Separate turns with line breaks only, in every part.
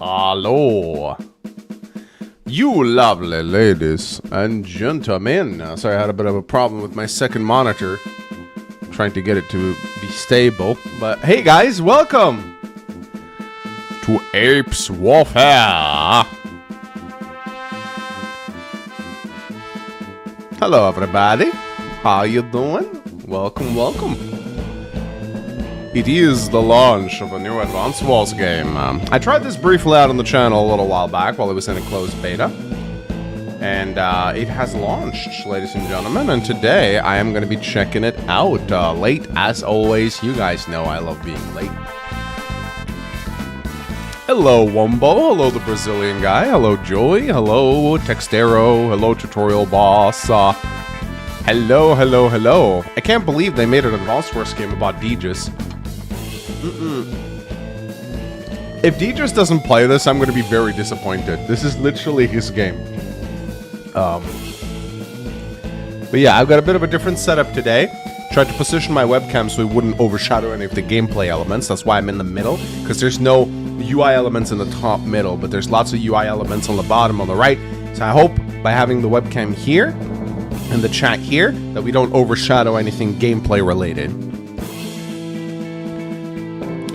Hello, you lovely ladies and gentlemen. Sorry, I had a bit of a problem with my second monitor. I'm trying to get it to be stable. But hey guys, welcome to Apes Warfare. Hello everybody, how you doing? Welcome, welcome. It is the launch of a new Advanced Wars game. I tried this briefly out on the channel a little while back while it was in a closed beta. And it has launched, ladies and gentlemen. And today I am going to be checking it out. Late as always. You guys know I love being late. Hello, 𝗁𝗏. Hello, the Brazilian guy. Hello, Joey. Hello, 𝗪𝗏𝗃𝗍. Hello, tutorial boss. Hello, hello, hello. I can't believe they made an Advanced Wars game about 𝗔𝗏𝗃𝗍. If 𝗔𝗏𝗃 doesn't play this, I'm going to be very disappointed. This is literally his game. But yeah, I've got a bit of a different setup today. Tried to position my webcam so it wouldn't overshadow any of the gameplay elements. That's why I'm in the middle, because there's no UI elements in the top middle, but there's lots of UI elements on the bottom on the right. So I hope by having the webcam here and the chat here that we don't overshadow anything gameplay related.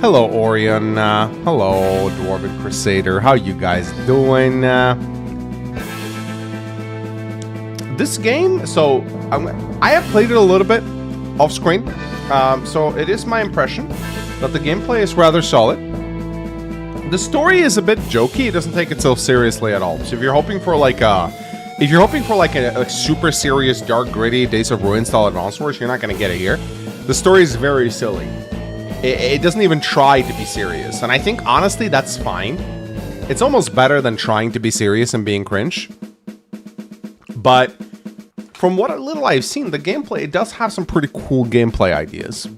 Hello, Orion. Hello, Dwarven Crusader. How you guys doing? This game, so I have played it a little bit off screen, so it is my impression that the gameplay is rather solid. The story is a bit jokey. It doesn't take itself seriously at all. So if you're hoping for like a super serious, dark, gritty Days of Ruin style Advanced Wars, you're not going to get it here. The story is very silly. It doesn't even try to be serious, and I think honestly that's fine. It's almost better than trying to be serious and being cringe. But from what little I've seen, the gameplay, it does have some pretty cool gameplay ideas.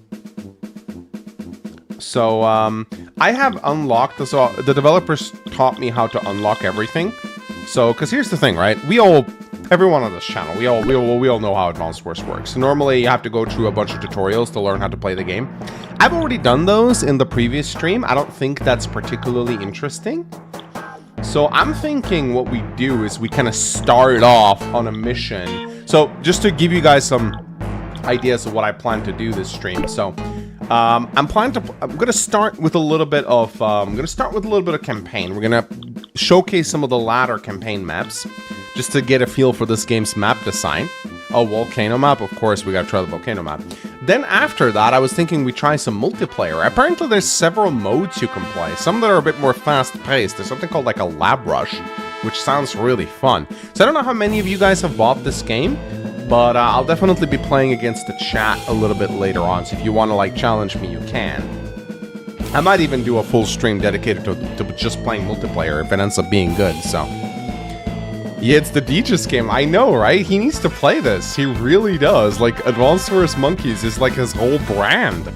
So I have unlocked this. The developers taught me how to unlock everything. So, because here's the thing, right? Everyone on this channel, we all know how Advanced Wars works. So normally you have to go through a bunch of tutorials to learn how to play the game. I've already done those in the previous stream. I don't think that's particularly interesting. So I'm thinking what we do is we kind of start off on a mission. So just to give you guys some ideas of what I plan to do this stream. So I'm gonna start with a little bit of campaign. We're gonna showcase some of the latter campaign maps, just to get a feel for this game's map design. Oh, volcano map, of course, we gotta try the volcano map. Then after that, I was thinking we try some multiplayer. Apparently there's several modes you can play, some that are a bit more fast-paced. There's something called like a lab rush, which sounds really fun. So I don't know how many of you guys have bought this game, but I'll definitely be playing against the chat a little bit later on, so if you want to like challenge me, you can. I might even do a full stream dedicated to just playing multiplayer if it ends up being good, so. Yeah, it's the 𝗔𝗏𝗃𝗍𝗍 game. I know, right? He needs to play this. He really does. Like, Advanced Wars Monkeys is like his whole brand.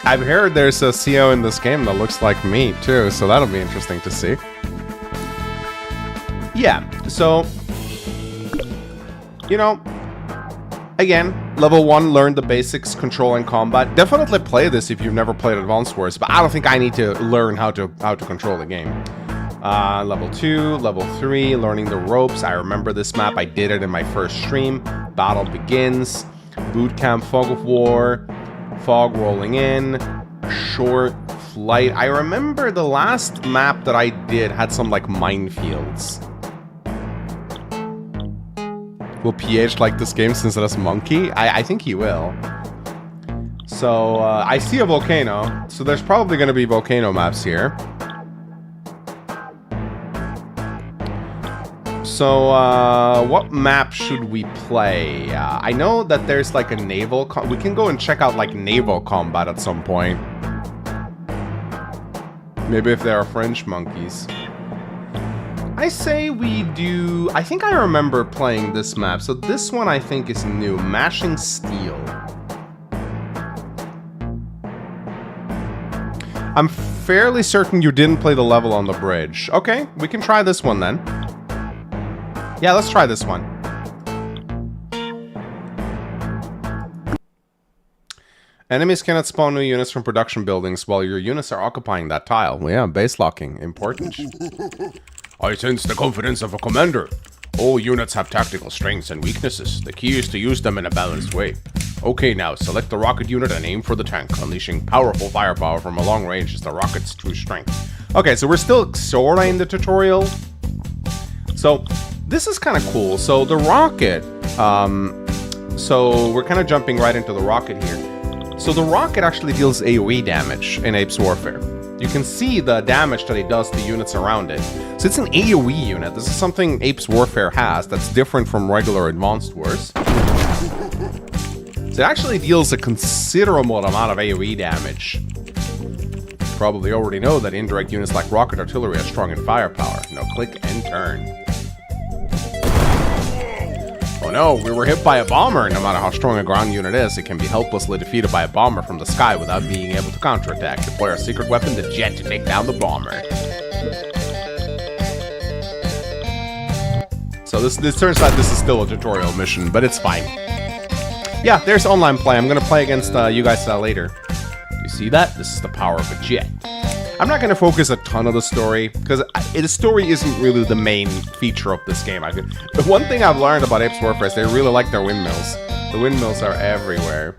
I've heard there's a CO in this game that looks like me, too, so that'll be interesting to see. Yeah, so, you know, again, level 1, learn the basics, control and combat. Definitely play this if you've never played Advanced Wars, but I don't think I need to learn how to control the game. Level 2, level 3, learning the ropes. I remember this map. I did it in my first stream. Battle begins. Boot camp, fog of war, fog rolling in, short flight. I remember the last map that I did had some like minefields. Will PH like this game since it has monkey? I think he will. So, I see a volcano, so there's probably going to be volcano maps here. So, what map should we play? I know that there's like a naval... we can go and check out like naval combat at some point. Maybe if there are French monkeys. I say we do... I think I remember playing this map. So this one I think is new. Mashing Steel. I'm fairly certain you didn't play the level on the bridge. Okay, we can try this one then. Yeah, let's try this one. Enemies cannot spawn new units from production buildings while your units are occupying that tile. Well, yeah, base locking. Important. I sense the confidence of a commander. All units have tactical strengths and weaknesses. The key is to use them in a balanced way. Okay, now select the rocket unit and aim for the tank. Unleashing powerful firepower from a long range is the rocket's true strength. Okay, so we're still sorta in the tutorial. So this is kind of cool. So the rocket, so we're kind of jumping right into the rocket here. So the rocket actually deals AoE damage in Apes Warfare. You can see the damage that it does to units around it. So it's an AoE unit. This is something Apes Warfare has that's different from regular Advanced Wars. So it actually deals a considerable amount of AoE damage. You probably already know that indirect units like rocket artillery are strong in firepower. Now click and turn. Oh no, we were hit by a bomber. No matter how strong a ground unit is, it can be helplessly defeated by a bomber from the sky without being able to counterattack. Deploy our secret weapon, the jet, to take down the bomber. So this turns out this is still a tutorial mission, but it's fine. Yeah, there's online play. I'm going to play against you guys later. You see that? This is the power of a jet. I'm not going to focus a ton of the story, because the story isn't really the main feature of this game. The one thing I've learned about Apes Warfare is they really like their windmills. The windmills are everywhere.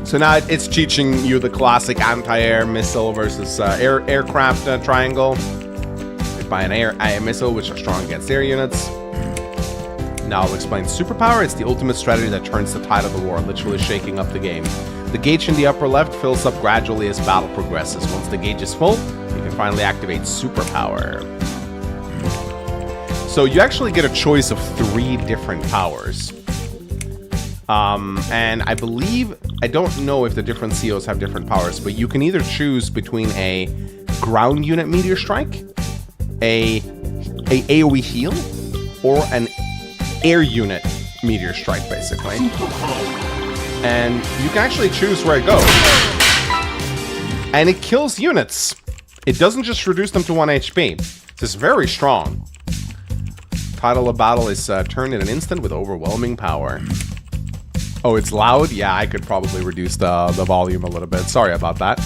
So now it's teaching you the classic anti-air missile versus aircraft triangle. By an air missile, which are strong against air units. Now I'll explain superpower. It's the ultimate strategy that turns the tide of the war, literally shaking up the game. The gauge in the upper left fills up gradually as battle progresses. Once the gauge is full, you can finally activate superpower. So you actually get a choice of 3 different powers. And I believe, I don't know if the different COs have different powers, but you can either choose between a ground unit meteor strike, a AoE heal, or an air unit meteor strike, basically. And you can actually choose where it goes. And it kills units. It doesn't just reduce them to 1 HP. It's very strong. Title of battle is turned in an instant with overwhelming power. Oh, it's loud? Yeah, I could probably reduce the volume a little bit. Sorry about that.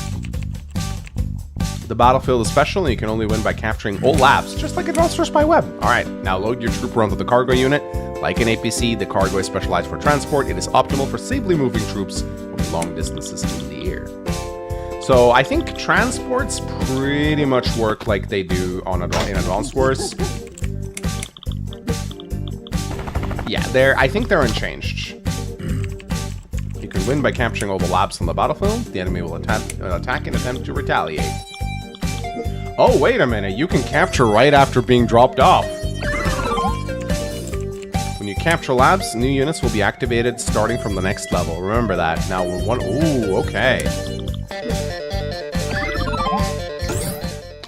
The battlefield is special, and you can only win by capturing all labs, just like Advanced Wars by Web. Alright, now load your trooper onto the cargo unit. Like an APC, the cargo is specialized for transport. It is optimal for safely moving troops over long distances in the air. So I think transports pretty much work like they do in Advanced Wars. Yeah, I think they're unchanged. You can win by capturing all the labs on the battlefield. The enemy will attack and attempt to retaliate. Oh, wait a minute. You can capture right after being dropped off. When you capture labs, new units will be activated starting from the next level. Remember that. Now, ooh, okay.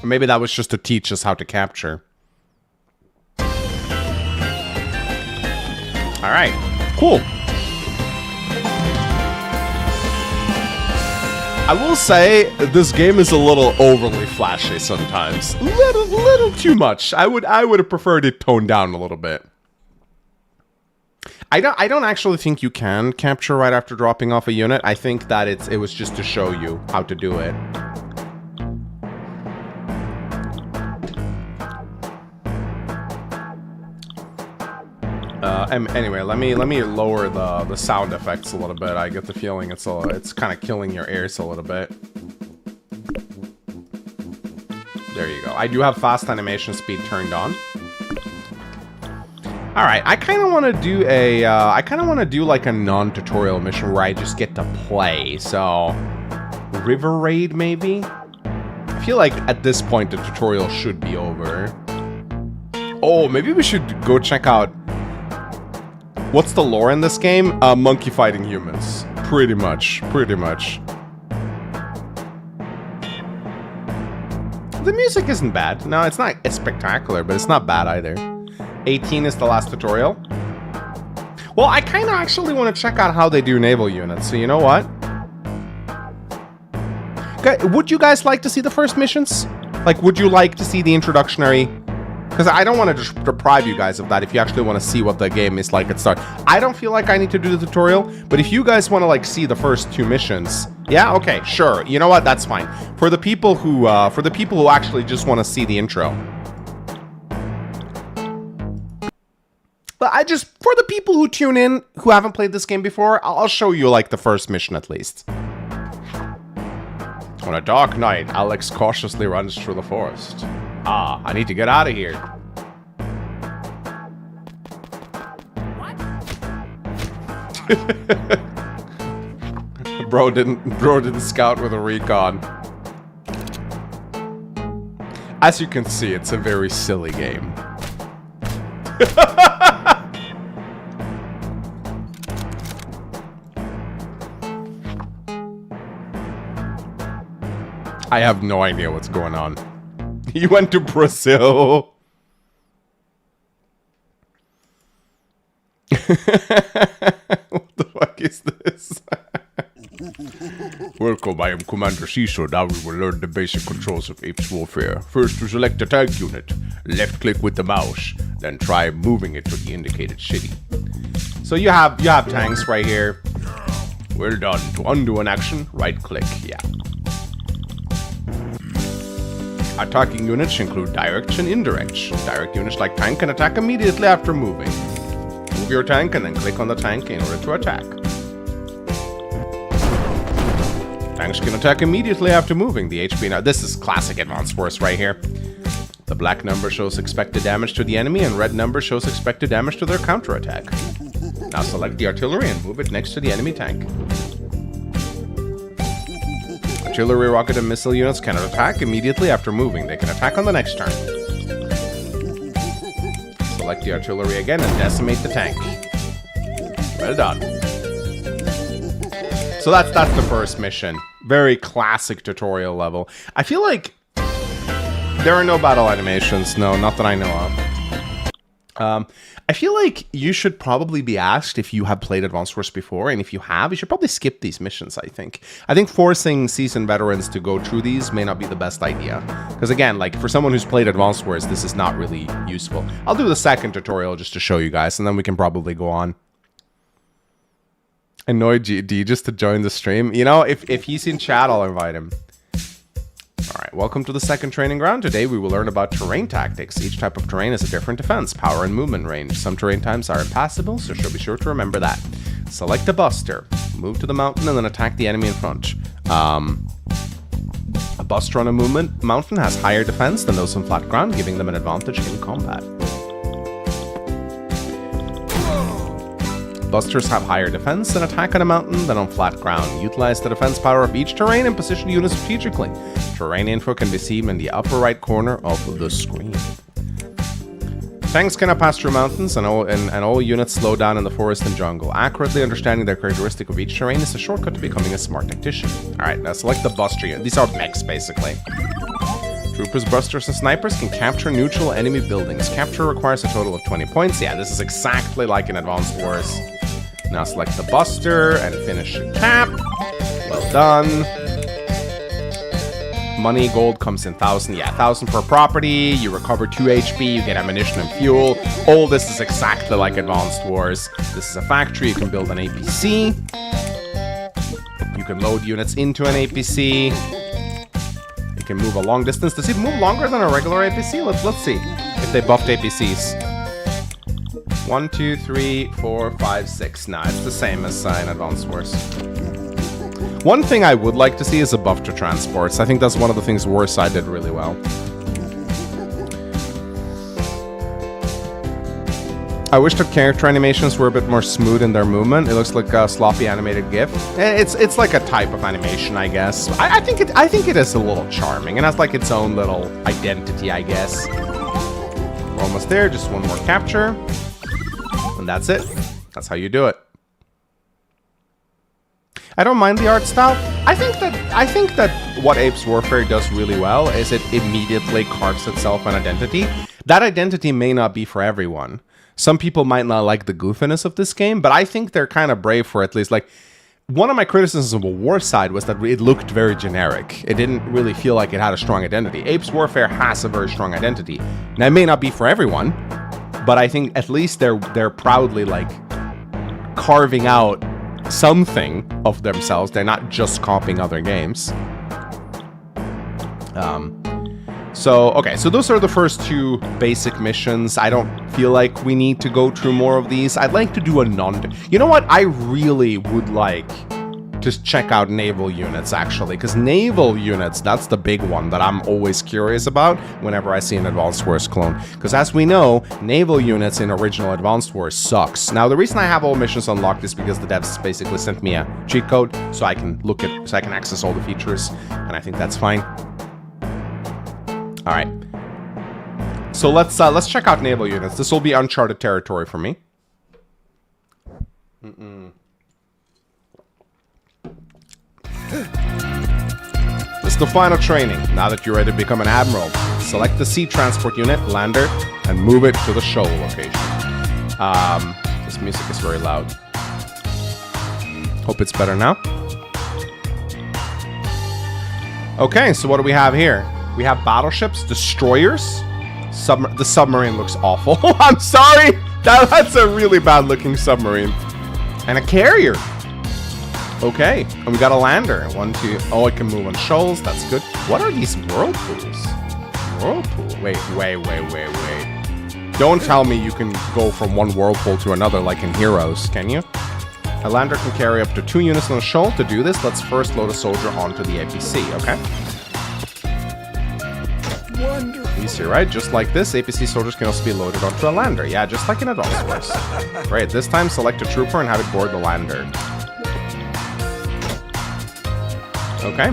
Or maybe that was just to teach us how to capture. Alright, cool. I will say, this game is a little overly flashy sometimes. Little too much. I would have preferred it toned down a little bit. I don't actually think you can capture right after dropping off a unit. I think that it was just to show you how to do it. Anyway, let me lower the sound effects a little bit. I get the feeling it's kind of killing your ears a little bit. There you go. I do have fast animation speed turned on. All right, I kind of want to do like a non-tutorial mission where I just get to play. So, River Raid maybe. I feel like at this point the tutorial should be over. Oh, maybe we should go check out. What's the lore in this game? Monkey fighting humans. Pretty much. The music isn't bad. No, it's not spectacular, but it's not bad either. 18 is the last tutorial. Well, I kind of actually want to check out how they do naval units, so you know what? Okay, would you guys like to see the first missions? Like, would you like to see the introductory Because I don't want to deprive you guys of that if you actually want to see what the game is like at start. I don't feel like I need to do the tutorial, but if you guys want to like see the first 2 missions, yeah, okay, sure. You know what? That's fine. For the people who actually just want to see the intro. But for the people who tune in who haven't played this game before, I'll show you like the first mission at least. On a dark night, Alex cautiously runs through the forest. Ah, I need to get out of here. What? Bro didn't scout with a recon. As you can see, it's a very silly game. I have no idea what's going on. He went to Brazil. What the fuck is this? Welcome, I am Commander 𝗪𝗪𝗃𝗲𝗏. Now we will learn the basic controls of Apes warfare. First, to select a tank unit. Left click with the mouse. Then try moving it to the indicated city. So you have tanks right here. Well done. To undo an action, right click. Yeah. Attacking units include direct and indirect. Direct units like tank can attack immediately after moving. Move your tank and then click on the tank in order to attack. Tanks can attack immediately after moving. The HP now. This is classic Advanced Wars right here. The black number shows expected damage to the enemy and red number shows expected damage to their counterattack. Now select the artillery and move it next to the enemy tank. Artillery, rocket, and missile units cannot attack immediately after moving. They can attack on the next turn. Select the artillery again and decimate the tank. Well done. So that's the first mission. Very classic tutorial level. I feel like there are no battle animations. No, not that I know of. I feel like you should probably be asked if you have played Advanced Wars before, and if you have, you should probably skip these missions, I think. I think forcing seasoned veterans to go through these may not be the best idea. Because again, like, for someone who's played Advanced Wars, this is not really useful. I'll do the second tutorial just to show you guys, and then we can probably go on. Annoyed GD just to join the stream. You know, if he's in chat, I'll invite him. Alright, welcome to the second training ground. Today we will learn about terrain tactics. Each type of terrain has a different defense, power, and movement range. Some terrain types are impassable, so be sure to remember that. Select a buster. Move to the mountain and then attack the enemy in front. A buster on a mountain has higher defense than those on flat ground, giving them an advantage in combat. Busters have higher defense and attack on a mountain than on flat ground. Utilize the defense power of each terrain and position units strategically. Terrain info can be seen in the upper right corner of the screen. Tanks cannot pass through mountains, and all units slow down in the forest and jungle. Accurately understanding the characteristic of each terrain is a shortcut to becoming a smart tactician. Alright, now select the buster unit. These are mechs, basically. Troopers, busters, and snipers can capture neutral enemy buildings. Capture requires a total of 20 points. Yeah, this is exactly like in Advanced Wars. Now select the buster and finish your tap. Well done. Money, gold comes in 1,000. Yeah, 1,000 per property. You recover 2 HP. You get ammunition and fuel. All this is exactly like Advanced Wars. This is a factory. You can build an APC. You can load units into an APC. You can move a long distance. Does it move longer than a regular APC? Let's see if they buffed APCs. 1, 2, 3, 4, 5, 6. Nah, it's the same as in Advanced Wars. One thing I would like to see is a buff to transports. I think that's one of the things Warside did really well. I wish the character animations were a bit more smooth in their movement. It looks like a sloppy animated GIF. It's like a type of animation, I guess. I think it is a little charming. It has like its own little identity, I guess. We're almost there. Just one more capture. And that's it. That's how you do it. I don't mind the art style. I think that what Apes Warfare does really well is it immediately carves itself an identity. That identity may not be for everyone. Some people might not like the goofiness of this game, but I think they're kind of brave for at least, like, one of my criticisms of Warside was that it looked very generic. It didn't really feel like it had a strong identity. Apes Warfare has a very strong identity. Now, it may not be for everyone, but I think at least they're proudly like carving out something of themselves. They're not just copying other games. Okay, so those are the first two basic missions. I don't feel like we need to go through more of these. I'd like to do a You know what? I really would like to check out naval units, actually, because naval units, that's the big one that I'm always curious about whenever I see an Advanced Wars clone. Because as we know, naval units in original Advanced Wars sucks. Now, the reason I have all missions unlocked is because the devs basically sent me a cheat code so I can access all the features, and I think that's fine. All right, so let's check out naval units. This will be uncharted territory for me. This is the final training. Now that you're ready to become an admiral, select the sea transport unit, lander, and move it to the shoal location. This music is very loud. Hope it's better now. Okay, so what do we have here? We have battleships, destroyers. The submarine looks awful. I'm sorry. That's a really bad looking submarine. And a carrier. Okay. And we got a lander. 1, 2. Oh, it can move on shoals. That's good. What are these whirlpools? Whirlpool. Wait. Don't tell me you can go from one whirlpool to another like in Heroes, can you? A lander can carry up to 2 units on a shoal. To do this, let's first load a soldier onto the APC, okay? Wonderful. Easy, right? Just like this, APC soldiers can also be loaded onto a lander. Yeah, just like in Advanced Wars. Great, this time select a trooper and have it board the lander. Okay.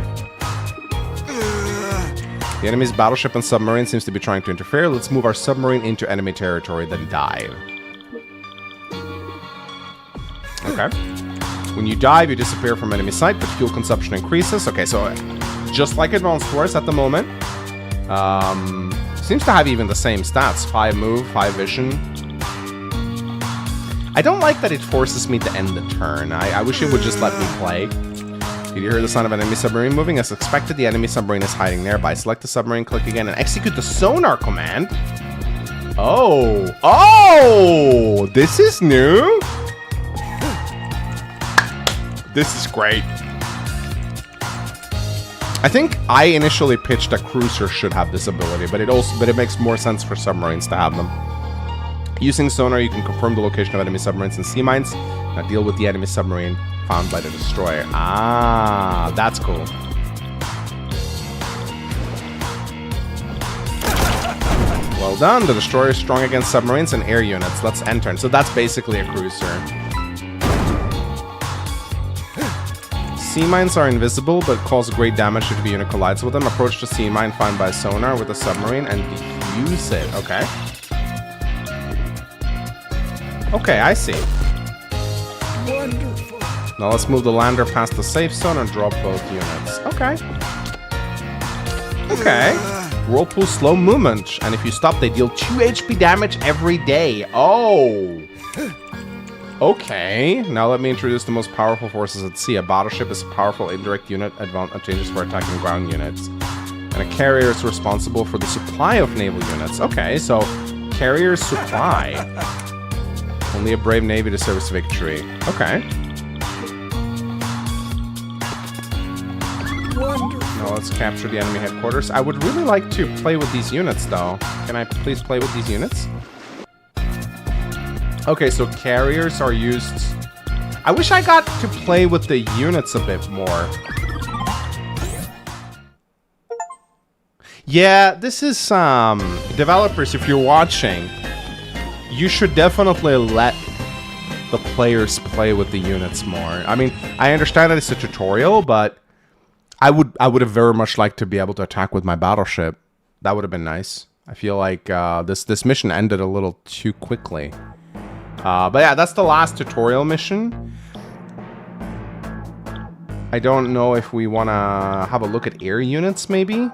The enemy's battleship and submarine seems to be trying to interfere. Let's move our submarine into enemy territory, then dive. Okay. When you dive, you disappear from enemy sight, but fuel consumption increases. Okay, so just like Advanced Wars at the moment. Seems to have even the same stats. 5 move, 5 vision. I don't like that it forces me to end the turn. I wish it would just let me play. Did you hear the sound of an enemy submarine moving? As expected, the enemy submarine is hiding nearby. Select the submarine, click again, and execute the sonar command. Oh, this is new. This is great. I think I initially pitched that cruiser should have this ability, but it makes more sense for submarines to have them. Using sonar, you can confirm the location of enemy submarines and sea mines. Now deal with the enemy submarine found by the destroyer. Ah, that's cool. Well done. The destroyer is strong against submarines and air units. Let's enter. So that's basically a cruiser. Sea mines are invisible, but cause great damage if the unit collides with them. Approach the sea mine found by sonar with a submarine and defuse it. Okay. Okay, I see. Wonderful. Now let's move the lander past the safe zone and drop both units. Okay. Okay. Whirlpool slow movement, and if you stop, they deal 2 HP damage every day. Oh. Okay, now let me introduce the most powerful forces at sea. A battleship is a powerful indirect unit, advantageous for attacking ground units. And a carrier is responsible for the supply of naval units. Okay, so carrier supply. Only a brave navy deserves victory. Okay. Wonderful. Now let's capture the enemy headquarters. I would really like to play with these units, though. Can I please play with these units? Okay, so carriers are used... I wish I got to play with the units a bit more. Yeah, this is, developers, if you're watching, you should definitely let the players play with the units more. I mean, I understand that it's a tutorial, but I would have very much liked to be able to attack with my battleship. That would have been nice. I feel like this mission ended a little too quickly. But yeah, that's the last tutorial mission. I don't know if we want to have a look at air units, maybe?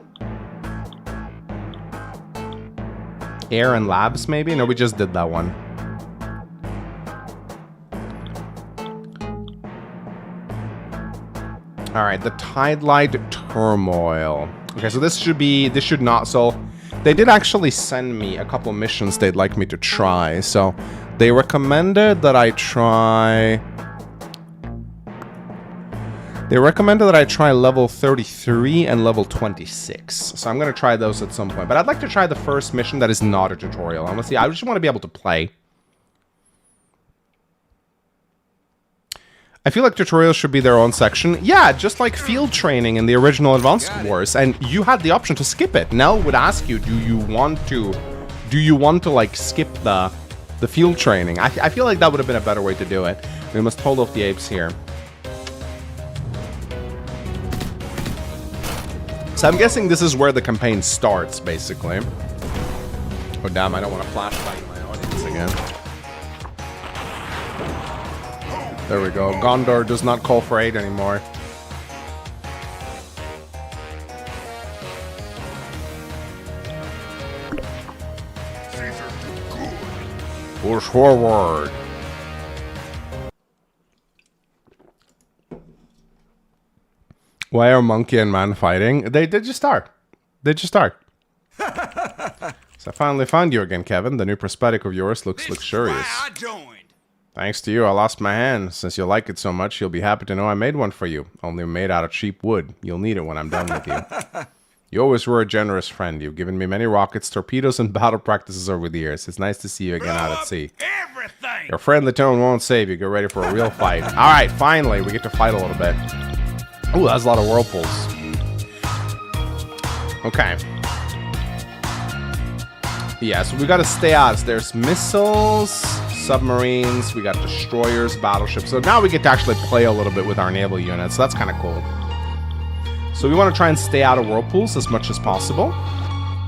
Air and labs, maybe? No, we just did that one. All right, the Tidelight Turmoil. Okay, so this should not, so they did actually send me a couple missions they'd like me to try. So they recommended that I try level 33 and level 26. So I'm going to try those at some point. But I'd like to try the first mission that is not a tutorial. Honestly, I just want to be able to play. I feel like tutorials should be their own section. Yeah, just like field training in the original Advanced Wars, and you had the option to skip it. Nell would ask you, do you want to like skip the field training? I feel like that would have been a better way to do it. We must hold off the apes here. So I'm guessing this is where the campaign starts, basically. Oh damn, I don't want to flashlight my audience again. There we go. Gondor does not call for aid anymore. Push forward. Why are monkey and man fighting? They just start. They just start. So I finally found you again, Kevin. The new prosthetic of yours looks luxurious. Thanks to you, I lost my hand. Since you like it so much, you'll be happy to know I made one for you. Only made out of cheap wood. You'll need it when I'm done with you. You always were a generous friend. You've given me many rockets, torpedoes, and battle practices over the years. It's nice to see you again out at sea. Your friendly tone won't save you. Get ready for a real fight. Alright, finally, we get to fight a little bit. Ooh, that's a lot of whirlpools. Okay. Yeah, so we gotta stay out. There's missiles, submarines, we got destroyers, battleships. So now we get to actually play a little bit with our naval units. So that's kind of cool. So we want to try and stay out of whirlpools as much as possible,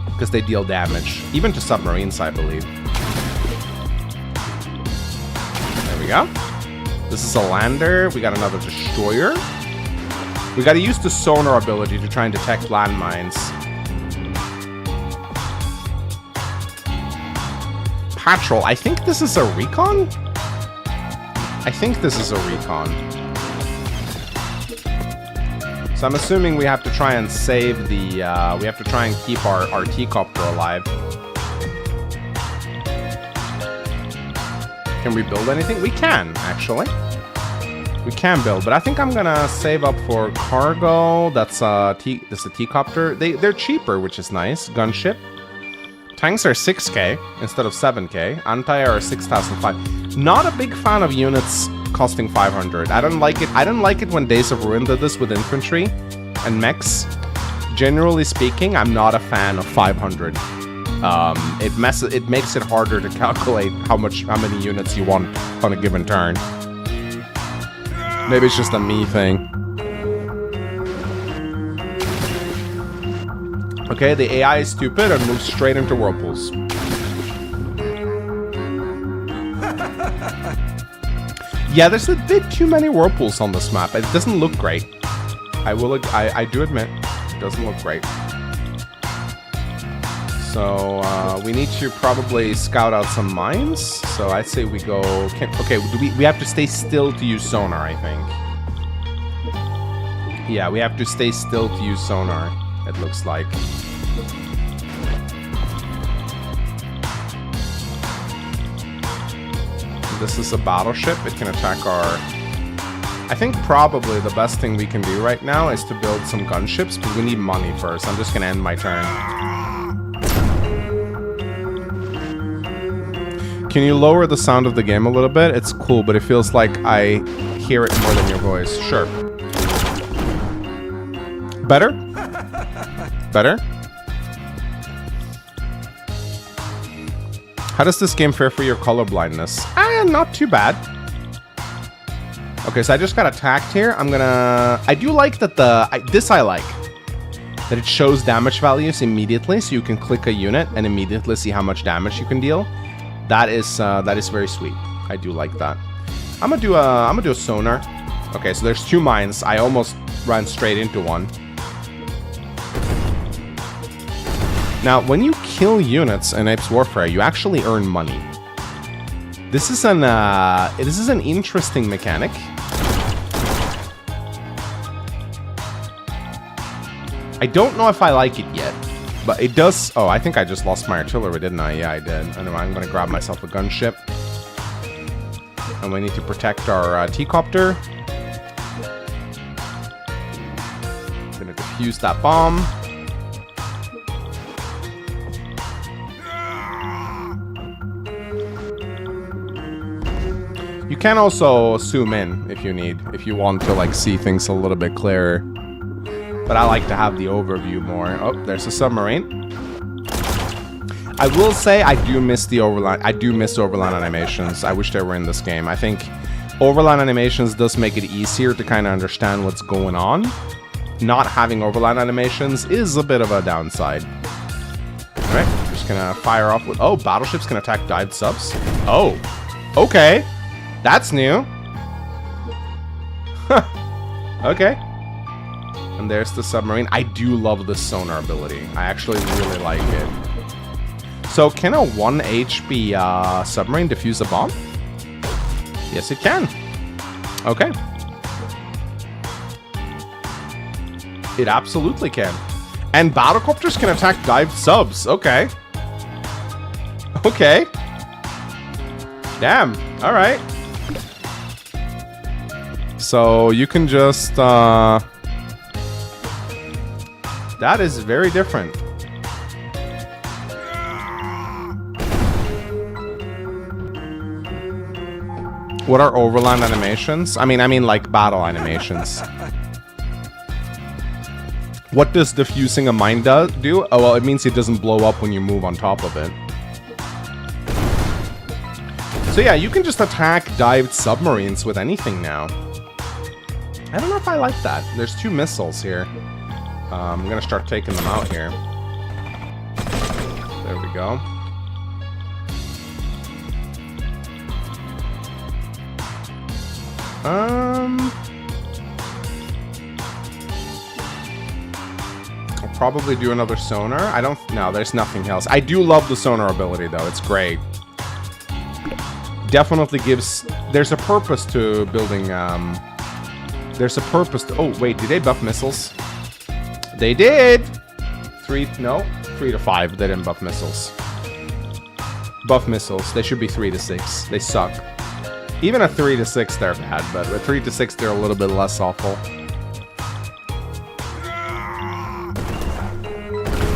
because they deal damage, even to submarines, I believe. There we go. This is a lander. We got another destroyer. We got to use the sonar ability to try and detect landmines. Patrol. I think this is a recon? I think this is a recon. So I'm assuming we have to try and save the, we have to try and keep our 𝗙𝗃𝗹𝗆 alive. Can we build anything? We can, actually. We can build, but I think I'm gonna save up for cargo. That's a 𝗙𝗃𝗹𝗆. They're cheaper, which is nice. Gunship. Tanks are 6k instead of 7k. Anti-air are 6,005. Not a big fan of units costing 500. I don't like it. I didn't like it when Days of Ruin did this with infantry and mechs. Generally speaking, I'm not a fan of 500. It makes it harder to calculate how many units you want on a given turn. Maybe it's just a me thing. Okay, the AI is stupid and moves straight into whirlpools. Yeah, there's a bit too many whirlpools on this map. It doesn't look great. I do admit, it doesn't look great. So we need to probably scout out some mines. So I'd say we go. Okay, we have to stay still to use sonar, I think. Yeah, we have to stay still to use sonar. It looks like. This is a battleship. It can attack our... I think probably the best thing we can do right now is to build some gunships, but we need money first. I'm just gonna end my turn. Can you lower the sound of the game a little bit? It's cool, but it feels like I hear it more than your voice. Sure. Better? Better? How does this game fare for your colorblindness? Not too bad. Okay, so I just got attacked here. I do like that I like. That it shows damage values immediately, so you can click a unit and immediately see how much damage you can deal. That is very sweet. I do like that. I'm gonna do a sonar. Okay, so there's two mines. I almost ran straight into one. Now, when you kill units in Apes Warfare, you actually earn money. This is an interesting mechanic. I don't know if I like it yet, but it does... Oh, I think I just lost my artillery, didn't I? Yeah, I did. Anyway, I'm going to grab myself a gunship. And we need to protect our 𝗃𝗏𝗃𝗲𝗃. Going to defuse that bomb. You can also zoom in if you need, if you want to like see things a little bit clearer. But I like to have the overview more. Oh, there's a submarine. I will say I do miss the overland. I do miss overland animations. I wish they were in this game. I think overland animations does make it easier to kind of understand what's going on. Not having overland animations is a bit of a downside. All right, just gonna fire off with... Oh, battleships can attack dived subs. Oh, okay. That's new. Okay. And there's the submarine. I do love the sonar ability. I actually really like it. So can a 1 HP submarine defuse a bomb? Yes, it can. Okay. It absolutely can. And battlecopters can attack dived subs. Okay. Okay. Damn. All right. So you can just, that is very different. What are overland animations? I mean like battle animations. What does defusing a mine do? Oh, well, it means it doesn't blow up when you move on top of it. So yeah, you can just attack dived submarines with anything now. I don't know if I like that. There's 2 missiles here. I'm gonna start taking them out here. There we go. I'll probably do another sonar. I don't... No, there's nothing else. I do love the sonar ability, though. It's great. Definitely gives... There's a purpose to building... There's a purpose to... Oh, wait. Did they buff missiles? They did! 3... No. 3 to 5. They didn't buff missiles. Buff missiles. They should be 3 to 6. They suck. Even at 3 to 6, they're bad. But at 3 to 6, they're a little bit less awful.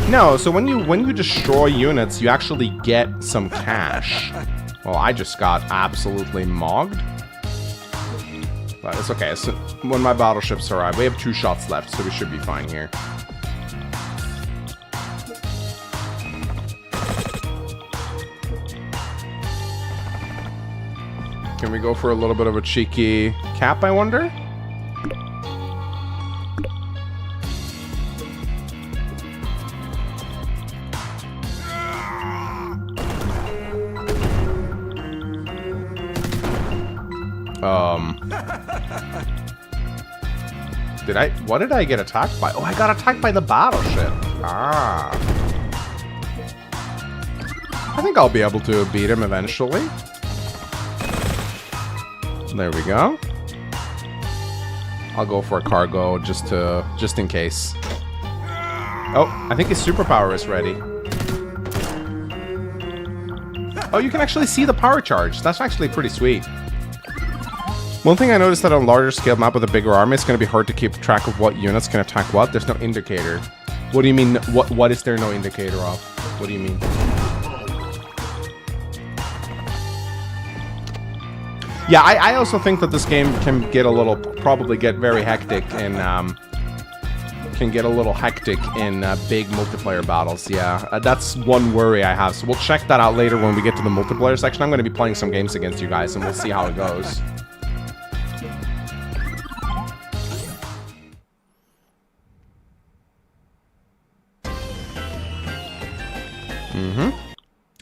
No, so when you destroy units, you actually get some cash. Well, I just got absolutely mogged. But it's okay. So when my battleships arrive, we have 2 shots left, so we should be fine here. Can we go for a little bit of a cheeky cap, I wonder? What did I get attacked by? Oh, I got attacked by the battleship. Ah. I think I'll be able to beat him eventually. There we go. I'll go for a cargo just in case. Oh, I think his superpower is ready. Oh, you can actually see the power charge. That's actually pretty sweet. One thing I noticed that on a larger scale map with a bigger army, it's going to be hard to keep track of what units can attack what. There's no indicator. What do you mean? What is there no indicator of? What do you mean? Yeah, I also think that this game can get a little, probably get very hectic and can get a little hectic in big multiplayer battles. Yeah, that's one worry I have. So we'll check that out later when we get to the multiplayer section. I'm going to be playing some games against you guys and we'll see how it goes.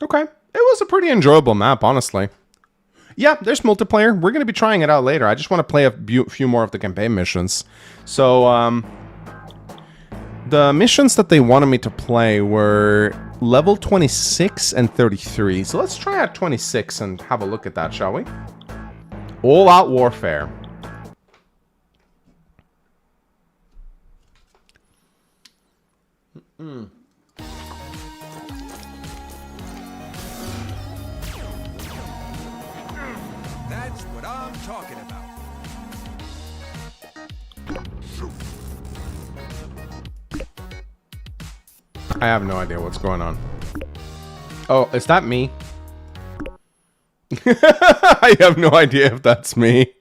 Okay. It was a pretty enjoyable map, honestly. Yeah, there's multiplayer. We're going to be trying it out later. I just want to play a few more of the campaign missions. So, the missions that they wanted me to play were level 26 and 33. So let's try out 26 and have a look at that, shall we? All Out Warfare.
That's what I'm talking about.
I have no idea what's going on. Oh, is that me? I have no idea if that's me.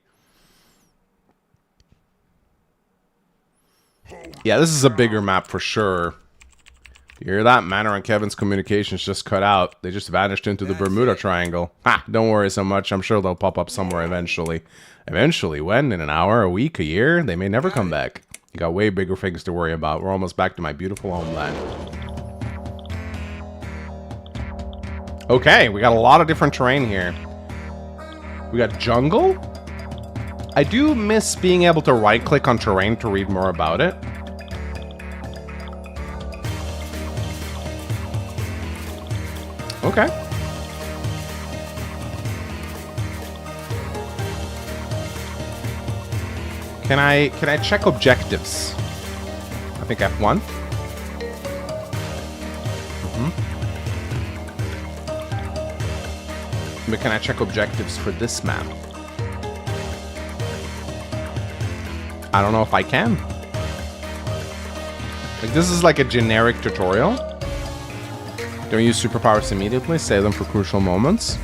Yeah, this is a bigger map for sure. You hear that? Manor and Kevin's communications just cut out. They just vanished into the Bermuda Triangle. Ha! Don't worry so much. I'm sure they'll pop up somewhere eventually. Eventually? When? In an hour? A week? A year? They may never come back. You got way bigger things to worry about. We're almost back to my beautiful homeland. Okay, we got a lot of different terrain here. We got jungle. I do miss being able to right-click on terrain to read more about it. Okay. Can I check objectives? I think F1. But can I check objectives for this map? I don't know if I can. Like, this is like a generic tutorial. Don't use superpowers immediately. Save them for crucial moments.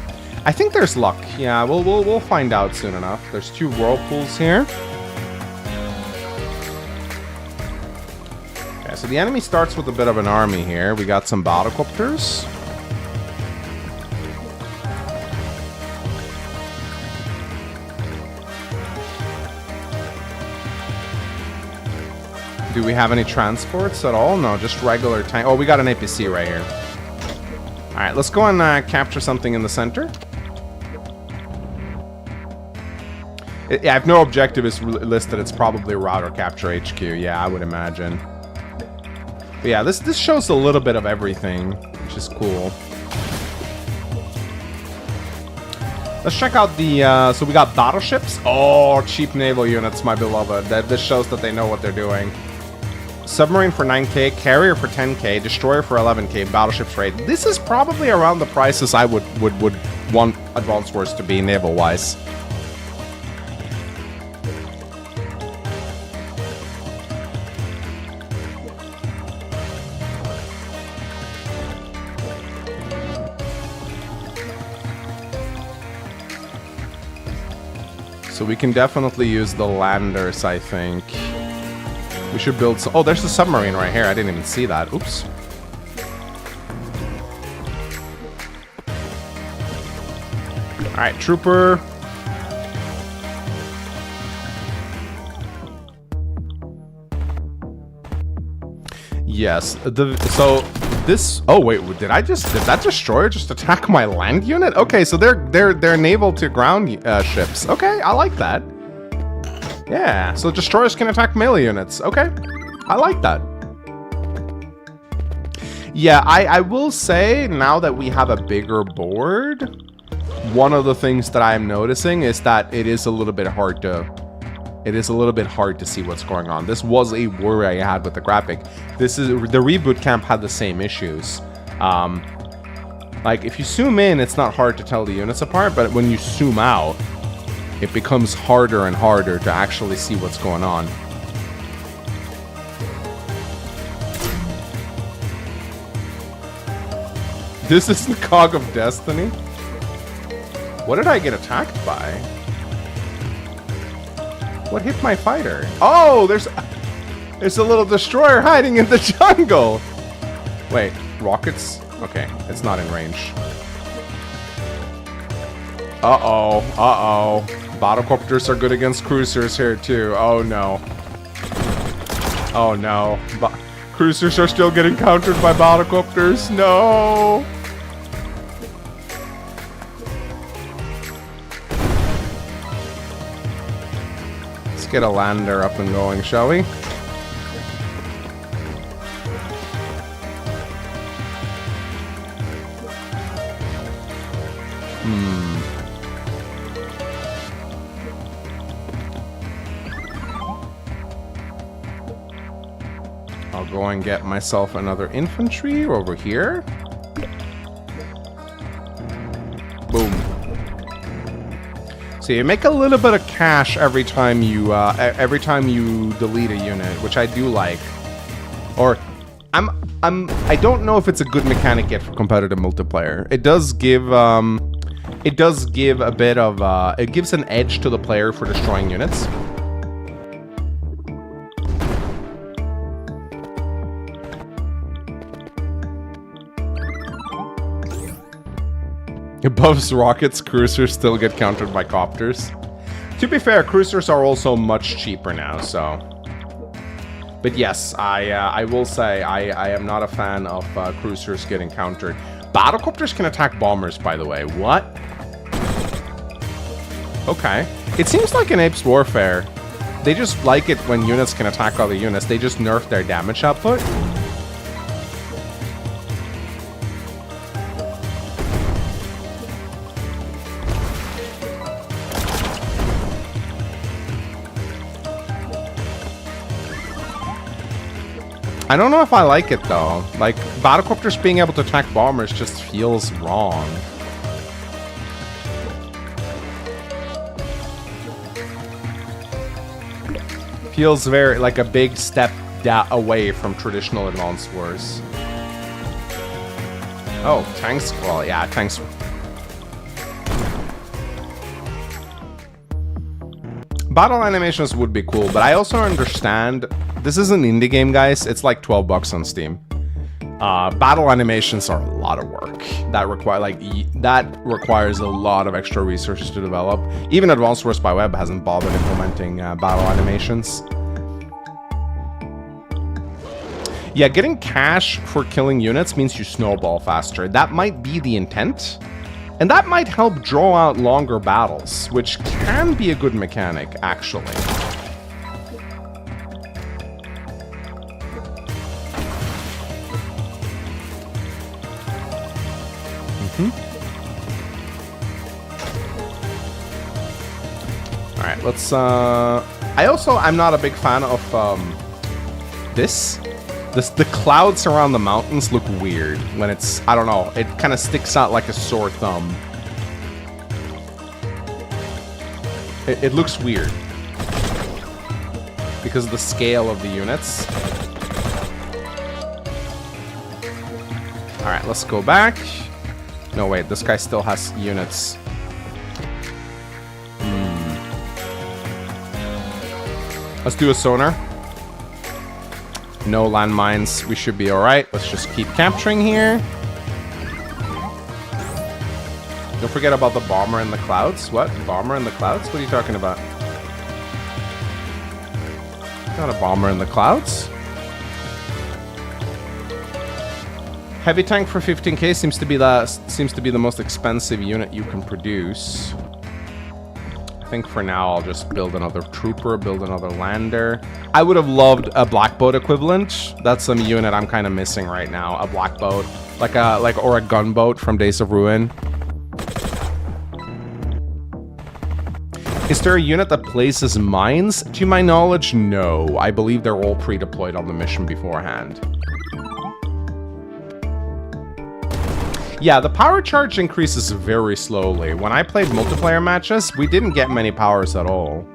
I think there's luck. Yeah, we'll find out soon enough. There's 2 whirlpools here. Okay, so the enemy starts with a bit of an army here. We got some battlecopters. Do we have any transports at all? No, just regular tank. Oh, we got an APC right here. Alright, let's go and capture something in the center. Yeah, if no objective is listed, it's probably route or capture HQ. Yeah, I would imagine. But yeah, this shows a little bit of everything, which is cool. Let's check out the, so we got battleships. Oh, cheap naval units, my beloved. This shows that they know what they're doing. Submarine for 9k, carrier for 10k, destroyer for 11k, battleships for 8. This is probably around the prices I would want Advanced Wars to be naval-wise. So we can definitely use the landers, I think. We should build some... Oh, there's a submarine right here. I didn't even see that. Oops. Alright, trooper. Yes. So this... Oh, wait. Did that destroyer just attack my land unit? Okay, so they're naval to ground ships. Okay, I like that. Yeah, so destroyers can attack melee units. Okay, I like that. Yeah, I will say, now that we have a bigger board, one of the things that I'm noticing is that it is a little bit hard to... It is a little bit hard to see what's going on. This was a worry I had with the graphic. The reboot camp had the same issues. Like, if you zoom in, it's not hard to tell the units apart, but when you zoom out, it becomes harder and harder to actually see what's going on. This is the Cog of Destiny? What did I get attacked by? What hit my fighter? Oh, there's a little destroyer hiding in the jungle! Wait, rockets? Okay, it's not in range. Uh-oh, uh-oh. Battlecopters are good against cruisers here, too. Oh, no. Oh, no. Cruisers are still getting countered by battlecopters. No! Let's get a lander up and going, shall we? I'll go and get myself another infantry over here. Boom. So you make a little bit of cash every time you delete a unit, which I do like. Or I don't know if it's a good mechanic yet for competitive multiplayer. It does give a bit of it gives an edge to the player for destroying units. Above rockets, cruisers still get countered by copters. To be fair, cruisers are also much cheaper now, so. But yes, I will say I am not a fan of cruisers getting countered. Battlecopters can attack bombers, by the way. What? Okay. It seems like in Apes Warfare, they just like it when units can attack other units. They just nerf their damage output. I don't know if I like it though. Like, battlecopters being able to attack bombers just feels wrong. Feels very like a big step away from traditional Advanced Wars. Oh, tanks. Well, yeah, tanks. Battle animations would be cool, but I also understand this is an indie game, guys. It's like $12 on Steam. Battle animations are a lot of work. That requires a lot of extra resources to develop. Even Advanced Wars by Web hasn't bothered implementing battle animations. Yeah, getting cash for killing units means you snowball faster. That might be the intent. And that might help draw out longer battles, which can be a good mechanic, actually. Alright, let's, I'm not a big fan of, the clouds around the mountains look weird when it's, I don't know, it kind of sticks out like a sore thumb. It looks weird. Because of the scale of the units. Alright, let's go back. No, wait, this guy still has units. Let's do a sonar. No landmines. We should be alright. Let's just keep capturing here. Don't forget about the bomber in the clouds. What? Bomber in the clouds? What are you talking about? Not a bomber in the clouds. Heavy tank for 15k seems to be the most expensive unit you can produce. I think for now I'll just build another trooper, build another lander. I would have loved a black boat equivalent. That's some unit I'm kind of missing right now. A black boat, or a gunboat from Days of Ruin. Is there a unit that places mines? To my knowledge, no. I believe they're all pre-deployed on the mission beforehand. Yeah, the power charge increases very slowly. When I played multiplayer matches, we didn't get many powers at all.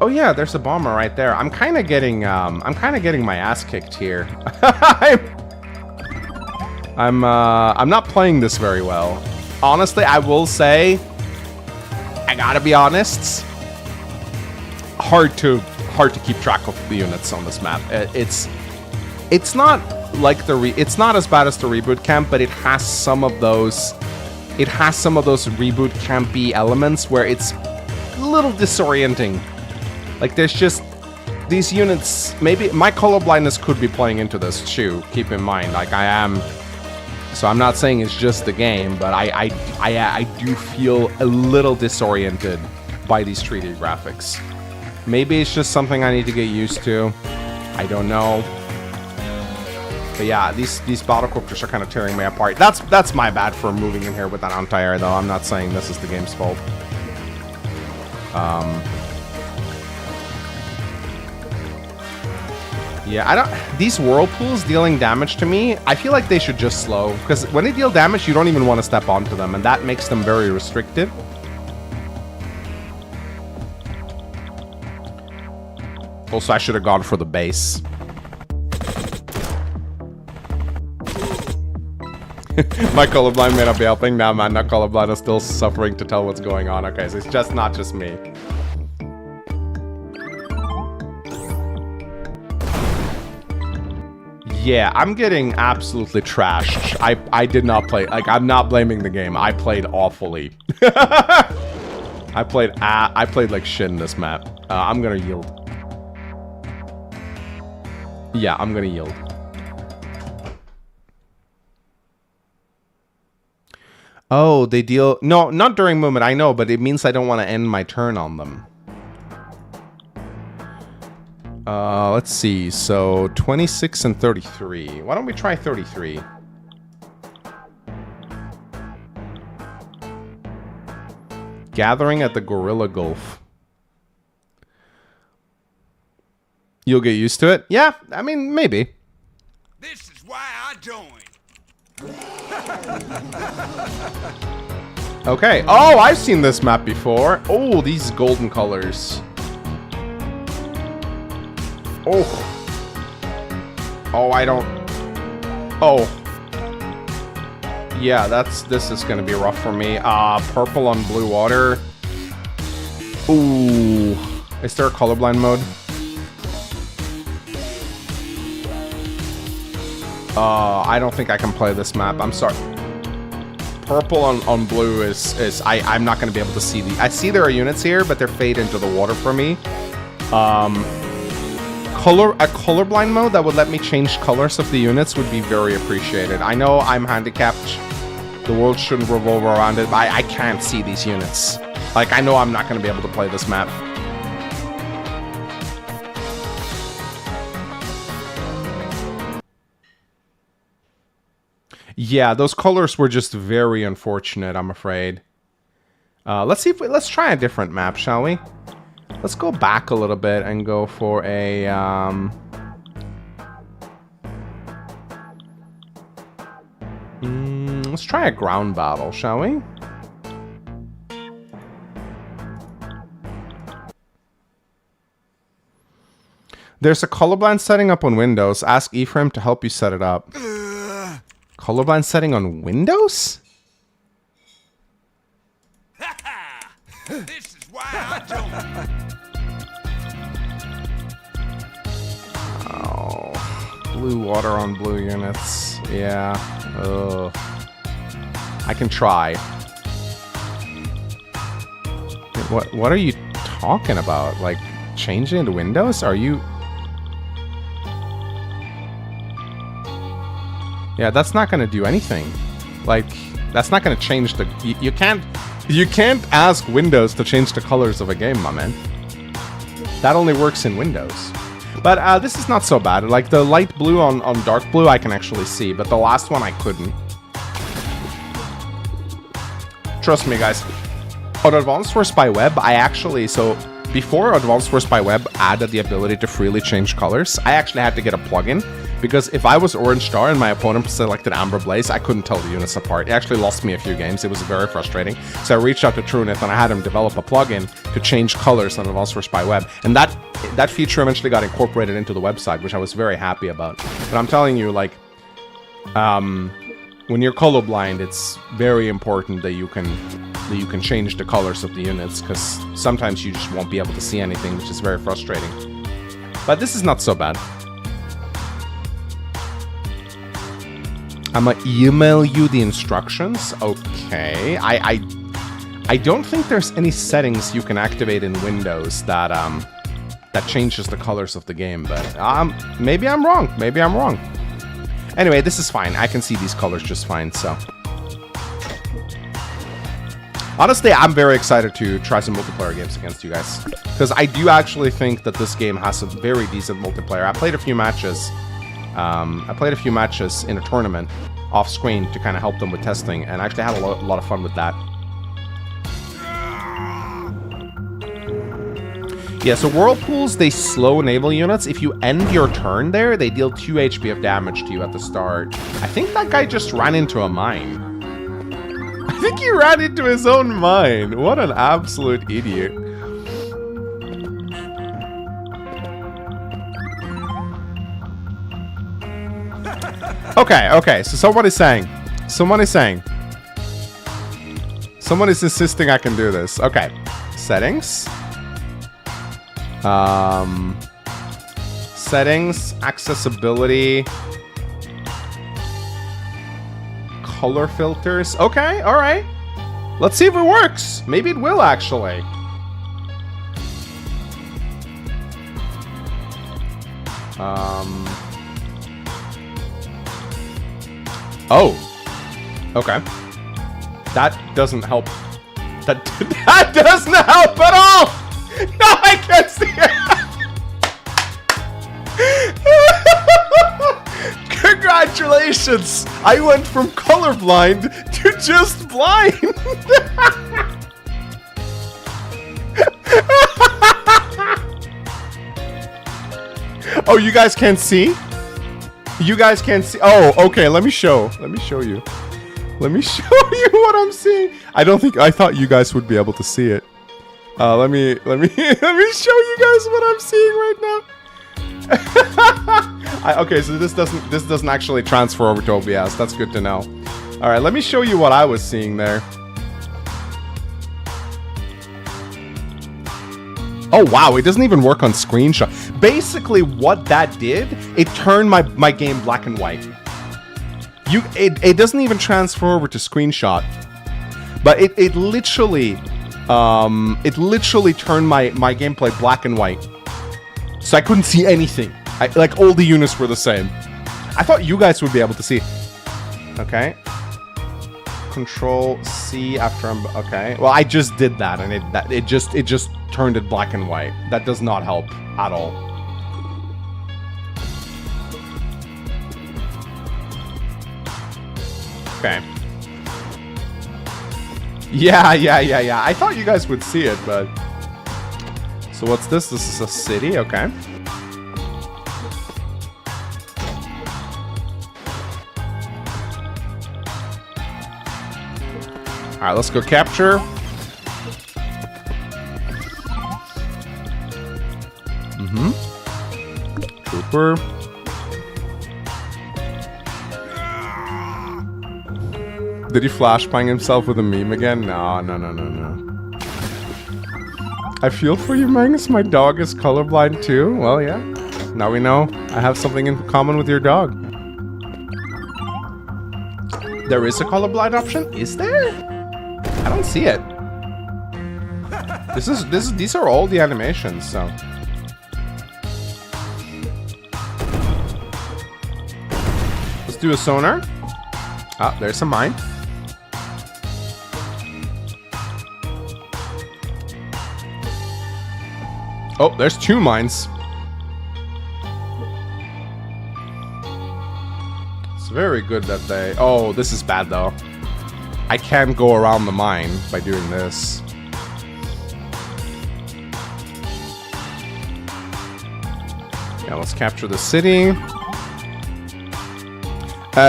Oh yeah, there's a bomber right there. I'm kind of getting my ass kicked here. I'm not playing this very well. Honestly, I will say, I gotta be honest, hard to keep track of the units on this map. It's not like it's not as bad as the reboot camp, but it has some of those reboot campy elements where it's a little disorienting. Like there's just these units. Maybe my colorblindness could be playing into this too. Keep in mind, like I am. So I'm not saying it's just the game, but I do feel a little disoriented by these 3D graphics. Maybe it's just something I need to get used to. I don't know. But yeah, these battlecopters are kind of tearing me apart. That's my bad for moving in here with that anti-air, though. I'm not saying this is the game's fault. Yeah, I don't... These whirlpools dealing damage to me, I feel like they should just slow. Because when they deal damage, you don't even want to step onto them. And that makes them very restricted. Also, I should have gone for the base. My colorblind may not be helping. Nah, man, not colorblind. I'm still suffering to tell what's going on. Okay, so it's just not just me. Yeah, I'm getting absolutely trashed. I did not play... Like, I'm not blaming the game. I played awfully. I played like shit in this map. I'm gonna yield. Yeah, I'm gonna yield. Oh, they deal... No, not during movement, I know, but it means I don't want to end my turn on them. Let's see. So, 26 and 33. Why don't we try 33? Gathering at the Gorilla Gulf. You'll get used to it? Yeah, I mean, maybe.
This is why I joined.
Okay. Oh, I've seen this map before. Oh, these golden colors. Oh. Oh, I don't... Oh. Yeah, this is gonna be rough for me. Purple on blue water. Ooh. Is there a colorblind mode? I don't think I can play this map. I'm sorry. Purple on blue is I'm not gonna be able to see the... I see there are units here, but they're fade into the water for me. A colorblind mode that would let me change colors of the units would be very appreciated. I know I'm handicapped. The world shouldn't revolve around it, but I can't see these units. Like, I know I'm not going to be able to play this map. Yeah, those colors were just very unfortunate, I'm afraid. Let's try a different map, shall we? Let's go back a little bit and go for a, let's try a ground battle, shall we? There's a colorblind setting up on Windows. Ask Ephraim to help you set it up. Colorblind setting on Windows?
This is why I joined.
Oh, blue water on blue units. Yeah. Ugh. I can try. What are you talking about? Like changing into Windows? Are you? Yeah, that's not gonna do anything. Like, that's not gonna change the... You can't ask Windows to change the colors of a game, my man. That only works in Windows. But this is not so bad. Like, the light blue on dark blue, I can actually see. But the last one, I couldn't. Trust me, guys. On Advanced Wars by Web, I actually... So, before Advanced Wars by Web added the ability to freely change colors, I actually had to get a plugin. Because if I was Orange Star and my opponent selected Amber Blaze, I couldn't tell the units apart. It actually lost me a few games. It was very frustrating. So I reached out to TrueNet and I had him develop a plugin to change colors on Advanced Wars by Web. And that feature eventually got incorporated into the website, which I was very happy about. But I'm telling you, like, when you're colorblind, it's very important that you can change the colors of the units, because sometimes you just won't be able to see anything, which is very frustrating. But this is not so bad. I'm gonna email you the instructions. Okay. I don't think there's any settings you can activate in Windows that that changes the colors of the game, but maybe I'm wrong. Maybe I'm wrong. Anyway, this is fine. I can see these colors just fine, so. Honestly, I'm very excited to try some multiplayer games against you guys, because I do actually think that this game has a very decent multiplayer. I played a few matches. I played a few matches in a tournament off screen to kind of help them with testing, and I actually had a lot of fun with that. Yeah, so whirlpools, they slow naval units. If you end your turn there, they deal 2 HP of damage to you at the start. I think that guy just ran into a mine. I think he ran into his own mine. What an absolute idiot. Okay, so someone is insisting I can do this. Okay, settings. Settings, accessibility, color filters. Okay, all right. Let's see if it works. Maybe it will actually. Oh. Okay. That doesn't help. That doesn't help at all. No, I can't see it. Congratulations! I went from colorblind to just blind. Oh, you guys can't see? You guys can't see? Oh, okay. Let me show you. Let me show you what I'm seeing. I thought you guys would be able to see it. Let me show you guys what I'm seeing right now. Okay, so this doesn't actually transfer over to OBS. That's good to know. All right, let me show you what I was seeing there. Oh wow, it doesn't even work on screenshot. Basically, what that did, it turned my game black and white. It doesn't even transfer over to screenshot, but it literally turned my gameplay black and white, so I couldn't see anything. Like all the units were the same. I thought you guys would be able to see. Okay. Control C after I'm okay. Well, I just did that, and it just turned it black and white. That does not help at all. Okay. Yeah. I thought you guys would see it, but... So what's this? This is a city, okay. Alright, let's go capture. Trooper. Did he flashbang himself with a meme again? No. I feel for you, Mangus. My dog is colorblind too. Well, yeah. Now we know I have something in common with your dog. There is a colorblind option? Is there? I don't see it. These are all the animations, so. Let's do a sonar. Ah, there's a mine. Oh, there's 2 mines. It's very good that they... Oh, this is bad though. I can't go around the mine by doing this. Yeah, let's capture the city.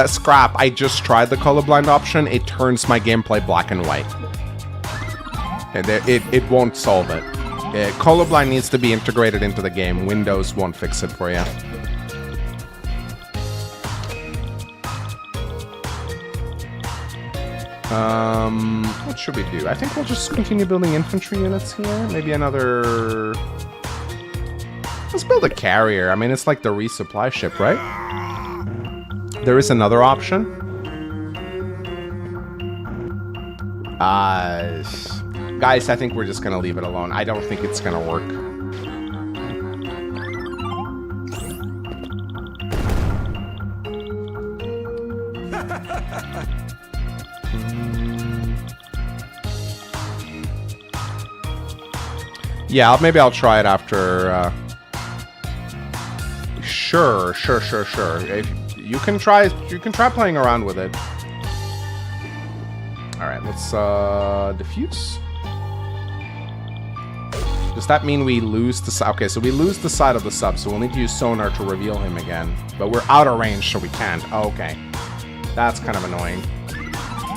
Scrap, I just tried the colorblind option. It turns my gameplay black and white. And it won't solve it. Colorblind needs to be integrated into the game. Windows won't fix it for you. What should we do? I think we'll just continue building infantry units here. Maybe another... Let's build a carrier. I mean, it's like the resupply ship, right? There is another option. Guys, I think we're just gonna leave it alone. I don't think it's gonna work. Yeah, maybe I'll try it after. Sure. If you can try playing around with it. All right, let's diffuse. Does that mean we lose the side? Okay, so we lose the side of the sub, so we'll need to use sonar to reveal him again. But we're out of range, so we can't. Oh, okay. That's kind of annoying.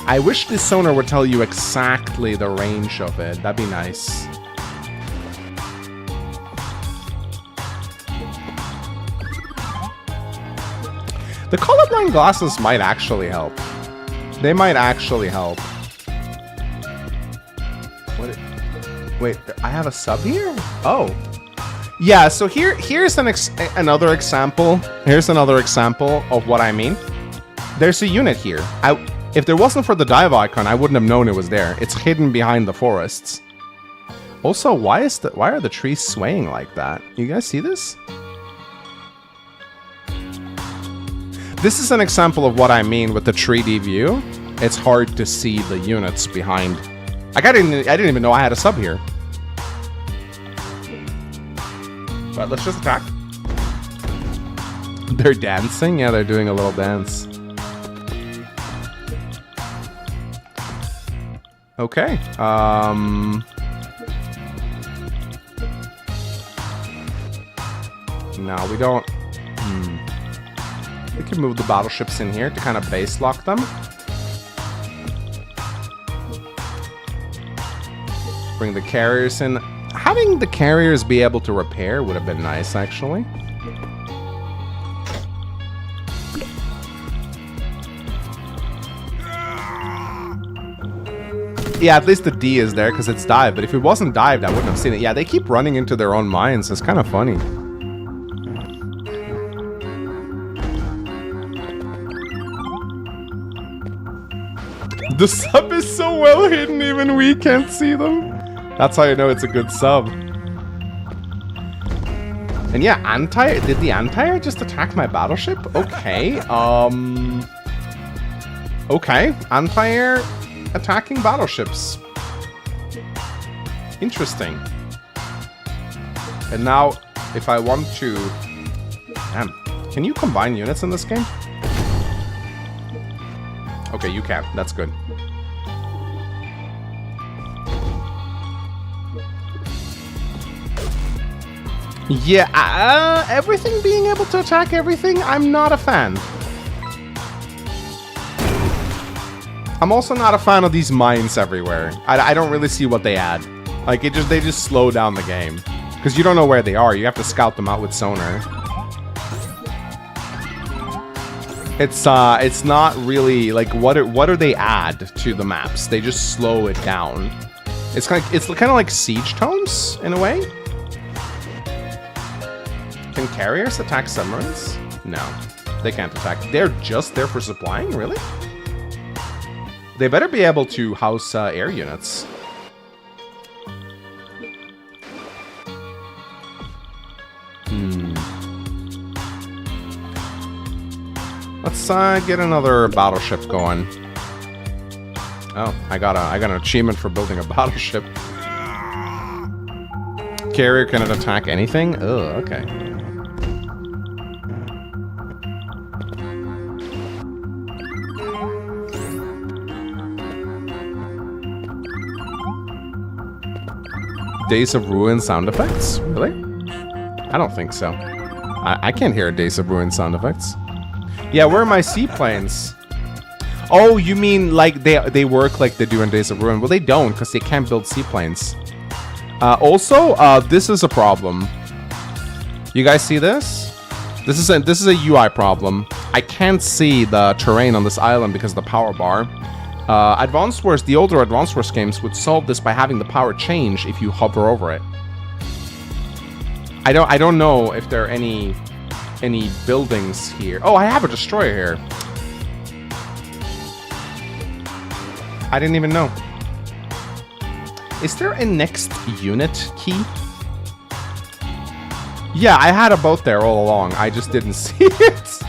I wish this sonar would tell you exactly the range of it. That'd be nice. The colorblind glasses might actually help. They might actually help. What? Wait, I have a sub here? Oh. Yeah, so here's another example. Here's another example of what I mean. There's a unit here. If there wasn't for the dive icon, I wouldn't have known it was there. It's hidden behind the forests. Also, why are the trees swaying like that? You guys see this? This is an example of what I mean with the 3D view. It's hard to see the units behind. I didn't even know I had a sub here. But let's just attack. They're dancing? Yeah, they're doing a little dance. Okay. No, we don't. We can move the battleships in here to kind of base lock them. Bring the carriers in. Having the carriers be able to repair would have been nice, actually. Yeah, at least the D is there because it's dive, but if it wasn't dived, I wouldn't have seen it. Yeah, they keep running into their own mines. It's kind of funny. The sub is so well hidden, even we can't see them. That's how you know it's a good sub. And yeah, did the anti-air just attack my battleship? Okay, okay, anti-air attacking battleships. Interesting. And now, if I want to... Damn, can you combine units in this game? Okay, you can. That's good. Yeah, everything being able to attack everything, I'm not a fan. I'm also not a fan of these mines everywhere. I don't really see what they add. Like, they just slow down the game. Because you don't know where they are. You have to scout them out with sonar. It's not really, like, what do they add to the maps? They just slow it down. It's kind of like siege tones, in a way. Can carriers attack submarines? No, they can't attack. They're just there for supplying? Really? They better be able to house air units. Let's get another battleship going. Oh, I got an achievement for building a battleship. Carrier cannot attack anything? Oh, okay. Days of Ruin sound effects? Really? I don't think so. I can't hear Days of Ruin sound effects. Yeah, where are my seaplanes? Oh, you mean like they work like they do in Days of Ruin? Well, they don't because they can't build seaplanes. Also, this is a problem. You guys see this? This is a UI problem. I can't see the terrain on this island because of the power bar. Advanced Wars, the older Advanced Wars games would solve this by having the power change if you hover over it. I don't know if there are any buildings here. Oh, I have a destroyer here. I didn't even know. Is there a next unit key? Yeah, I had a boat there all along. I just didn't see it.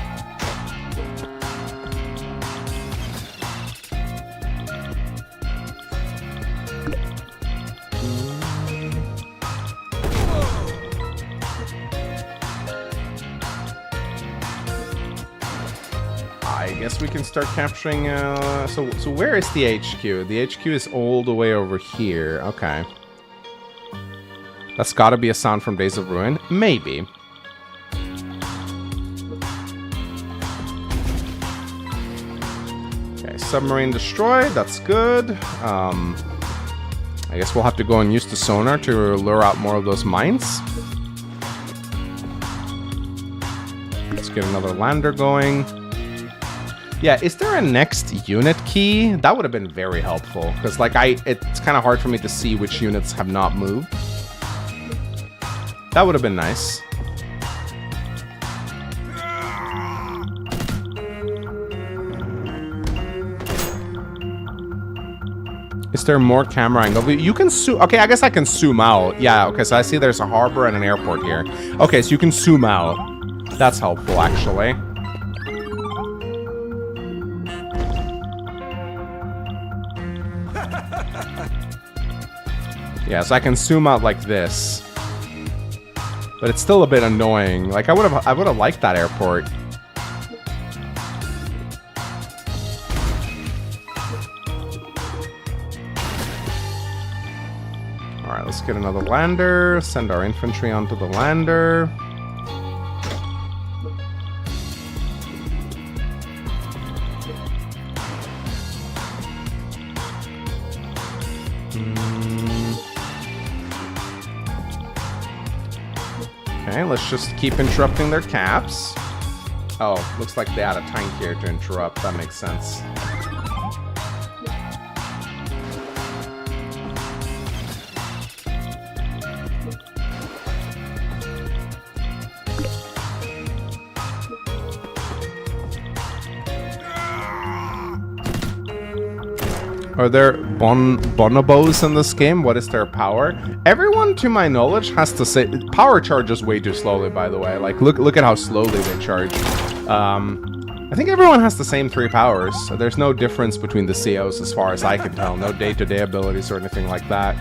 We can start capturing, so where is the HQ? The HQ is all the way over here. Okay. That's got to be a sound from Days of Ruin. Maybe. Okay, submarine destroyed. That's good. I guess we'll have to go and use the sonar to lure out more of those mines. Let's get another lander going. Yeah, is there a next unit key? That would have been very helpful, because like it's kind of hard for me to see which units have not moved. That would have been nice. Is there more camera angle? You can zoom. Okay, I guess I can zoom out. Yeah, okay, so I see there's a harbor and an airport here. Okay, so you can zoom out. That's helpful, actually. Yeah, so I can zoom out like this. But it's still a bit annoying. Like I would have liked that airport. All right, let's get another lander. Send our infantry onto the lander. Okay, let's just keep interrupting their caps. Oh, looks like they had a tank here to interrupt. That makes sense. Are there bonobos in this game? What is their power? Everyone, to my knowledge, has to say... Power charges way too slowly, by the way. Like, look at how slowly they charge. I think everyone has the same 3 powers. So there's no difference between the COs as far as I can tell. No day-to-day abilities or anything like that.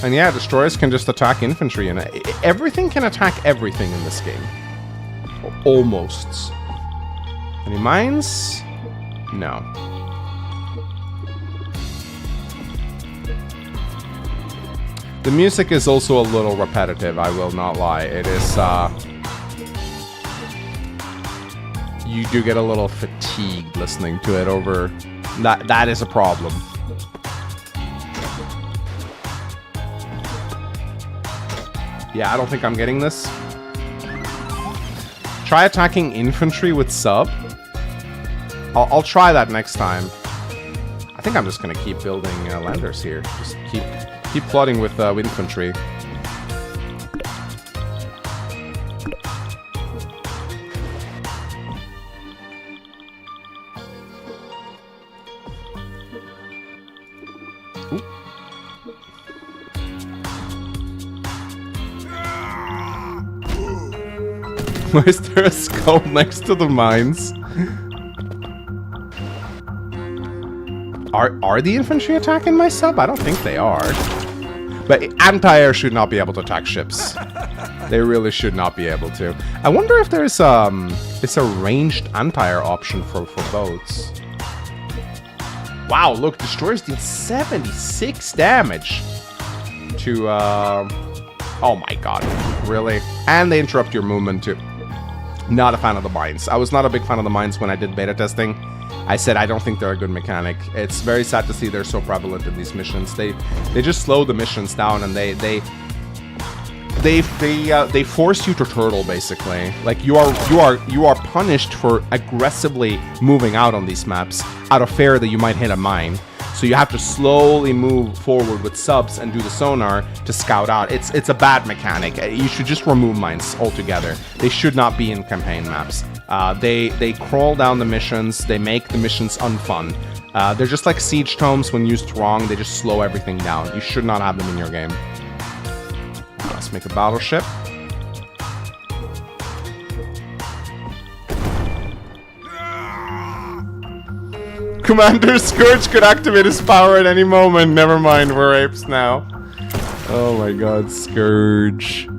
And yeah, destroyers can just attack infantry, and everything can attack everything in this game. Almost. Any mines? No. The music is also a little repetitive, I will not lie. It is, you do get a little fatigued listening to it over... That is a problem. Yeah, I don't think I'm getting this. Try attacking infantry with sub. I'll try that next time. I think I'm just gonna keep building landers here. Just keep flooding with infantry. Why is there a skull next to the mines? Are the infantry attacking my sub? I don't think they are. But anti-air should not be able to attack ships. They really should not be able to. I wonder if there's it's a ranged anti-air option for boats. Wow, look, destroyers deal 76 damage to oh my god, really? And they interrupt your movement too. Not a fan of the mines. I was not a big fan of the mines when I did beta testing. I said I don't think they're a good mechanic. It's very sad to see they're so prevalent in these missions. They just slow the missions down, and they force you to turtle, basically. Like you are punished for aggressively moving out on these maps out of fear that you might hit a mine. So you have to slowly move forward with subs and do the sonar to scout out. It's a bad mechanic. You should just remove mines altogether. They should not be in campaign maps. They crawl down the missions. They make the missions unfun. They're just like siege tomes when used wrong. They just slow everything down. You should not have them in your game. Let's make a battleship. Commander Scourge could activate his power at any moment. Never mind, we're apes now. Oh my god, Scourge.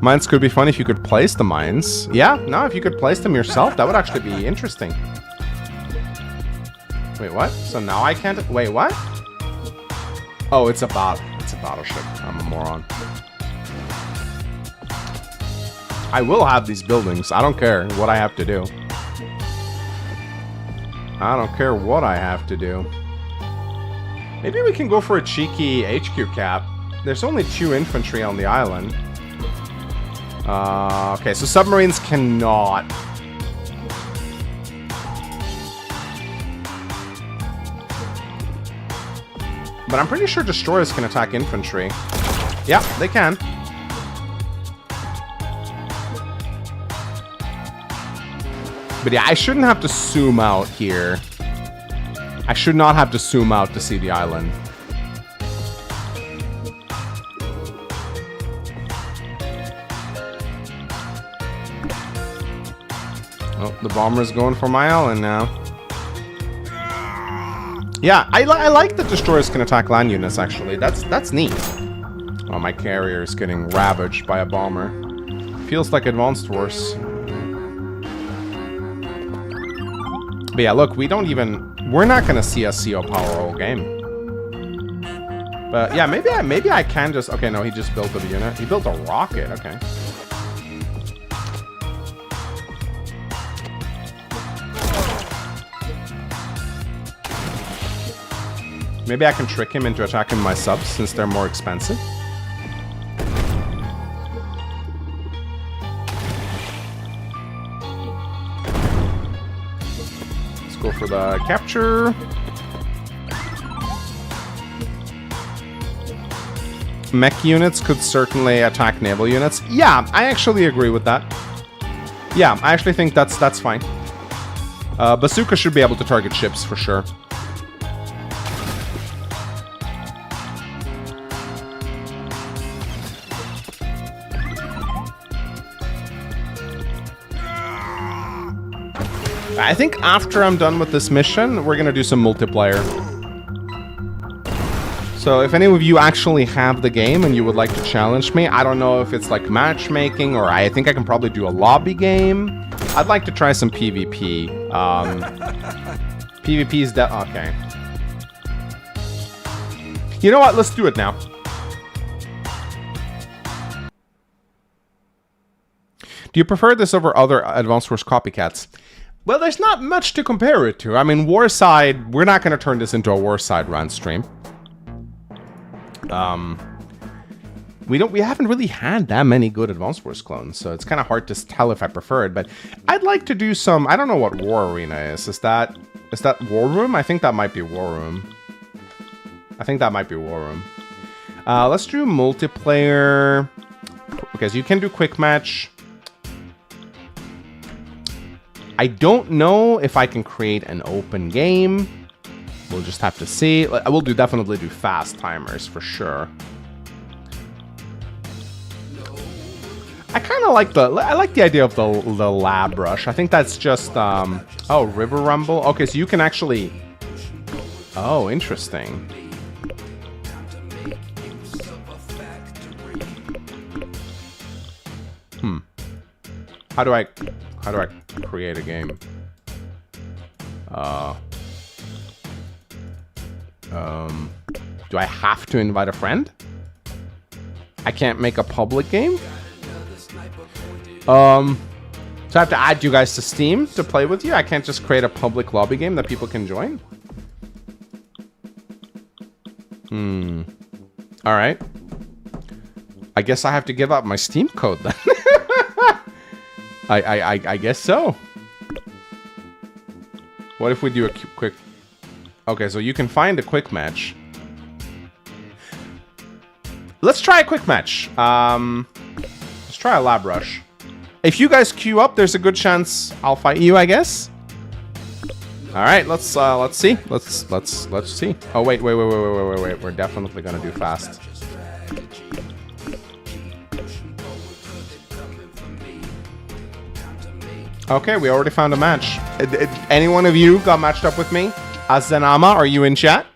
Mines could be fun if you could place the mines. Yeah, no, if you could place them yourself, that would actually be interesting. Wait, what? So now I can't... Wait, what? Oh, it's a battleship. I'm a moron. I will have these buildings. I don't care what I have to do. I don't care what I have to do. Maybe we can go for a cheeky HQ cap. There's only 2 infantry on the island. Okay, so submarines cannot. But I'm pretty sure destroyers can attack infantry. Yeah, they can. But yeah, I shouldn't have to zoom out here. I should not have to zoom out to see the island. Oh, the bomber's going for my island now. Yeah, I like that destroyers can attack land units, actually. That's neat. Oh, my carrier is getting ravaged by a bomber. Feels like Advanced Wars. But yeah, look, we don't even... We're not going to see a CO power all game. But yeah, maybe I can just... Okay, no, he just built a unit. He built a rocket, okay. Maybe I can trick him into attacking my subs since they're more expensive. Go for the capture. Mech units could certainly attack naval units. Yeah, I actually agree with that. Yeah, I actually think that's fine. Bazooka should be able to target ships for sure. I think after I'm done with this mission, we're gonna do some multiplayer. So if any of you actually have the game and you would like to challenge me, I don't know if it's like matchmaking or I think I can probably do a lobby game. I'd like to try some PvP. PvP is okay. You know what? Let's do it now. Do you prefer this over other Advanced Wars copycats? Well, there's not much to compare it to. I mean, Warside, we're not going to turn this into a Warside run stream. We haven't really had that many good Advanced Wars clones, so it's kind of hard to tell if I prefer it, but I'd like to do some, I don't know what War Arena is. Is that War Room? I think that might be War Room. I think that might be War Room. Let's do multiplayer, because you can do quick match. I don't know if I can create an open game. We'll just have to see. I will definitely do fast timers for sure. I kind of like the idea of the lab rush. I think that's just oh, River Rumble. Okay, so you can actually. Oh, interesting. How do I create a game? Do I have to invite a friend? I can't make a public game? So I have to add you guys to Steam to play with you? I can't just create a public lobby game that people can join? Alright. I guess I have to give up my Steam code then. I guess so. What if we do a quick... Okay, so you can find a quick match. Let's try a quick match. Let's try a lab rush. If you guys queue up, there's a good chance I'll fight you, I guess. All right, let's see. Let's see. Oh wait. We're definitely gonna do fast. Okay, we already found a match. Any one of you got matched up with me? Azanama, are you in chat?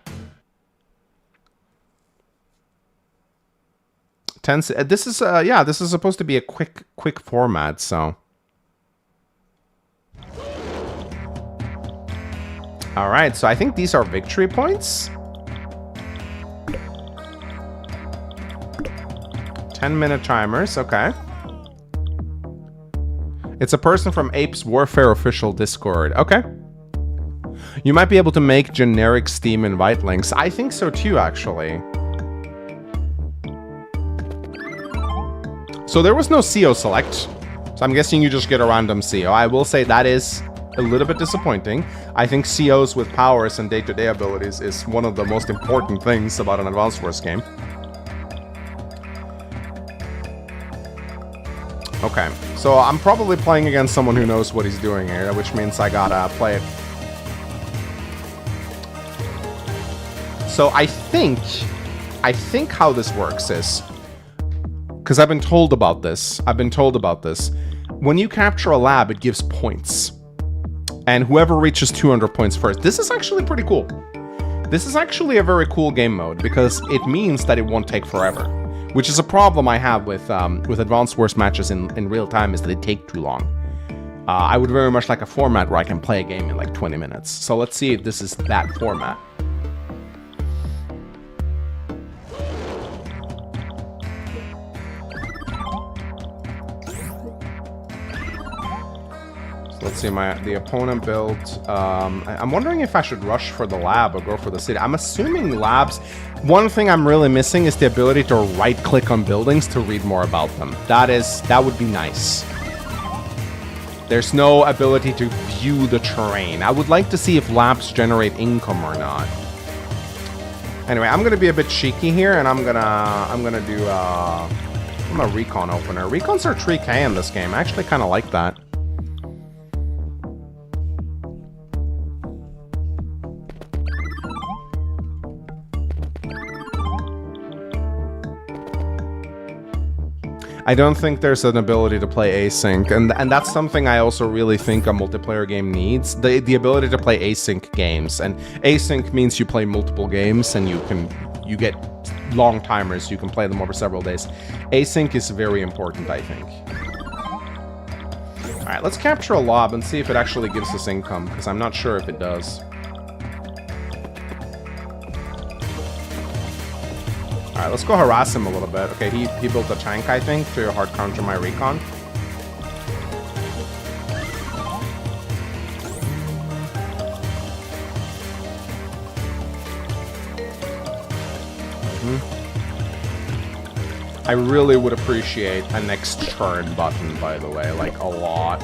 This is yeah, this is supposed to be a quick format, so. All right, so I think these are victory points. 10-minute timers, okay. It's a person from Apes Warfare official Discord. Okay. You might be able to make generic Steam invite links. I think so too, actually. So there was no CO select. So I'm guessing you just get a random CO. I will say that is a little bit disappointing. I think COs with powers and day-to-day abilities is one of the most important things about an Advance Wars game. Okay, so I'm probably playing against someone who knows what he's doing here, which means I gotta play it. So I think how this works is, because I've been told about this. When you capture a lab, it gives points. And whoever reaches 200 points first. This is actually pretty cool. This is actually a very cool game mode, because it means that it won't take forever. Which is a problem I have with Advance Wars matches in real time, is that they take too long. I would very much like a format where I can play a game in like 20 minutes. So let's see if this is that format. Let's see, the opponent built... I'm wondering if I should rush for the lab or go for the city. I'm assuming labs... One thing I'm really missing is the ability to right-click on buildings to read more about them. That would be nice. There's no ability to view the terrain. I would like to see if labs generate income or not. Anyway, I'm gonna be a bit cheeky here, and I'm gonna do I'm a recon opener. Recons are 3K in this game. I actually kind of like that. I don't think there's an ability to play async, and that's something I also really think a multiplayer game needs. The ability to play async games, and async means you play multiple games and you get long timers. You can play them over several days. Async is very important, I think. All right, let's capture a lob and see if it actually gives us income, because I'm not sure if it does. Alright, let's go harass him a little bit. Okay, he built a tank, I think, to hard counter my recon. I really would appreciate a next turn button, by the way, like a lot.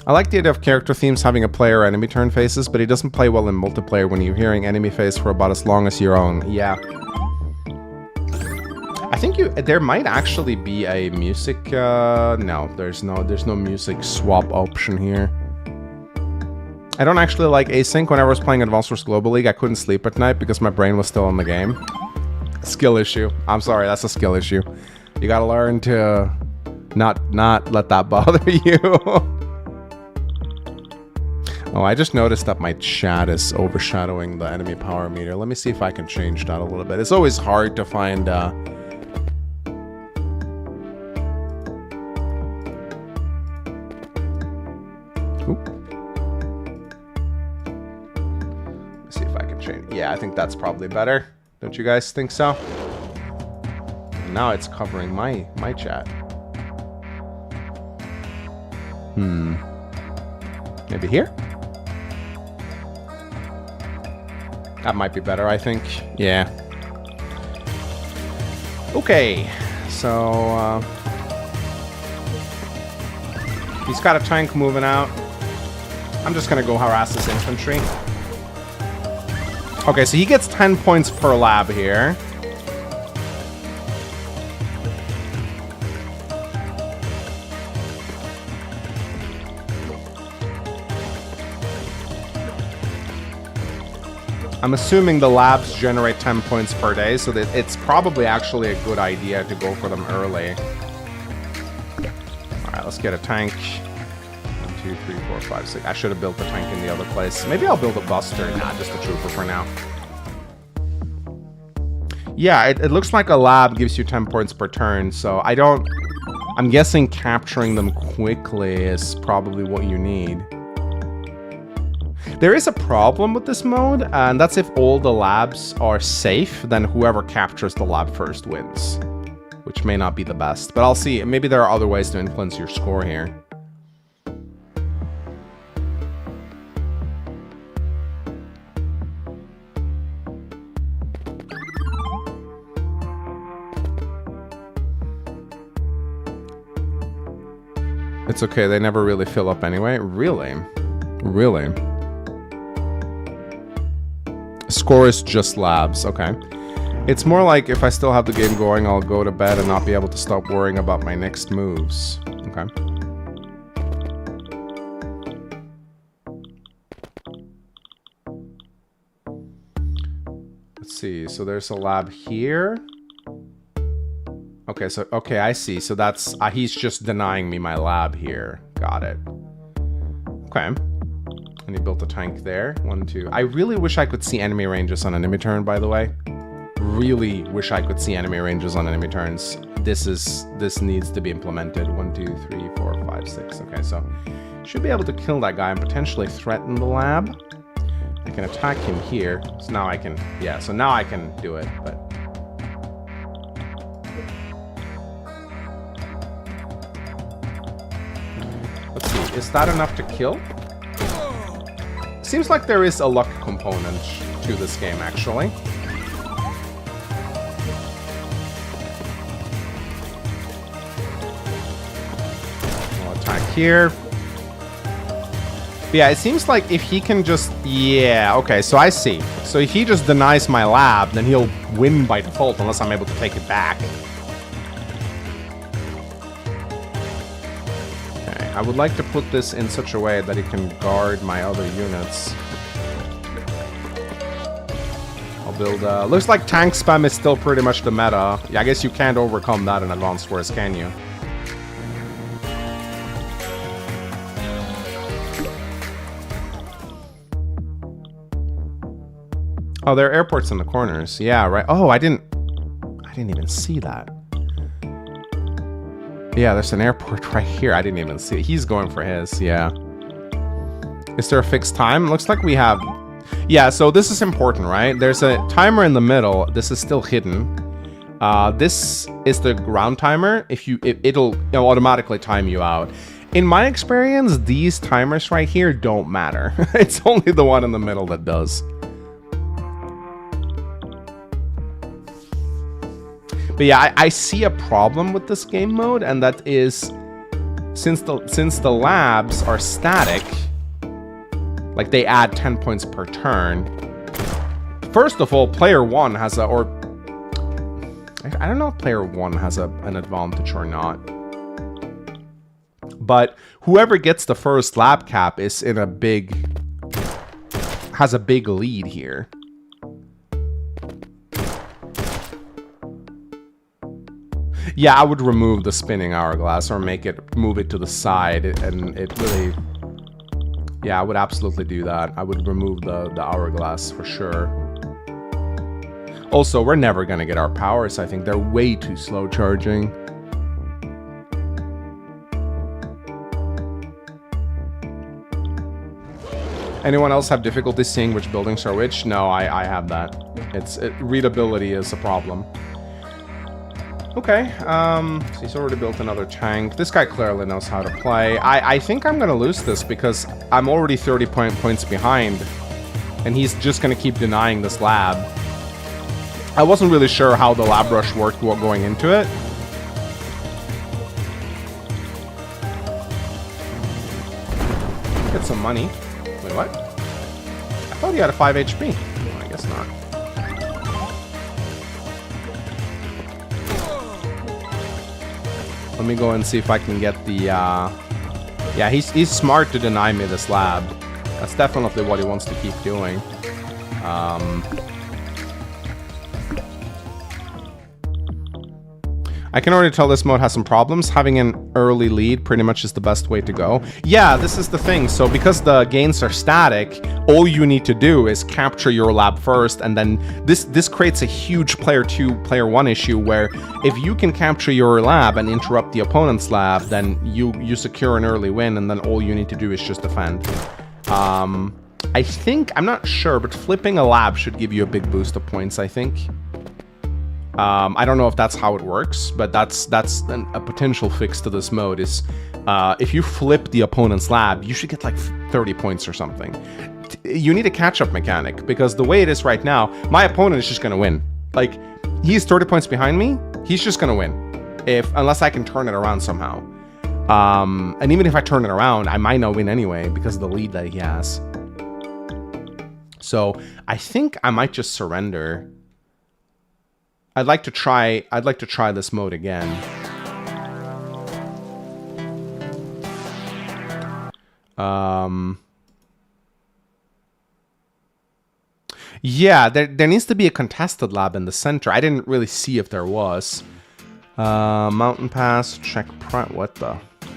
I like the idea of character themes having a player enemy turn faces, but it doesn't play well in multiplayer when you're hearing enemy face for about as long as your own. Yeah. I think there might actually be a music, no, there's no music swap option here. I don't actually like async. Whenever I was playing Advance Wars Global League, I couldn't sleep at night because my brain was still in the game. Skill issue. I'm sorry, that's a skill issue. You gotta learn to not let that bother you. Oh, I just noticed that my chat is overshadowing the enemy power meter. Let me see if I can change that a little bit. It's always hard to find... Let's see if I can change... Yeah, I think that's probably better. Don't you guys think so? And now it's covering my chat. Maybe here? That might be better, I think. Yeah. Okay. So, he's got a tank moving out. I'm just gonna go harass this infantry. Okay, so he gets 10 points per lab here. I'm assuming the labs generate 10 points per day, so that it's probably actually a good idea to go for them early. Alright, let's get a tank. 1, 2, 3, 4, 5, 6. I should have built the tank in the other place. Maybe I'll build a buster. Nah, just a trooper for now. Yeah, it looks like a lab gives you 10 points per turn, so I'm guessing capturing them quickly is probably what you need. There is a problem with this mode, and that's if all the labs are safe, then whoever captures the lab first wins. Which may not be the best, but I'll see. Maybe there are other ways to influence your score here. It's okay, they never really fill up anyway. Really? Really? Score is just labs, okay. It's more like if I still have the game going, I'll go to bed and not be able to stop worrying about my next moves. Okay. Let's see, so there's a lab here. Okay, so, okay, I see. So that's, he's just denying me my lab here. Got it. Okay. And he built a tank there. 1, 2. I really wish I could see enemy ranges on enemy turn, by the way. Really wish I could see enemy ranges on enemy turns. This needs to be implemented. 1, 2, 3, 4, 5, 6. Okay, so should be able to kill that guy and potentially threaten the lab. I can attack him here. So now I can, yeah, so now I can do it, but... Let's see, is that enough to kill? Seems like there is a luck component to this game, actually. We'll attack here. But yeah, it seems like if he can just... Yeah, okay, so I see. So if he just denies my lab, then he'll win by default unless I'm able to take it back. I would like to put this in such a way that it can guard my other units. I'll build looks like tank spam is still pretty much the meta. Yeah, I guess you can't overcome that in Advanced Wars, can you? Oh, there are airports in the corners. Yeah, right. Oh, I didn't even see that. Yeah, there's an airport right here. I didn't even see it. He's going for his, yeah. Is there a fixed time? Looks like we have... Yeah, so this is important, right? There's a timer in the middle. This is still hidden. This is the ground timer. It'll automatically time you out. In my experience, these timers right here don't matter. It's only the one in the middle that does. But yeah, I see a problem with this game mode, and that is since the labs are static, like they add 10 points per turn. First of all, player 1 has I don't know if player 1 has an advantage or not. But whoever gets the first lab cap is has a big lead here. Yeah, I would remove the spinning hourglass or move it to the side, and it really... Yeah, I would absolutely do that. I would remove the hourglass for sure. Also, we're never gonna get our powers. I think they're way too slow charging. Anyone else have difficulty seeing which buildings are which? No, I have that. Readability is a problem. Okay, so he's already built another tank. This guy clearly knows how to play. I think I'm gonna lose this because I'm already 30 points behind, and he's just gonna keep denying this lab. I wasn't really sure how the lab rush worked going into it. Get some money. Wait, what? I thought he had a 5 HP. Oh, I guess not. Let me go and see if I can get the, Yeah, he's smart to deny me this lab. That's definitely what he wants to keep doing. I can already tell this mode has some problems. Having an early lead pretty much is the best way to go. Yeah, this is the thing. So because the gains are static, all you need to do is capture your lab first, and then this creates a huge player 2, player 1 issue where if you can capture your lab and interrupt the opponent's lab, then you secure an early win, and then all you need to do is just defend. I think, I'm not sure, but flipping a lab should give you a big boost of points, I think. I don't know if that's how it works, but that's a potential fix to this mode is if you flip the opponent's lab, you should get like 30 points or something. You need a catch-up mechanic, because the way it is right now, my opponent is just going to win. Like, he's 30 points behind me, he's just going to win, unless I can turn it around somehow. And even if I turn it around, I might not win anyway because of the lead that he has. So I think I might just surrender. I'd like to try this mode again. Yeah, there needs to be a contested lab in the center. I didn't really see if there was. Mountain Pass, check what the?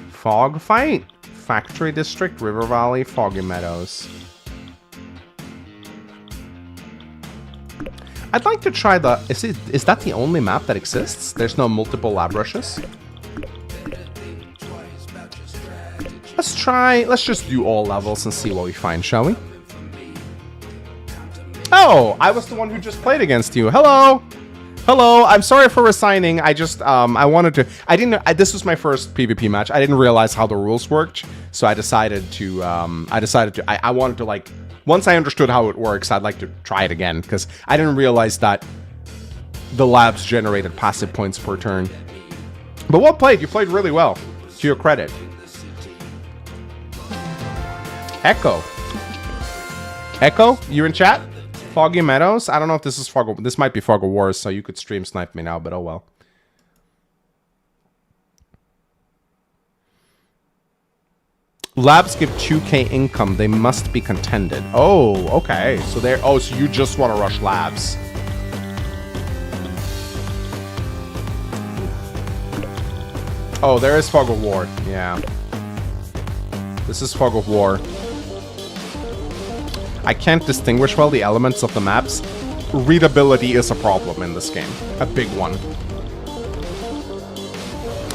Fog fight? Factory District, River Valley, Foggy Meadows. I'd like to try the... Is that the only map that exists? There's no multiple lab rushes? Let's just do all levels and see what we find, shall we? Oh, I was the one who just played against you. Hello! Hello, I'm sorry for resigning. I just, I wanted to... this was my first PvP match. I didn't realize how the rules worked, so I decided to, I wanted to, like... Once I understood how it works, I'd like to try it again, because I didn't realize that the labs generated passive points per turn. But well played. You played really well, to your credit. Echo. Echo, you in chat? Foggy Meadows? I don't know if this is this might be Fog of Wars, so you could stream snipe me now, but oh well. Labs give 2k income. They must be contended. Oh, okay. So there. Oh, so you just want to rush labs. Oh, there is Fog of War. Yeah. This is Fog of War. I can't distinguish well the elements of the maps. Readability is a problem in this game. A big one.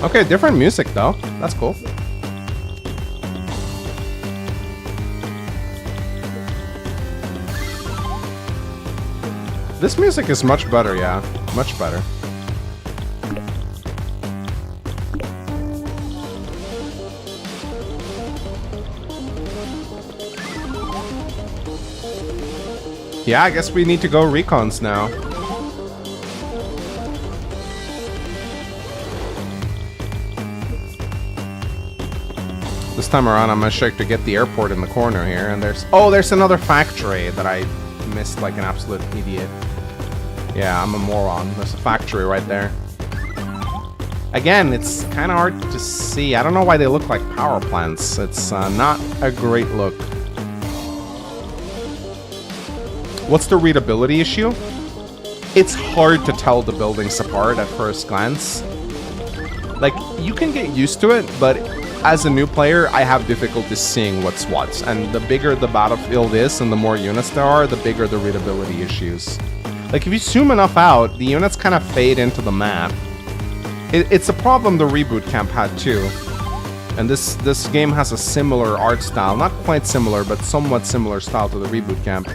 Okay, different music though. That's cool. This music is much better, yeah. Much better. Yeah, I guess we need to go recons now. This time around, I'm gonna check to get the airport in the corner here, and there's... Oh, there's another factory that I missed like an absolute idiot. Yeah, I'm a moron. There's a factory right there. Again, it's kind of hard to see. I don't know why they look like power plants. It's not a great look. What's the readability issue? It's hard to tell the buildings apart at first glance. Like, you can get used to it, but as a new player, I have difficulty seeing what's what. And the bigger the battlefield is and the more units there are, the bigger the readability issues. Like, if you zoom enough out, the units kind of fade into the map. It's a problem the Reboot Camp had too. And this game has a similar art style. Not quite similar, but somewhat similar style to the Reboot Camp.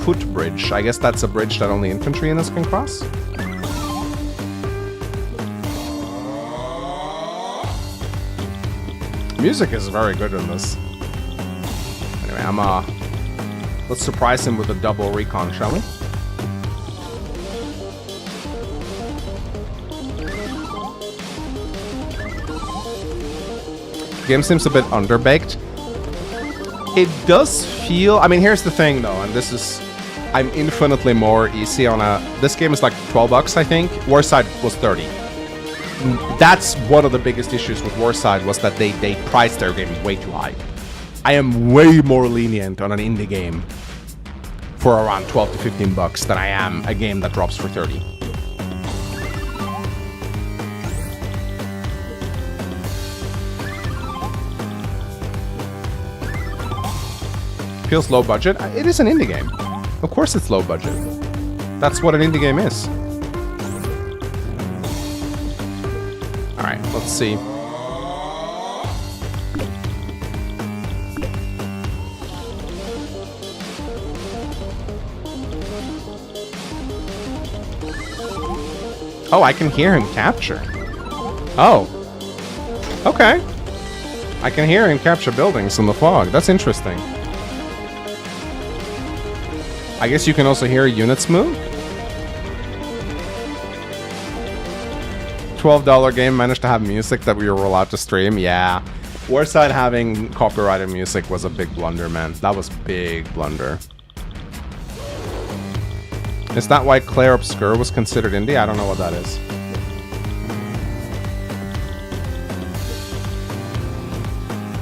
Footbridge. I guess that's a bridge that only infantry units can cross. Music is very good in this. Anyway, let's surprise him with a double recon, shall we? Game seems a bit underbaked. It does feel... I mean, here's the thing, though, and this is... I'm infinitely more easy on a... This game is like $12, I think. Warside was 30. That's one of the biggest issues with Warside, was that they priced their game way too high. I am way more lenient on an indie game for around 12 to $15 than I am a game that drops for 30. feels low budget. It is an indie game. Of course it's low budget. That's what an indie game is. Alright, let's see. Oh, I can hear him capture. Oh. Okay. I can hear him capture buildings in the fog. That's interesting. I guess you can also hear units move. $12 game managed to have music that we were allowed to stream. Yeah. Warside having copyrighted music was a big blunder, man. That was big blunder. Is that why 𝗟𝗲𝗃𝗲𝗃𝗃 was considered indie? I don't know what that is.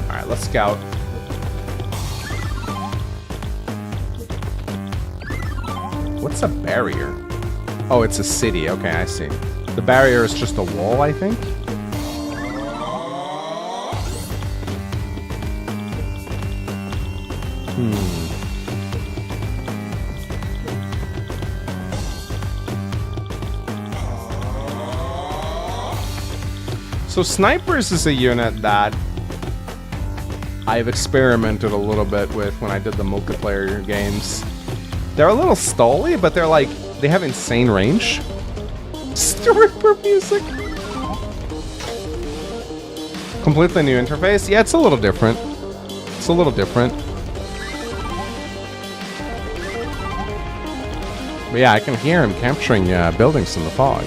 Alright, let's scout. What's a barrier? Oh, it's a city. Okay, I see. The barrier is just a wall, I think. So snipers is a unit that I've experimented a little bit with when I did the multiplayer games. They're a little stally, but they're like, they have insane range. Stripper music. Completely new interface. Yeah, it's a little different. It's a little different. But yeah, I can hear him capturing buildings in the fog.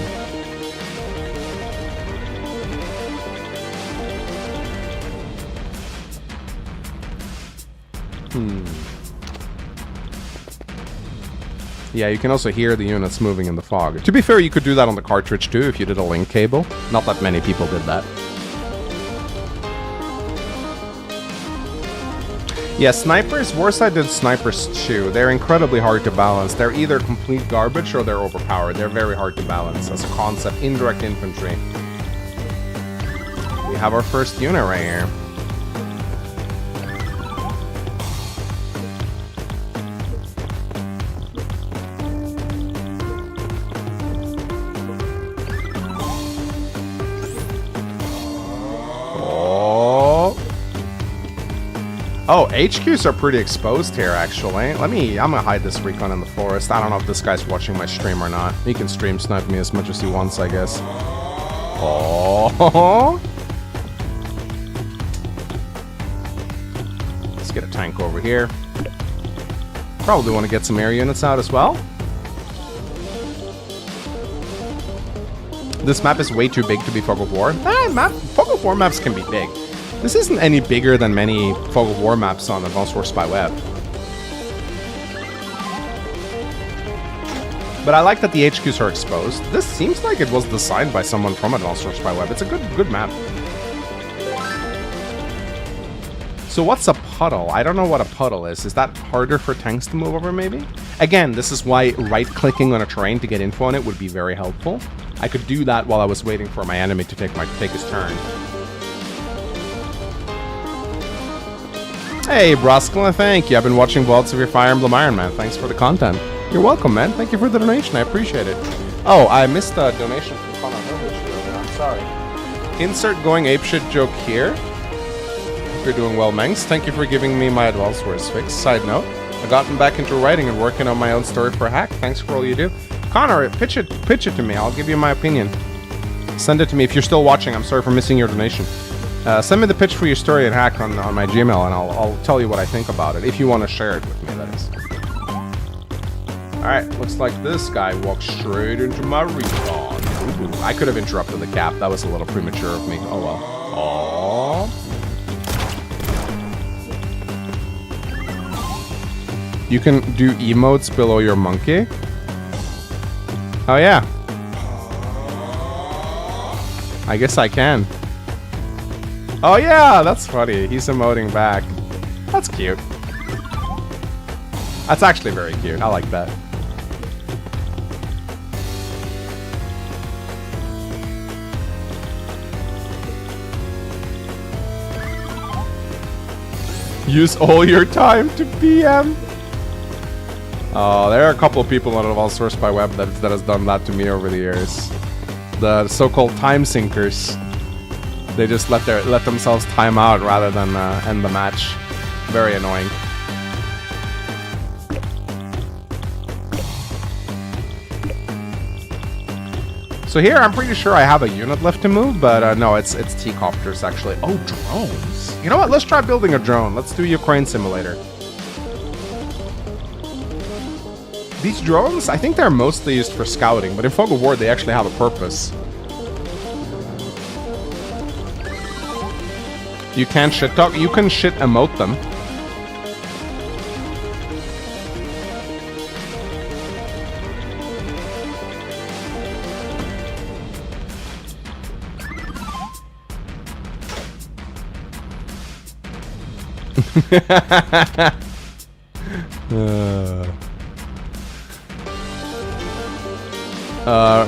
Yeah, you can also hear the units moving in the fog. To be fair, you could do that on the cartridge too if you did a link cable. Not that many people did that. Yeah, snipers, Warside did snipers too. They're incredibly hard to balance. They're either complete garbage or they're overpowered. They're very hard to balance as a concept. Indirect infantry. We have our first unit right here. Oh, HQs are pretty exposed here, actually. I'm gonna hide this recon in the forest. I don't know if this guy's watching my stream or not. He can stream snipe me as much as he wants, I guess. Oh. Let's get a tank over here. Probably want to get some air units out as well. This map is way too big to be Fog of War. Fog of War maps can be big. This isn't any bigger than many Fog of War maps on Advanced Wars by Web. But I like that the HQs are exposed. This seems like it was designed by someone from Advanced Wars by Web. It's a good map. So what's a puddle? I don't know what a puddle is. Is that harder for tanks to move over, maybe? Again, this is why right-clicking on a terrain to get info on it would be very helpful. I could do that while I was waiting for my enemy to take his turn. Hey, Bruskla, thank you. I've been watching VODs of your Fire Emblem Iron Man. Thanks for the content. You're welcome, man. Thank you for the donation. I appreciate it. Oh, I missed a donation from Connor Herbert. I'm sorry. Insert going apeshit joke here. Hope you're doing well, Mangs. Thank you for giving me my Advanced Wars fix. Side note, I've gotten back into writing and working on my own story for Hack. Thanks for all you do. Connor, pitch it to me. I'll give you my opinion. Send it to me. If you're still watching, I'm sorry for missing your donation. Send me the pitch for your story at Hack on my Gmail, and I'll tell you what I think about it. If you want to share it with me, that is. Alright, looks like this guy walks straight into my recon. Ooh, I could have interrupted the cap. That was a little premature of me. Oh well. Aww. You can do emotes below your monkey? Oh yeah. I guess I can. Oh yeah, that's funny. He's emoting back. That's cute. That's actually very cute. I like that. Use all your time to PM. There are a couple of people on Advanced Source by Web that has done that to me over the years. The so-called time sinkers. They just let themselves time out rather than end the match. Very annoying. So here, I'm pretty sure I have a unit left to move, but no, it's T-copters actually. Oh, drones. You know what? Let's try building a drone. Let's do Ukraine Simulator. These drones, I think they're mostly used for scouting, but in Fog of War, they actually have a purpose. You can't shit talk. You can shit emote them.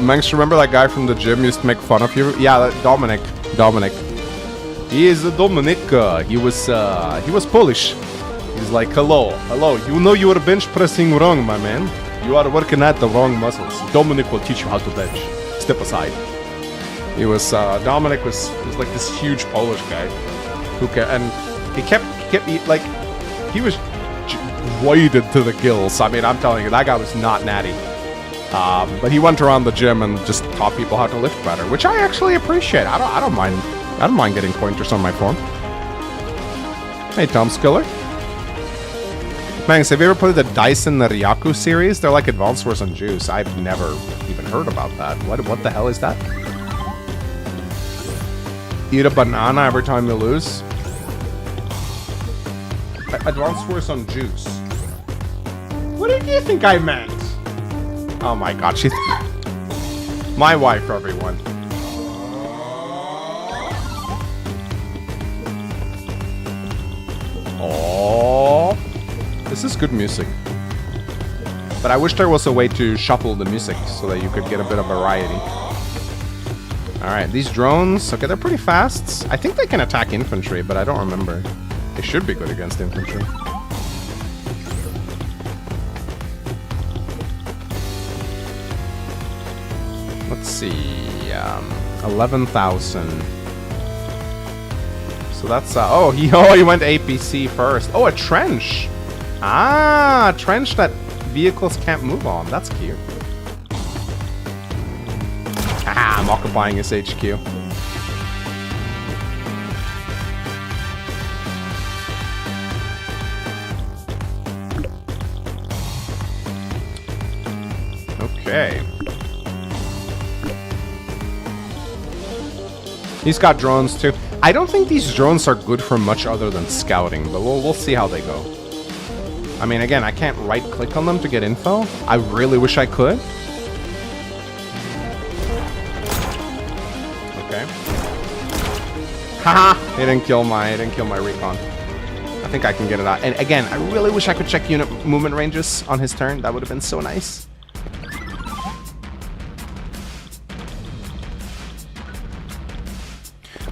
Mangs, remember that guy from the gym used to make fun of you? Yeah, Dominic. He is Dominic. He was Polish. He's like, hello. You know you are bench pressing wrong, my man. You are working at the wrong muscles. Dominic will teach you how to bench. Step aside. He was Dominic was like this huge Polish guy who and he kept like he was weighted to the gills. I mean, I'm telling you, that guy was not natty. But he went around the gym and just taught people how to lift better, which I actually appreciate. I don't mind getting pointers on my form. Hey, Tom Skiller. Mangs, have you ever played the Dyson Ryaku series? They're like Advanced Wars on Juice. I've never even heard about that. What the hell is that? Eat a banana every time you lose. Advanced Wars on Juice. What did you think I meant? Oh my god, she's my wife, everyone. Oh, this is good music. But I wish there was a way to shuffle the music so that you could get a bit of variety. Alright, these drones, okay, they're pretty fast. I think they can attack infantry, but I don't remember. They should be good against infantry. Let's see, 11,000. So that's, oh, he went APC first. Oh, a trench. Ah, a trench that vehicles can't move on. That's cute. Ah, I'm occupying his HQ. Okay. He's got drones too. I don't think these drones are good for much other than scouting, but we'll see how they go. I mean, again, I can't right-click on them to get info. I really wish I could. Okay. Haha! He didn't kill my recon. I think I can get it out. And again, I really wish I could check unit movement ranges on his turn. That would have been so nice.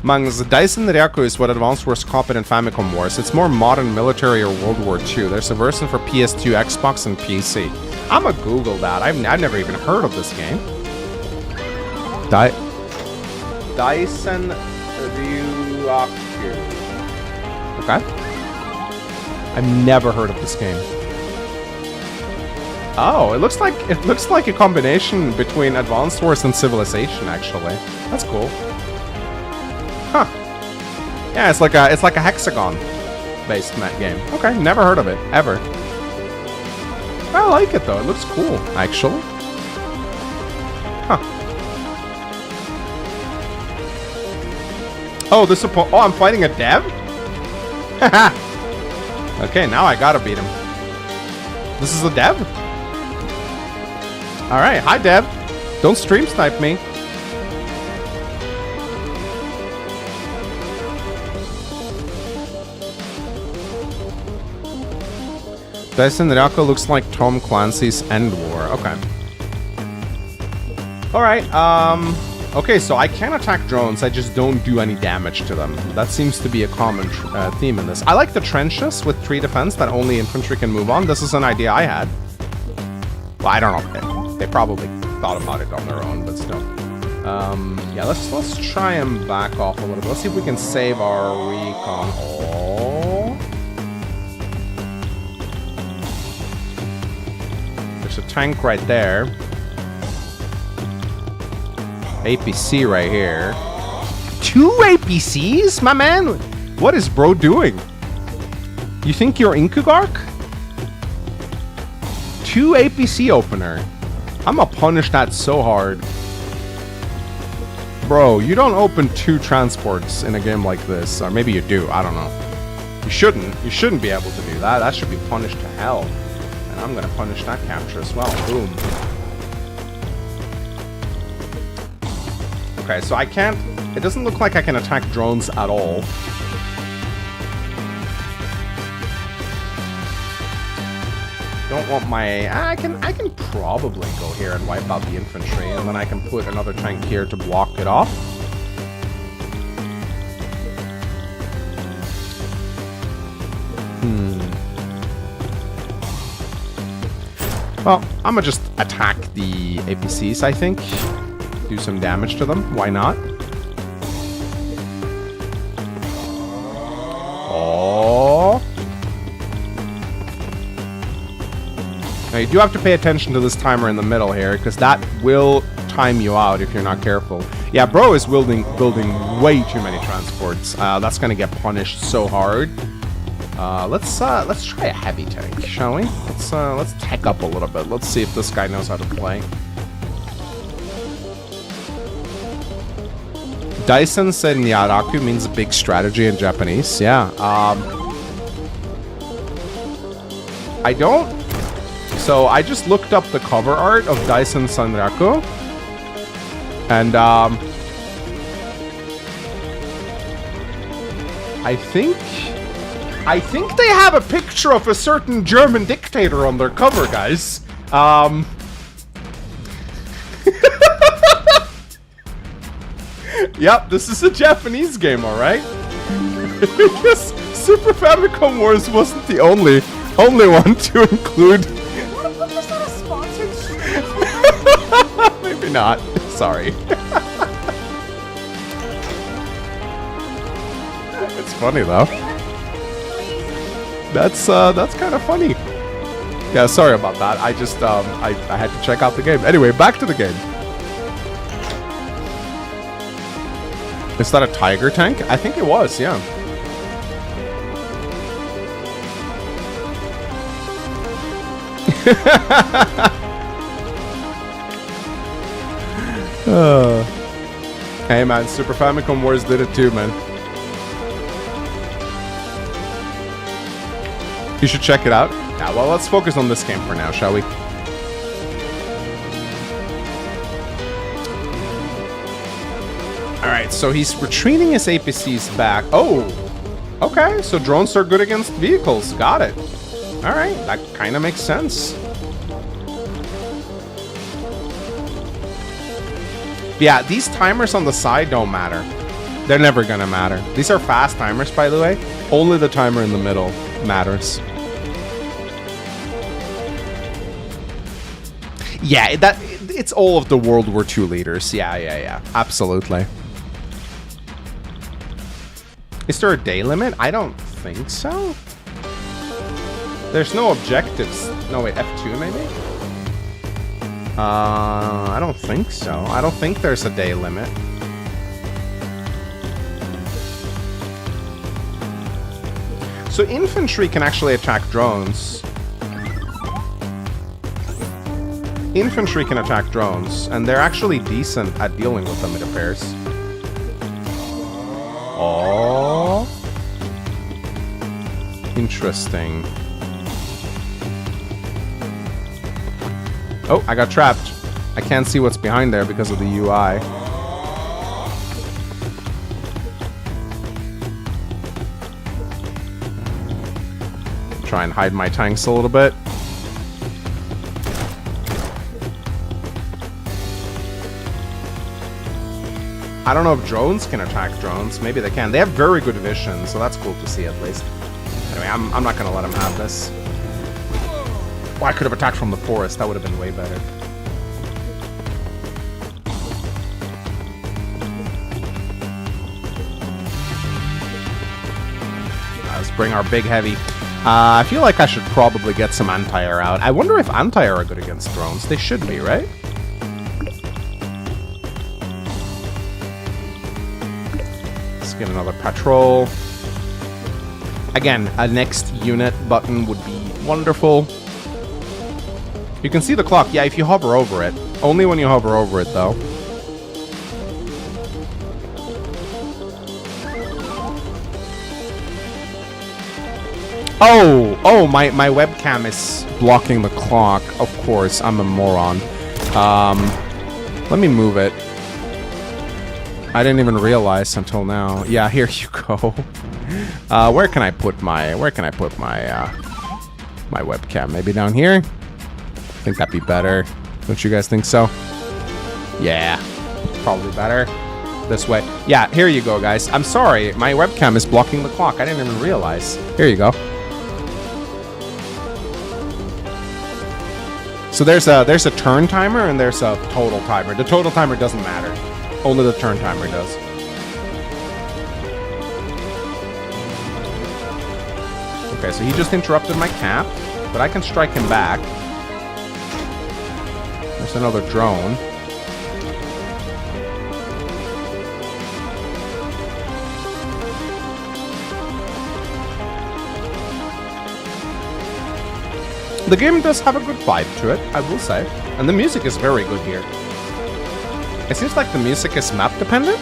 Mangs, Dyson Ryaku is what Advanced Wars copied in Famicom Wars. It's more modern military or World War II. There's a version for PS2, Xbox, and PC. I'ma Google that. I've never even heard of this game. Dyson Ryaku. Okay. I've never heard of this game. Oh, it looks like a combination between Advanced Wars and Civilization, actually. That's cool. Huh. Yeah, it's like a hexagon-based map game. Okay, never heard of it, ever. I like it, though. It looks cool, actually. Huh. Oh, oh, I'm fighting a dev? Haha. Okay, now I gotta beat him. This is a dev? Alright, hi, dev. Don't stream snipe me. Dyson Ryaku looks like Tom Clancy's End War. Okay. Alright, Okay, so I can attack drones, I just don't do any damage to them. That seems to be a common theme in this. I like the trenches with 3 defense that only infantry can move on. This is an idea I had. Well, I don't know. They probably thought about it on their own, but still. Yeah, let's try and back off a little bit. Let's see if we can save our recon. Oh. There's a tank right there. APC right here. 2 APCs? My man? What is bro doing? You think you're 𝗠𝗂𝗹𝗏𝗃? 2 APC opener. I'm gonna punish that so hard. Bro, you don't open 2 transports in a game like this. Or maybe you do, I don't know. You shouldn't. You shouldn't be able to do that. That should be punished to hell. And I'm gonna punish that capture as well. Boom. Okay, so I can't... It doesn't look like I can attack drones at all. Don't want my... I can probably go here and wipe out the infantry, and then I can put another tank here to block it off. Well, I'm gonna just attack the APCs, I think. Do some damage to them. Why not? Oh. Now you do have to pay attention to this timer in the middle here, because that will time you out if you're not careful. Yeah, bro is building way too many transports. That's gonna get punished so hard. Let's try a heavy tank, shall we? Let's tech up a little bit. Let's see if this guy knows how to play. Dyson said Nyaraku means big strategy in Japanese. Yeah. I don't. So I just looked up the cover art of Dyson Sanraku, and I think they have a picture of a certain German dictator on their cover, guys. Yep, this is a Japanese game, alright? Because Super Famicom Wars wasn't the only one to include...
Was that a sponsored stream?
Maybe not. Sorry. It's funny, though. That's kind of funny. Yeah, sorry about that. I just, I had to check out the game. Anyway, back to the game. Is that a Tiger tank? I think it was, yeah. Hey man, Super Famicom Wars did it too, man. You should check it out. Yeah, well, let's focus on this game for now, shall we? Alright, so he's retreating his APCs back. Oh! Okay, so drones are good against vehicles. Got it. Alright, that kind of makes sense. Yeah, these timers on the side don't matter. They're never gonna matter. These are fast timers, by the way. Only the timer in the middle matters. Yeah, it's all of the World War II leaders. Yeah. Absolutely. Is there a day limit? I don't think so. There's no objectives. No, wait, F2 maybe? I don't think so. I don't think there's a day limit. So infantry can actually attack drones. Infantry can attack drones, and they're actually decent at dealing with them, it appears. Oh. Interesting. Oh, I got trapped. I can't see what's behind there because of the UI. Try and hide my tanks a little bit. I don't know if drones can attack drones. Maybe they can. They have very good vision, so that's cool to see at least. Anyway, I'm not going to let him have this. Oh, I could have attacked from the forest. That would have been way better. Let's bring our big heavy. I feel like I should probably get some anti-air out. I wonder if anti-air are good against drones. They should be, right? Let's get another patrol. Again, a next unit button would be wonderful. You can see the clock. Yeah, if you hover over it. Only when you hover over it, though. Oh, my webcam is blocking the clock. Of course, I'm a moron. Let me move it. I didn't even realize until now. Yeah, here you go. Where can I put my my webcam? Maybe down here? I think that'd be better. Don't you guys think so? Yeah, probably better. This way. Yeah, here you go, guys. I'm sorry, my webcam is blocking the clock. I didn't even realize. Here you go. So there's a turn timer and there's a total timer. The total timer doesn't matter. Only the turn timer does. Okay, so he just interrupted my cap, but I can strike him back. There's another drone. The game does have a good vibe to it, I will say. And the music is very good here. It seems like the music is map dependent.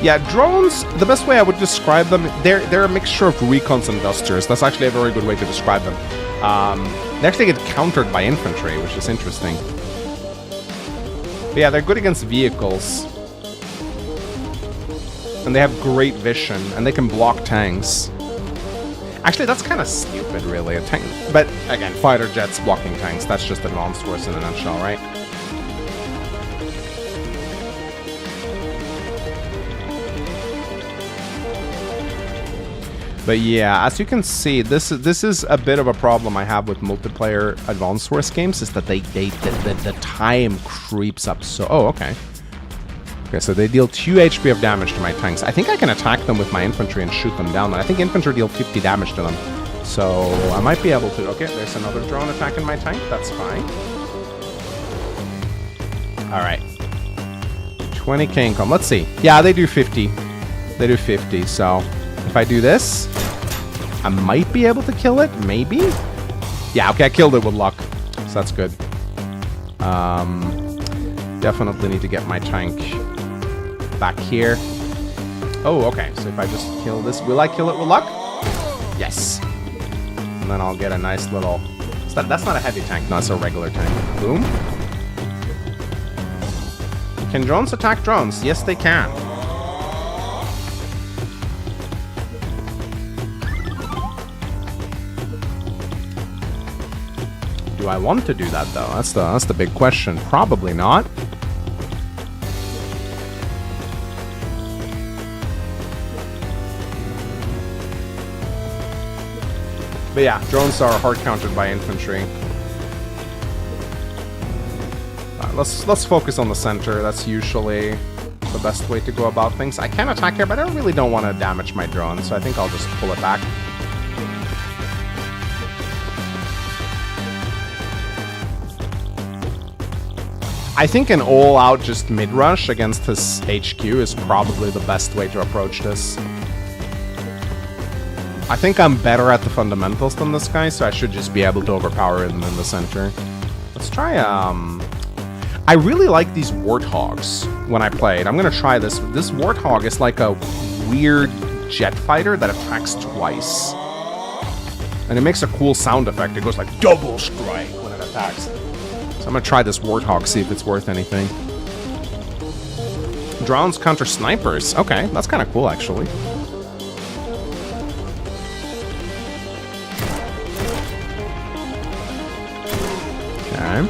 Yeah, drones, the best way I would describe them, they're a mixture of recons and dusters. That's actually a very good way to describe them. They actually get countered by infantry, which is interesting. But yeah, they're good against vehicles. And they have great vision, and they can block tanks. Actually, that's kind of stupid, really. A tank, but again, fighter jets blocking tanks. That's just advanced wars in a nutshell, right? But yeah, as you can see, this is a bit of a problem I have with multiplayer Advanced Wars games, is that the time creeps up so... Oh, okay. Okay, so they deal 2 HP of damage to my tanks. I think I can attack them with my infantry and shoot them down. I think infantry deal 50 damage to them. So I might be able to... Okay, there's another drone attacking my tank. That's fine. Alright. 20k income. Let's see. Yeah, they do 50. They do 50, so... If I do this, I might be able to kill it. Maybe? Yeah, okay, I killed it with luck. So that's good. Definitely need to get my tank back here. Oh, okay. So if I just kill this, will I kill it with luck? Yes. And then I'll get a nice little... That's not a heavy tank. No, it's a regular tank. Boom. Can drones attack drones? Yes, they can. Do I want to do that, though? That's the big question. Probably not. But yeah, drones are hard countered by infantry. Let's focus on the center. That's usually the best way to go about things. I can attack here, but I really don't want to damage my drone, so I think I'll just pull it back. I think an all-out just mid-rush against his HQ is probably the best way to approach this. I think I'm better at the fundamentals than this guy, so I should just be able to overpower him in the center. Let's try, I really like these warthogs when I play it. I'm gonna try this. This warthog is like a weird jet fighter that attacks twice. And it makes a cool sound effect. It goes like double strike when it attacks. So I'm gonna try this warthog, see if it's worth anything. Drones counter snipers. Okay, that's kind of cool, actually. Okay.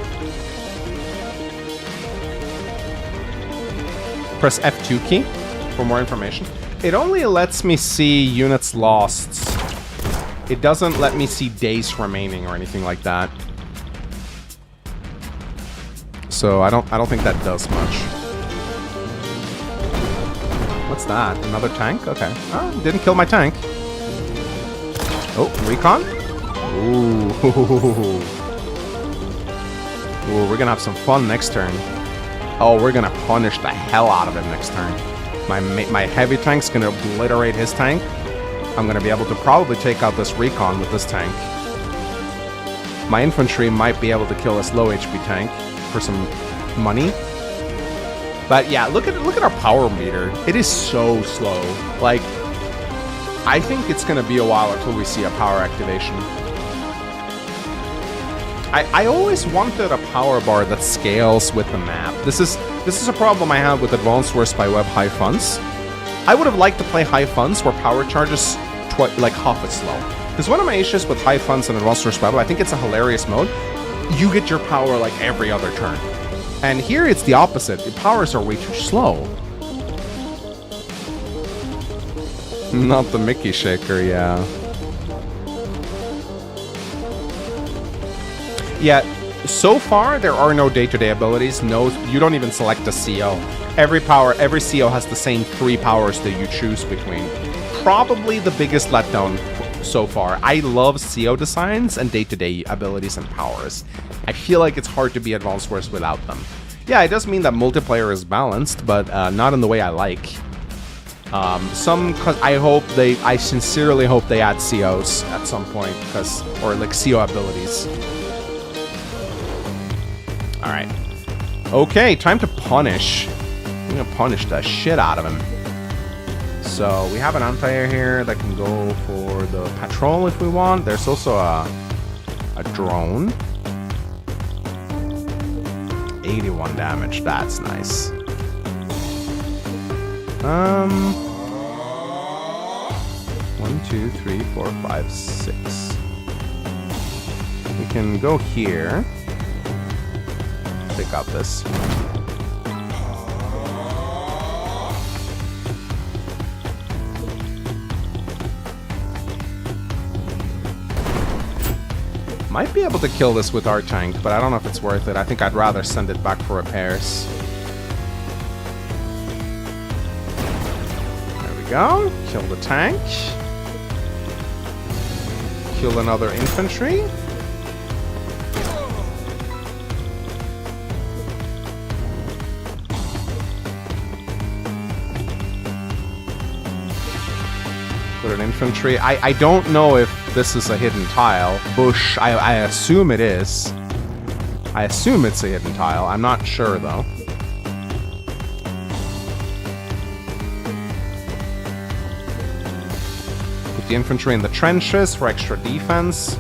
Press F2 key for more information. It only lets me see units lost. It doesn't let me see days remaining or anything like that. So I don't think that does much. What's that? Another tank? Okay. Oh, didn't kill my tank. Oh, recon? Ooh. Ooh, we're gonna have some fun next turn. Oh, we're gonna punish the hell out of him next turn. My heavy tank's gonna obliterate his tank. I'm gonna be able to probably take out this recon with this tank. My infantry might be able to kill this low HP tank for some money. But yeah, look at our power meter. It is so slow. Like, I think it's gonna be a while until we see a power activation. I always wanted a power bar that scales with the map. This is a problem I have with Advanced Wars by Web High Funds. I would have liked to play High Funds where power charges like half as slow. Because one of my issues with High Funds and Advanced Wars by Web, I think it's a hilarious mode. You get your power like every other turn. And here it's the opposite. The powers are way too slow. Not the Mickey Shaker, yeah. Yeah, so far there are no day-to-day abilities. No, you don't even select a CO. Every CO has the same 3 powers that you choose between. Probably the biggest letdown so far. I love CO designs and day-to-day abilities and powers. I feel like it's hard to be Advanced Wars without them. Yeah, it does mean that multiplayer is balanced, but not in the way I like. Cause I sincerely hope they add COs at some point, or like CO abilities. All right. Okay, time to punish. I'm gonna punish the shit out of him. So we have an anti-air here that can go for the patrol if we want. There's also a drone. 81 damage. That's nice. 1, 2, 3, 4, 5, 6. We can go here. Pick up this. Might be able to kill this with our tank, but I don't know if it's worth it. I think I'd rather send it back for repairs. There we go. Kill the tank. Kill another infantry. Put an infantry. I don't know if this is a hidden tile. Bush, I assume it is. I assume it's a hidden tile. I'm not sure, though. Put the infantry in the trenches for extra defense.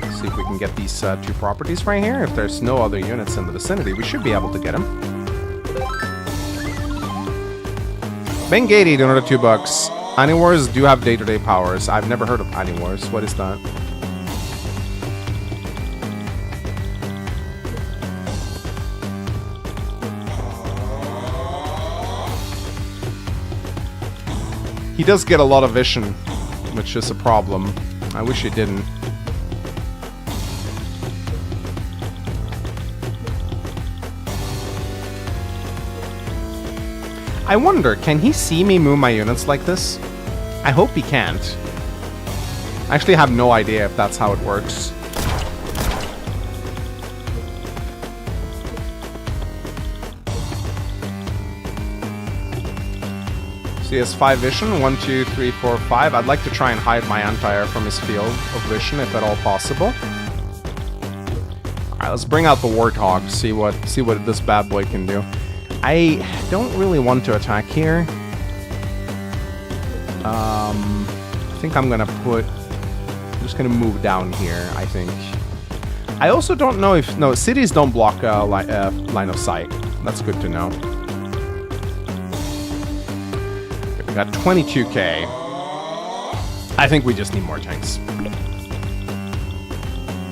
Let's see if we can get these 2 properties right here. If there's no other units in the vicinity, we should be able to get them. Bengady, another $2. Anywars do have day-to-day powers. I've never heard of Anywars. What is that? He does get a lot of vision, which is a problem. I wish he didn't. I wonder, can he see me move my units like this? I hope he can't. I actually have no idea if that's how it works. So he has 5 vision. 1, 2, 3, 4, 5. I'd like to try and hide my anti-air from his field of vision if at all possible. Alright, let's bring out the Warthog, see what this bad boy can do. I don't really want to attack here. I think I'm gonna I'm just gonna move down here, I think. I also don't know if... No, cities don't block line of sight. That's good to know. Okay, we got 22k. I think we just need more tanks.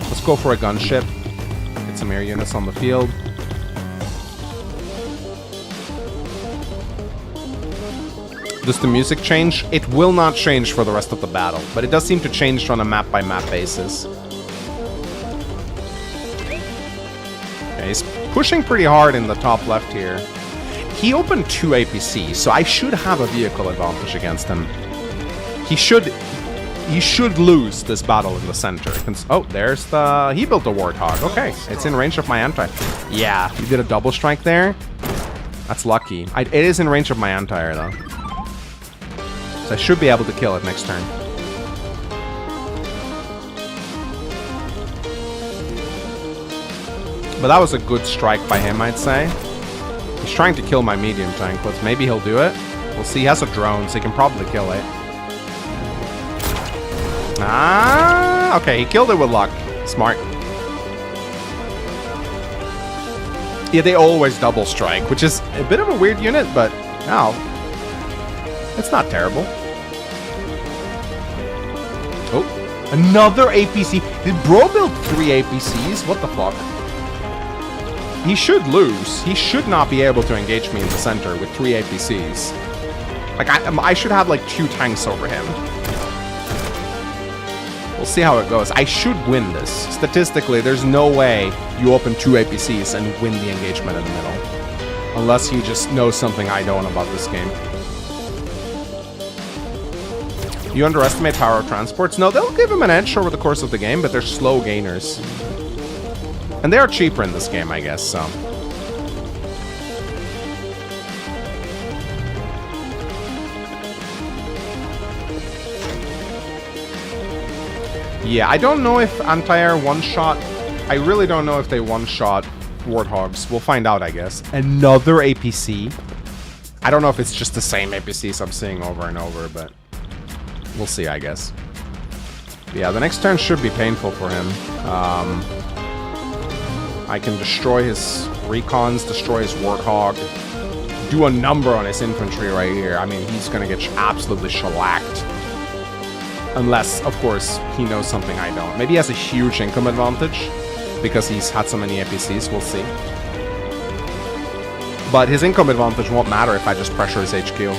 Let's go for a gunship. Get some air units on the field. Does the music change? It will not change for the rest of the battle, but it does seem to change on a map-by-map basis. Okay, he's pushing pretty hard in the top left here. He opened 2 APCs, so I should have a vehicle advantage against him. He should lose this battle in the center. Oh, there's the... He built a Warthog. Okay, it's in range of my anti. Yeah, he did a double strike there. That's lucky. It is in range of my anti-air, though. So I should be able to kill it next turn. But that was a good strike by him, I'd say. He's trying to kill my medium tank, but maybe he'll do it. We'll see. He has a drone, so he can probably kill it. Ah, okay, he killed it with luck. Smart. Yeah, they always double strike, which is a bit of a weird unit, but no. It's not terrible. Oh, another APC. Did bro build 3 APCs? What the fuck? He should lose. He should not be able to engage me in the center with 3 APCs. Like, I should have, like, 2 tanks over him. We'll see how it goes. I should win this. Statistically, there's no way you open 2 APCs and win the engagement in the middle. Unless he just knows something I don't about this game. You underestimate power of transports? No, they'll give him an edge over the course of the game, but they're slow gainers. And they are cheaper in this game, I guess, so. Yeah, I don't know if anti-air one-shot... I really don't know if they one-shot Warthogs. We'll find out, I guess. Another APC? I don't know if it's just the same APCs I'm seeing over and over, but... We'll see, I guess. Yeah, the next turn should be painful for him. I can destroy his recons, destroy his Warthog, do a number on his infantry right here. I mean, he's gonna get absolutely shellacked. Unless, of course, he knows something I don't. Maybe he has a huge income advantage because he's had so many APCs, we'll see. But his income advantage won't matter if I just pressure his HQ.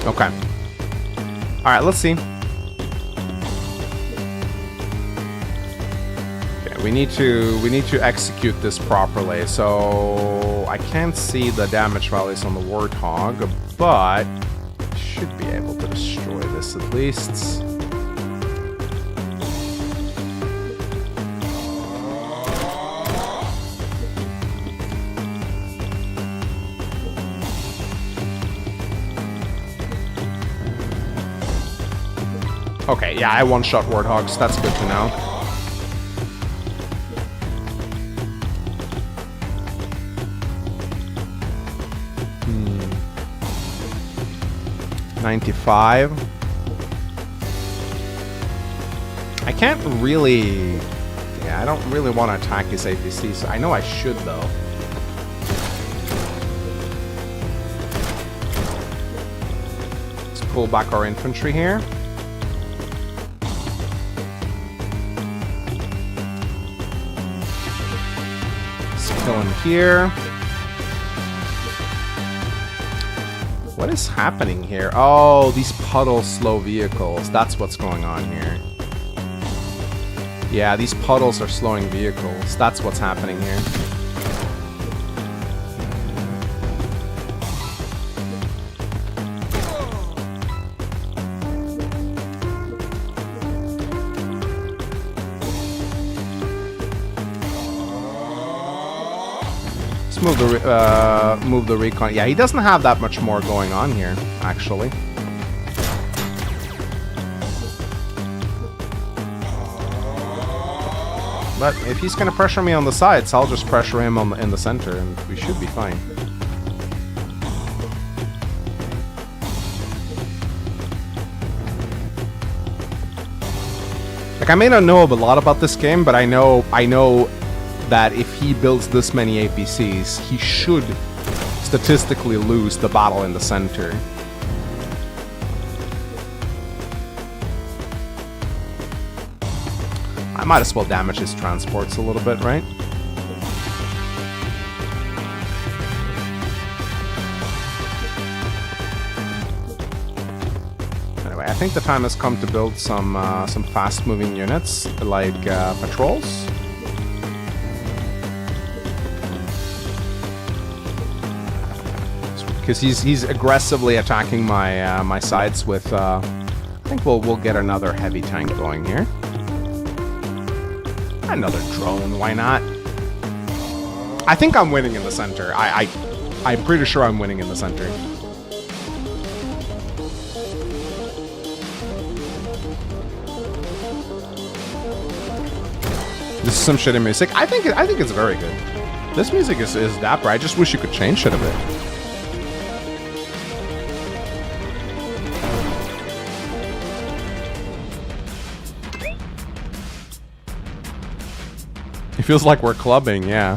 Okay. Alright, let's see. Okay, we need to execute this properly. So I can't see the damage values on the Warthog, but should be able to destroy this at least. Okay, yeah, I one-shot Warthogs. That's good to know. Hmm. 95. I can't really... Yeah, I don't really want to attack his APCs. I know I should, though. Let's pull back our infantry here. Going here. What is happening here? Oh, these puddle slow vehicles. That's what's going on here. Yeah, these puddles are slowing vehicles. That's what's happening here. Move the recon. Yeah, he doesn't have that much more going on here, actually. But if he's gonna pressure me on the sides, I'll just pressure him in the center, and we should be fine. Like, I may not know a lot about this game, but I know that if he builds this many APCs, he should statistically lose the battle in the center. might as well damage his transports a little bit, right? Anyway, I think the time has come to build some fast-moving units like patrols. Because he's aggressively attacking my sides with. I think we'll get another heavy tank going here. Another drone, why not? I think I'm winning in the center. I'm pretty sure I'm winning in the center. This is some shitty music. I think it's very good. This music is dapper. I just wish you could change it a bit. It feels like we're clubbing, yeah.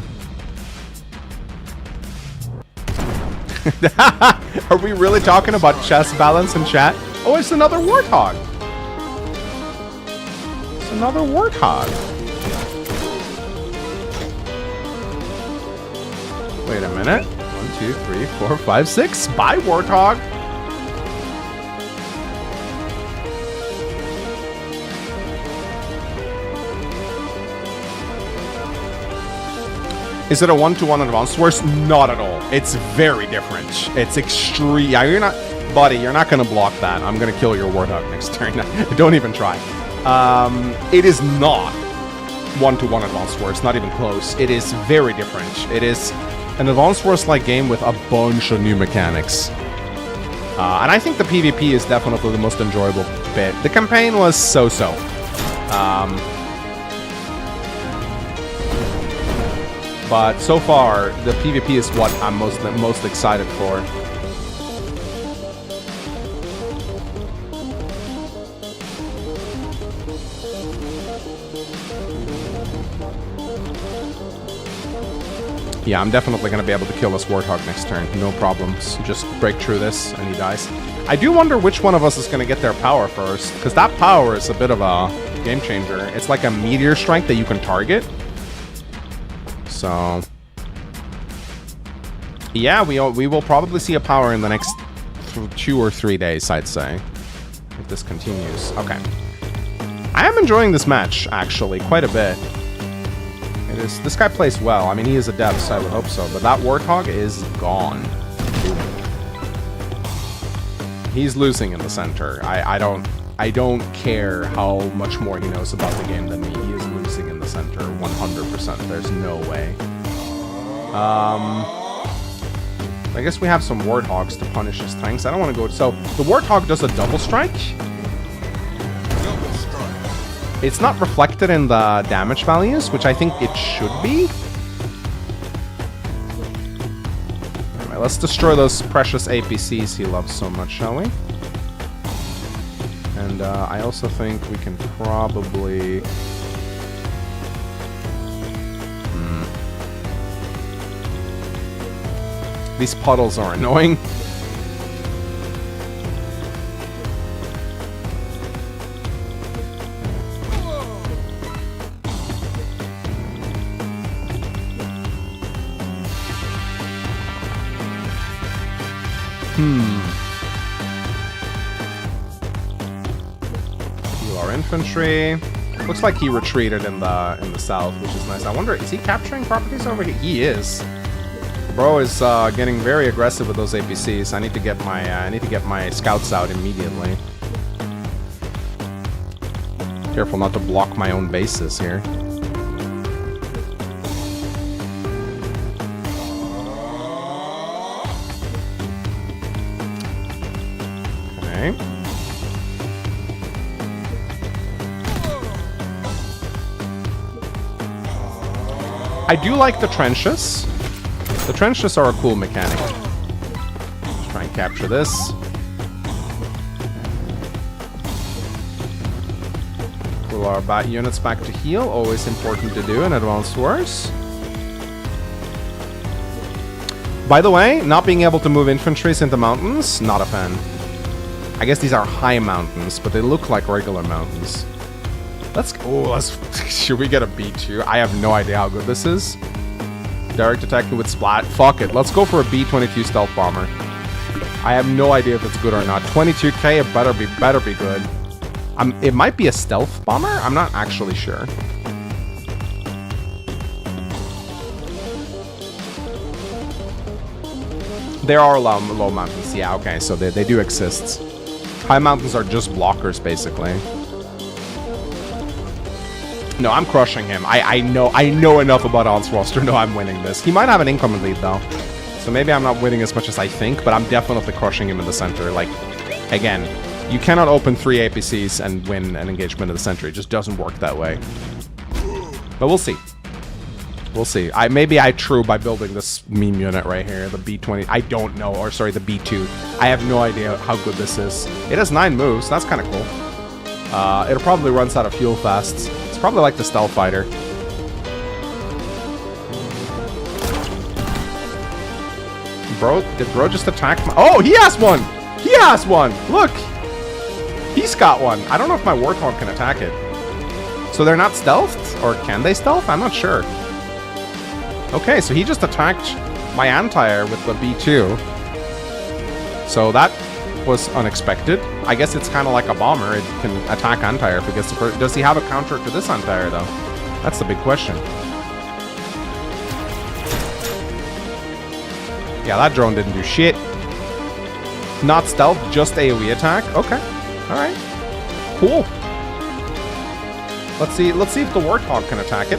Are we really talking about chess balance in chat? Oh, it's another warthog. It's another warthog. Wait a minute. 1, 2, 3, 4, 5, 6. Bye, warthog. Is it a 1-to-1 advanced wars? Not at all. It's very different. It's extreme. Yeah, you're not, buddy. You're not gonna block that. I'm gonna kill your warthog next turn. Don't even try. It is not 1-to-1 advanced wars. Not even close. It is very different. It is an advanced wars-like game with a bunch of new mechanics. And I think the PvP is definitely the most enjoyable bit. The campaign was so-so. But so far, the PvP is what I'm most excited for. Yeah, I'm definitely going to be able to kill this warthog next turn. No problems. Just break through this and he dies. I do wonder which one of us is going to get their power first, because that power is a bit of a game changer. It's like a meteor strike that you can target. So, yeah, we will probably see a power in the next 2 or 3 days, I'd say, if this continues. Okay. I am enjoying this match, actually, quite a bit. This guy plays well. I mean, he is adept, so I would hope so. But that warthog is gone. He's losing in the center. I don't care how much more he knows about the game than me. He is losing in the center 100%. There's no way. I guess we have some warthogs to punish his tanks. I don't want to go. So the warthog does a double strike. It's not reflected in the damage values, which I think it should be. Anyway, let's destroy those precious APCs he loves so much, shall we? And I also think we can probably... These puddles are annoying. Heal our infantry. Looks like he retreated in the south, which is nice. I wonder, is he capturing properties over here? He is. Bro is getting very aggressive with those APCs. I need to get my scouts out immediately. Careful not to block my own bases here. Okay. I do like the trenches. The trenches are a cool mechanic. Let's try and capture this. Pull our bat units back to heal. Always important to do in Advanced Wars. By the way, not being able to move infantries into mountains, not a fan. I guess these are high mountains, but they look like regular mountains. Let's go. Let's. Should we get a B2? I have no idea how good this is. Direct attacking with splat. Fuck it. Let's go for a B-22 stealth bomber. I have no idea if it's good or not. 22k. It better be good. It might be a stealth bomber. I'm not actually sure. There are low mountains. Yeah. Okay. So they do exist. High mountains are just blockers, basically. No, I'm crushing him. I know enough about 𝗠𝘂𝗹𝗆 to know I'm winning this. He might have an incoming lead, though. So maybe I'm not winning as much as I think, but I'm definitely crushing him in the center. Like, again, you cannot open 3 APCs and win an engagement in the center. It just doesn't work that way. But we'll see. We'll see. Maybe I true by building this meme unit right here, the B20. I don't know, or sorry, the B2. I have no idea how good this is. It has 9 moves. That's kind of cool. It'll probably runs out of fuel fast. It's probably like the stealth fighter. Bro, did bro just attack my... Oh, he has one! He has one! Look! He's got one. I don't know if my Warthog can attack it. So they're not stealthed? Or can they stealth? I'm not sure. Okay, so he just attacked my anti-air with the B2. So that was unexpected. I guess it's kind of like a bomber. It can attack anti-air if it gets the... Does he have a counter to this anti-air, though? That's the big question. Yeah, that drone didn't do shit. Not stealth, just AoE attack. Okay. Alright. Cool. Let's see if the Warthog can attack it.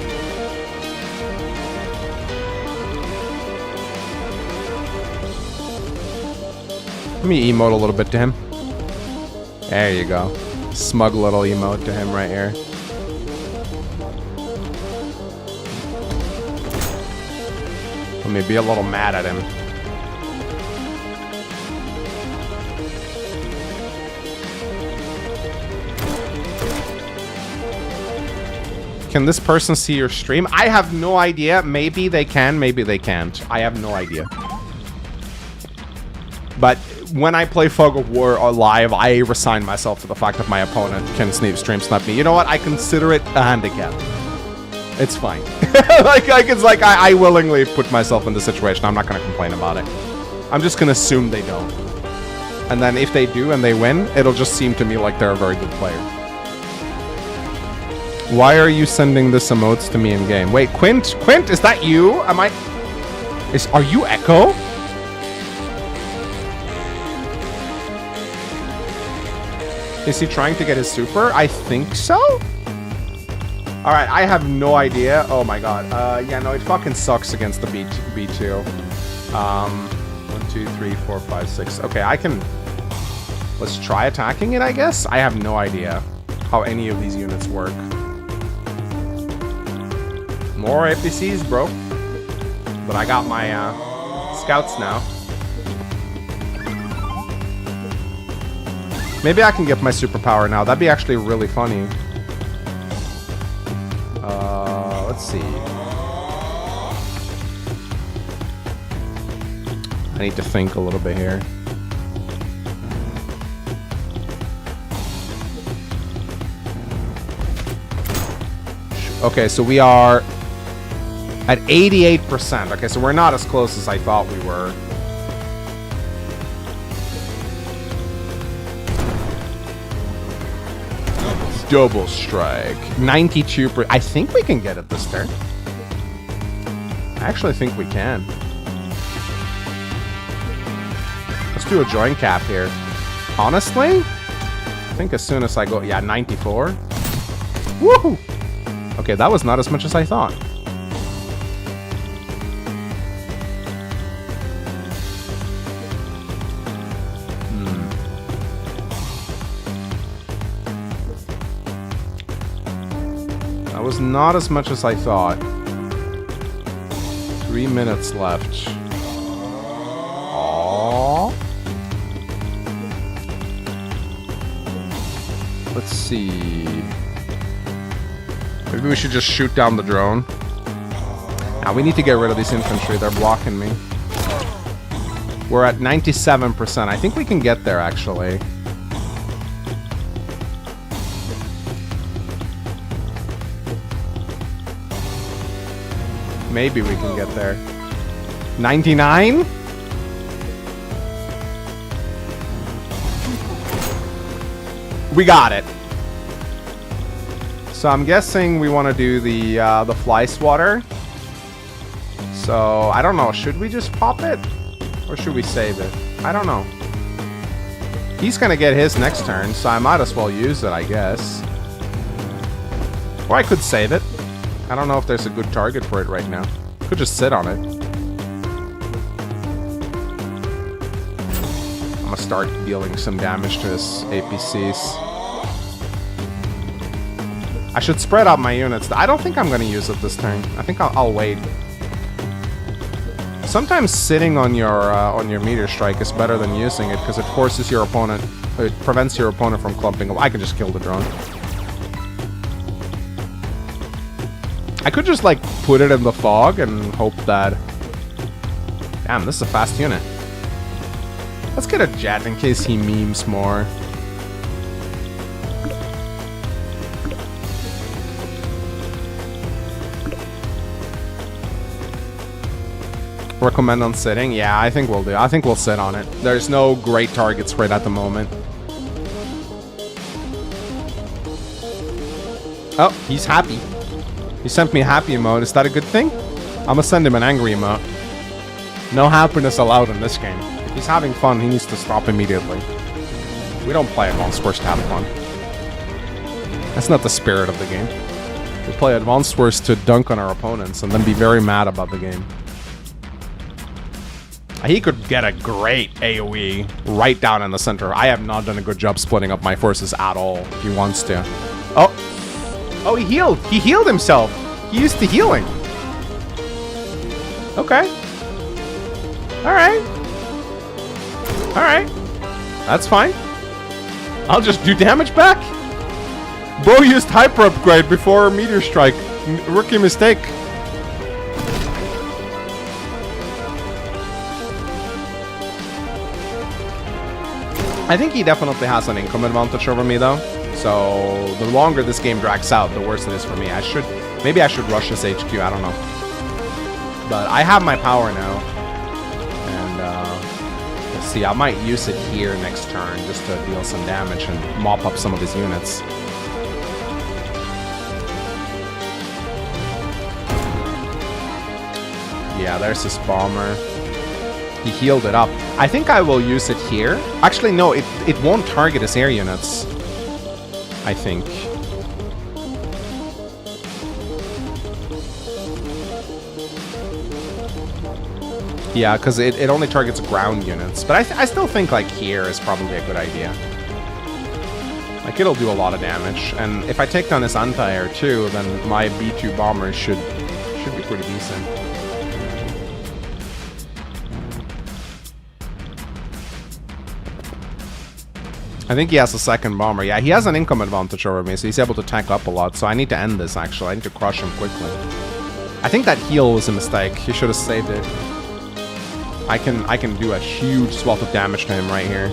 Let me emote a little bit to him. There you go. Smug little emote to him right here. Let me be a little mad at him. Can this person see your stream? I have no idea. Maybe they can, maybe they can't. I have no idea. But when I play Fog of War live, I resign myself to the fact that my opponent can stream snipe me. You know what? I consider it a handicap. It's fine. I willingly put myself in the situation. I'm not going to complain about it. I'm just going to assume they don't. And then if they do and they win, it'll just seem to me like they're a very good player. Why are you sending this emotes to me in game? Wait, Quint, is that you? Are you Echo? Is he trying to get his super? I think so. All right, I have no idea. Oh my god. Yeah, no, it fucking sucks against the B2. 1, 2, 3, 4, 5, 6. Okay, I can. Let's try attacking it, I guess. I have no idea how any of these units work. More APCs, bro. But I got my scouts now. Maybe I can get my superpower now. That'd be actually really funny. Let's see. I need to think a little bit here. Okay, so we are at 88%. Okay, so we're not as close as I thought we were. Double strike. 92%. I think we can get it this turn. I actually think we can. Let's do a joint cap here. Honestly, I think as soon as I go... Yeah, 94. Woohoo! Okay, that was not as much as I thought. That was not as much as I thought. 3 minutes left. Aww. Let's see. Maybe we should just shoot down the drone. Now we need to get rid of these infantry. They're blocking me. We're at 97%. I think we can get there, actually. Maybe we can get there. 99? We got it. So I'm guessing we want to do the fly swatter. So I don't know. Should we just pop it, or should we save it? I don't know. He's gonna get his next turn, so I might as well use it, I guess. Or I could save it. I don't know if there's a good target for it right now. Could just sit on it. I'm gonna start dealing some damage to his APCs. I should spread out my units. I don't think I'm gonna use it this turn. I think I'll wait. Sometimes sitting on your meteor strike is better than using it because it forces your opponent. It prevents your opponent from clumping. I can just kill the drone. I could just like put it in the fog and hope that. Damn, this is a fast unit. Let's get a jet in case he memes more. Recommend on sitting? Yeah, I think we'll do. I think we'll sit on it. There's no great targets for it at the moment. Oh, he's happy. He sent me a happy emote. Is that a good thing? I'm gonna send him an angry emote. No happiness allowed in this game. If he's having fun, he needs to stop immediately. We don't play Advanced Wars to have fun. That's not the spirit of the game. We play Advanced Wars to dunk on our opponents and then be very mad about the game. He could get a great AoE right down in the center. I have not done a good job splitting up my forces at all if he wants to. Oh. Oh, he healed. He healed himself. He used the healing. Okay. Alright. Alright. That's fine. I'll just do damage back. Bro used hyper upgrade before meteor strike. Rookie mistake. I think he definitely has an income advantage over me though. So the longer this game drags out, the worse it is for me. Maybe I should rush this HQ, I don't know. But I have my power now. And let's see, I might use it here next turn just to deal some damage and mop up some of his units. Yeah, there's his bomber. He healed it up. I think I will use it here. Actually, no, it won't target his air units. I think. Yeah, because it only targets ground units. But I still think, like, here is probably a good idea. Like, it'll do a lot of damage. And if I take down his anti-air, too, then my B2 bombers should be pretty decent. I think he has a second bomber. Yeah, he has an income advantage over me, so he's able to tack up a lot. So I need to end this, actually. I need to crush him quickly. I think that heal was a mistake. He should have saved it. I can do a huge swath of damage to him right here.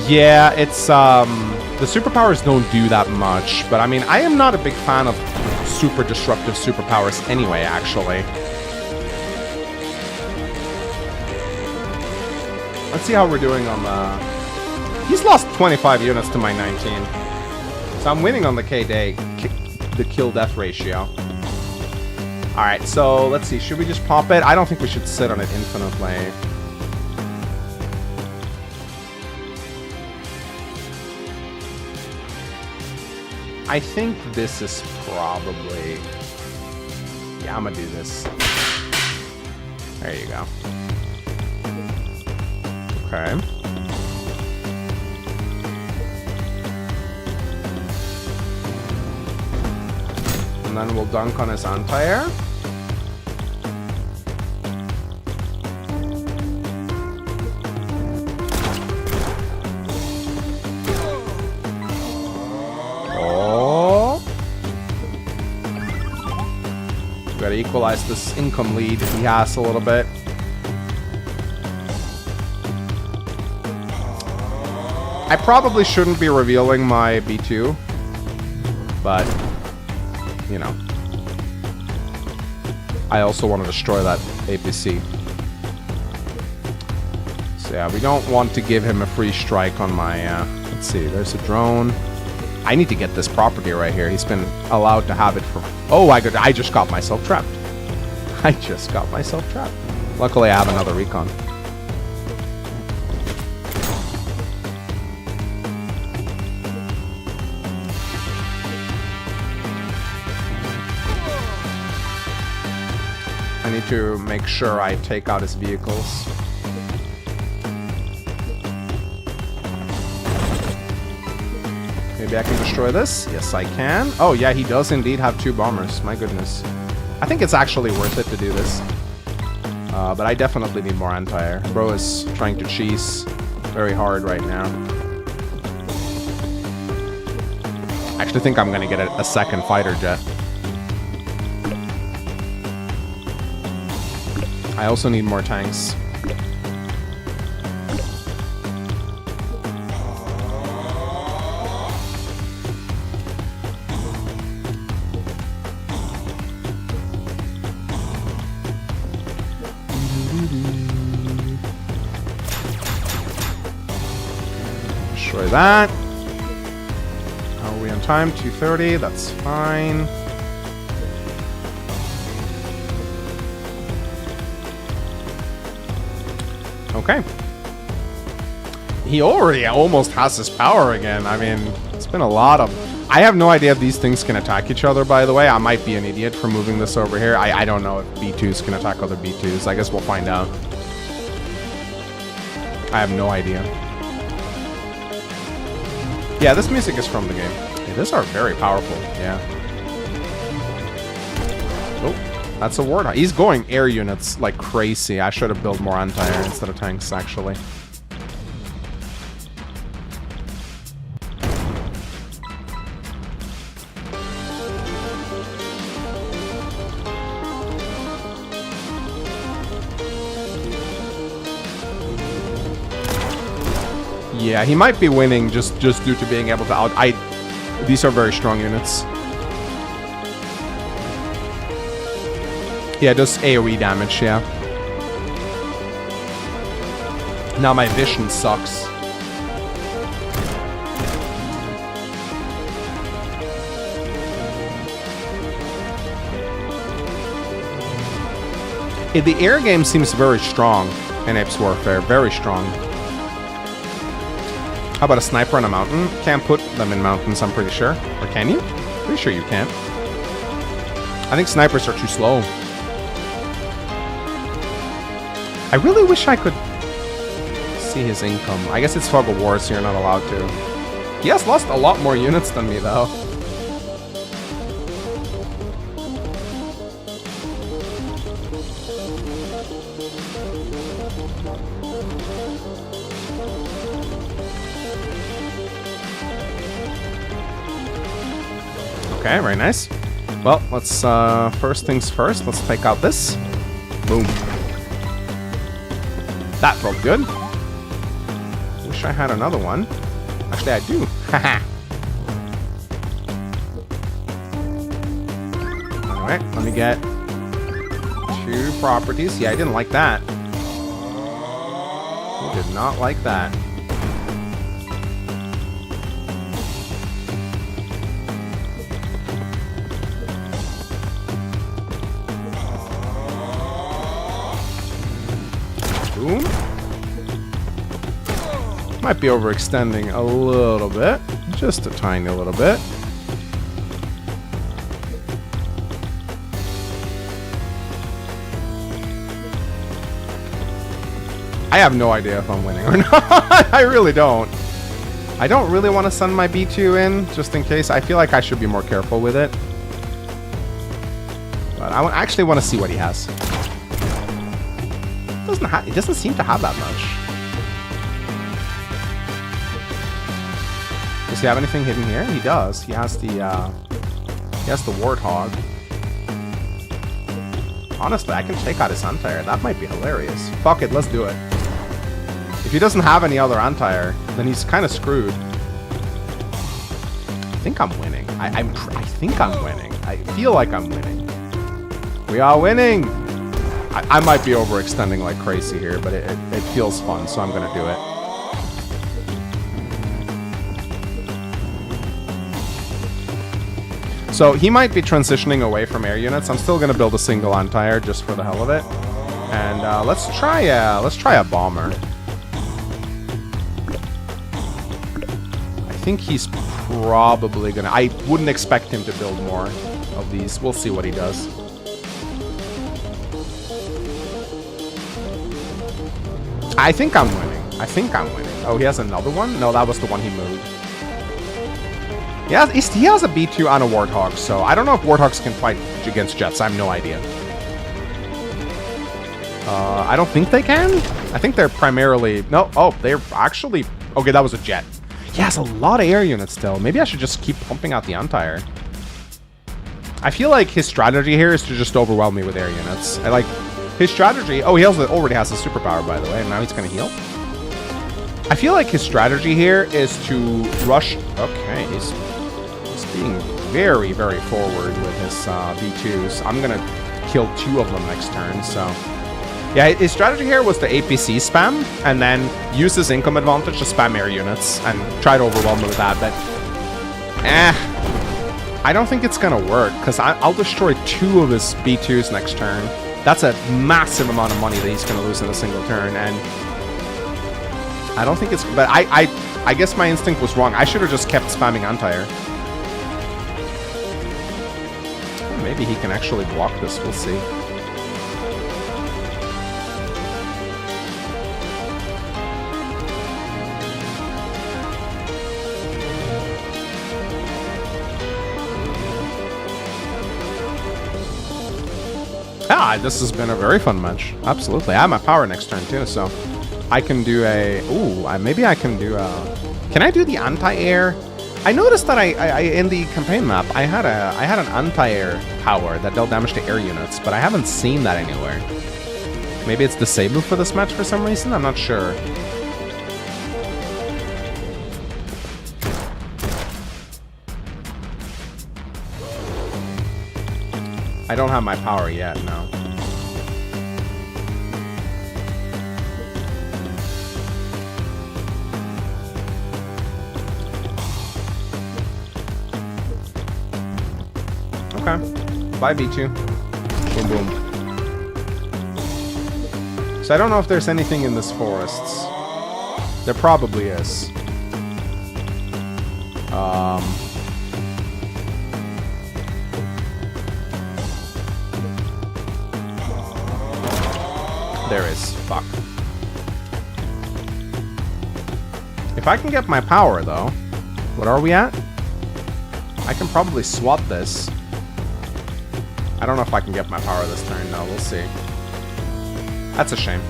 Yeah, it's the superpowers don't do that much, but I mean, I am not a big fan of super disruptive superpowers anyway, actually. Let's see how we're doing on the... He's lost 25 units to my 19. So I'm winning on the the kill-death ratio. Alright, so let's see. Should we just pop it? I don't think we should sit on it infinitely. I think this is probably... Yeah, I'm gonna do this. There you go. Okay. And then we'll dunk on his anti-air. Gotta equalize this income lead he has a little bit. I probably shouldn't be revealing my B2, but, you know. I also want to destroy that APC. So yeah, we don't want to give him a free strike on my, let's see, there's a drone. I need to get this property right here. He's been allowed to have it for... Oh, I just got myself trapped. I just got myself trapped. Luckily, I have another recon. I need to make sure I take out his vehicles. Maybe I can destroy this? Yes, I can. Oh, yeah, he does indeed have 2 bombers. My goodness. I think it's actually worth it to do this. But I definitely need more anti-air. Bro is trying to cheese very hard right now. I actually think I'm going to get a second fighter jet. I also need more tanks. Destroy that. How are we on time? 2:30. That's fine. Okay. He already almost has his power again. I mean, it's been a lot of... I have no idea if these things can attack each other, by the way. I might be an idiot for moving this over here. I don't know if B2s can attack other B2s. I guess we'll find out. I have no idea. Yeah, this music is from the game. Yeah, these are very powerful. Yeah. Oh, that's a ward. He's going air units like crazy. I should have built more anti-air instead of tanks, actually. Yeah, he might be winning just due to being able to these are very strong units. Yeah, it does AoE damage, yeah. Now my vision sucks. The air game seems very strong in Apes Warfare, very strong. How about a sniper on a mountain? Can't put them in mountains, I'm pretty sure. Or can you? Pretty sure you can't. I think snipers are too slow. I really wish I could see his income. I guess it's Fog of War, so you're not allowed to. He has lost a lot more units than me, though. Okay, very nice. Well, let's, first things first, let's take out this. Boom. That felt good. Wish I had another one. Actually, I do. Haha. Alright, let me get 2 properties. Yeah, I didn't like that. I did not like that. Boom. Might be overextending a little bit. Just a tiny little bit. I have no idea if I'm winning or not. I really don't. I don't really want to send my B2 in, just in case. I feel like I should be more careful with it. But I actually want to see what he has. It doesn't seem to have that much. Does he have anything hidden here? He does. He has the Warthog. Honestly, I can take out his anti-air. That might be hilarious. Fuck it, let's do it. If If he doesn't have any other anti-air, then he's kind of screwed. I think I'm winning. I think I'm winning. I feel like I'm winning. We are winning! I might be overextending like crazy here, but it feels fun, so I'm going to do it. So he might be transitioning away from air units. I'm still going to build a single anti-air just for the hell of it. And let's try a bomber. I think he's probably going to... I wouldn't expect him to build more of these. We'll see what he does. I think I'm winning. I think I'm winning. Oh, he has another one? No, that was the one he moved. He has a B2 on a Warthog, so I don't know if Warthogs can fight against jets. I have no idea. I don't think they can. I think they're primarily... No, oh, they're actually... Okay, that was a jet. He has a lot of air units still. Maybe I should just keep pumping out the anti-air. I feel like his strategy here is to just overwhelm me with air units. I like... His strategy... Oh, he also already has a superpower, by the way, and now he's going to heal. I feel like his strategy here is to rush... Okay, he's being very, very forward with his V2s. I'm going to kill 2 of them next turn, so... Yeah, his strategy here was to APC spam, and then use his income advantage to spam air units, and try to overwhelm him with that, but... I don't think it's going to work, because I'll destroy 2 of his B2s next turn. That's a massive amount of money that he's going to lose in a single turn, and I don't think it's... But I guess my instinct was wrong. I should have just kept spamming anti-air. Maybe he can actually block this. We'll see. Ah, this has been a very fun match. Absolutely. I have my power next turn too, so I can do a... Ooh, maybe I can do a... Can I do the anti-air? I noticed that I in the campaign map, I had an anti-air power that dealt damage to air units, but I haven't seen that anywhere. Maybe it's disabled for this match for some reason? I'm not sure. I don't have my power yet, no. Okay. Bye, B2. Boom, boom. So I don't know if there's anything in this forests. There probably is. There is. Fuck. If I can get my power, though... What are we at? I can probably swap this. I don't know if I can get my power this turn. No, we'll see. That's a shame.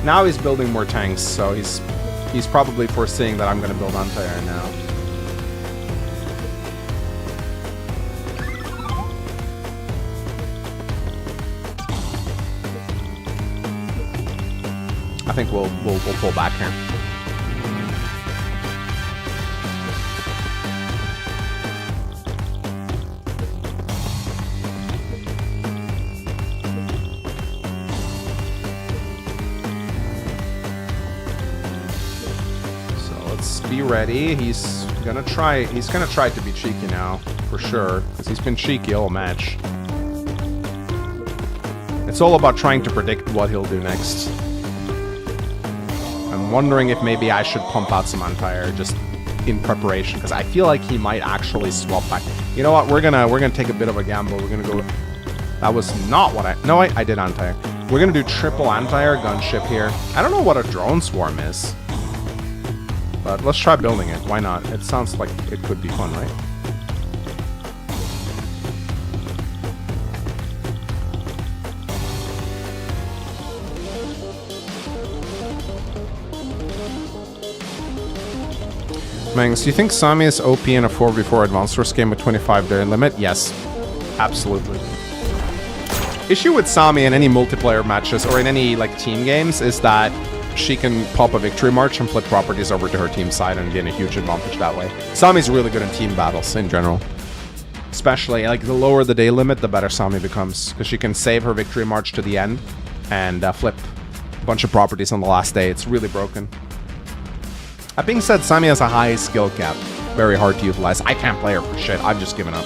Now he's building more tanks, so he's probably foreseeing that I'm going to build anti-air now. I think we'll pull back here. Be ready. He's gonna try to be cheeky now, for sure, because he's been cheeky all match. It's all about trying to predict what he'll do next. I'm wondering if maybe I should pump out some anti-air just in preparation, because I feel like he might actually swap back. You know what? We're gonna take a bit of a gamble. We're gonna go. That was not what I. No, I did anti-air. We're gonna do triple anti-air gunship here. I don't know what a drone swarm is. But let's try building it. Why not? It sounds like it could be fun, right? Mangs, do you think Sami is OP in a 4v4 advanced source game with 25 day limit? Yes. Absolutely. Issue with Sami in any multiplayer matches or in any like team games is that she can pop a victory march and flip properties over to her team side and gain a huge advantage that way. Sami's really good in team battles in general. Especially, like, the lower the day limit, the better Sami becomes. Because she can save her victory march to the end and flip a bunch of properties on the last day. It's really broken. That being said, Sami has a high skill cap. Very hard to utilize. I can't play her for shit. I've just given up.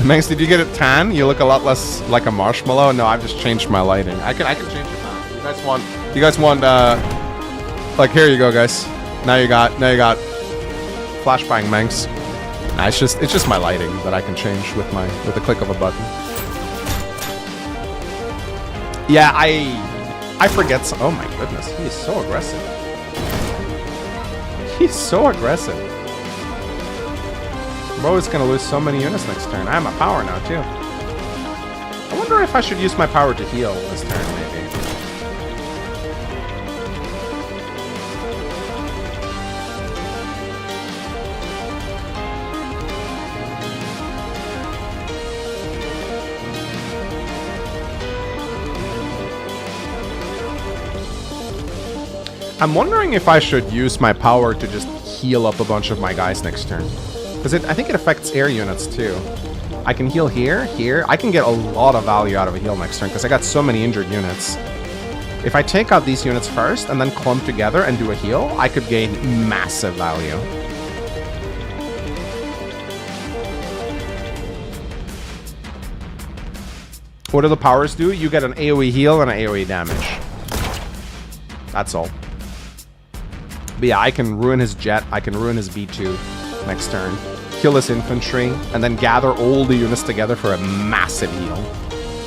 Mangs, did you get it tan? You look a lot less like a marshmallow. No, I've just changed my lighting. I can change it now. You guys want like, here you go, guys. Now you got flashbang Mangs. Nah, it's just my lighting that I can change with the click of a button. Yeah, I forget some. Oh my goodness, he's so aggressive. He's so aggressive. Bro is gonna lose so many units next turn. I have my power now too. I wonder if I should use my power to heal this turn, maybe. I'm wondering if I should use my power to just heal up a bunch of my guys next turn. Because I think it affects air units too. I can heal here, here. I can get a lot of value out of a heal next turn because I got so many injured units. If I take out these units first and then clump together and do a heal, I could gain massive value. What do the powers do? You get an AoE heal and an AoE damage. That's all. But yeah, I can ruin his jet. I can ruin his B2 next turn. Kill his infantry. And then gather all the units together for a massive heal.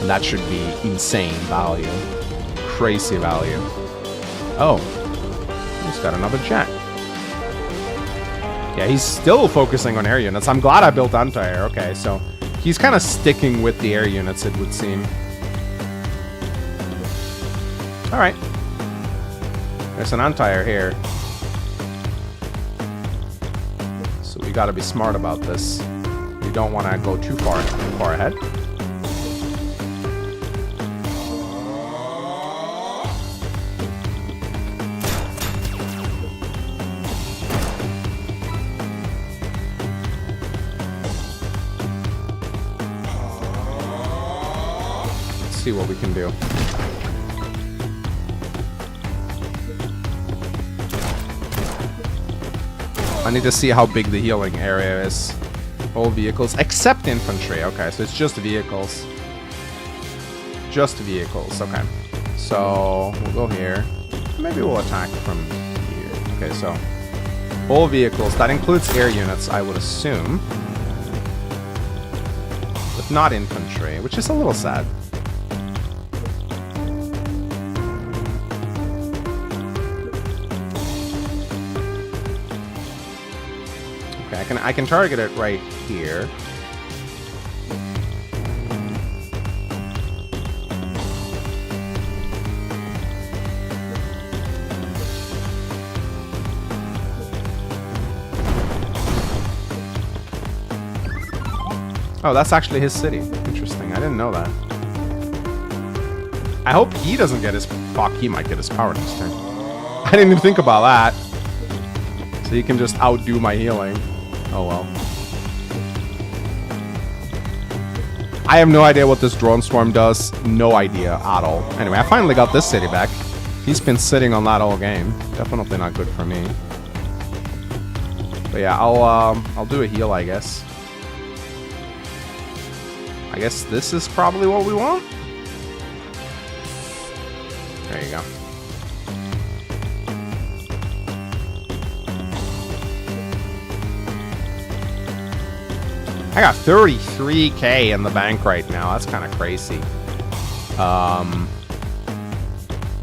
And that should be insane value. Crazy value. Oh. He's got another jet. Yeah, he's still focusing on air units. I'm glad I built anti-air. Okay, so he's kind of sticking with the air units, it would seem. Alright. There's an anti-air here. So we gotta be smart about this. We don't want to go too far ahead. Let's see what we can do. I need to see how big the healing area is. All vehicles, except infantry. Okay, so it's just vehicles. Just vehicles, okay. So, we'll go here. Maybe we'll attack from here. Okay, so, all vehicles. That includes air units, I would assume. But not infantry, which is a little sad. I can target it right here. Oh, that's actually his city. Interesting. I didn't know that. I hope he doesn't get his... Fuck, he might get his power next turn. I didn't even think about that. So he can just outdo my healing. Oh well. I have no idea what this drone swarm does. No idea at all. Anyway, I finally got this city back. He's been sitting on that all game. Definitely not good for me. But yeah, I'll do a heal, I guess. I guess this is probably what we want. There you go. I got 33k in the bank right now. That's kind of crazy.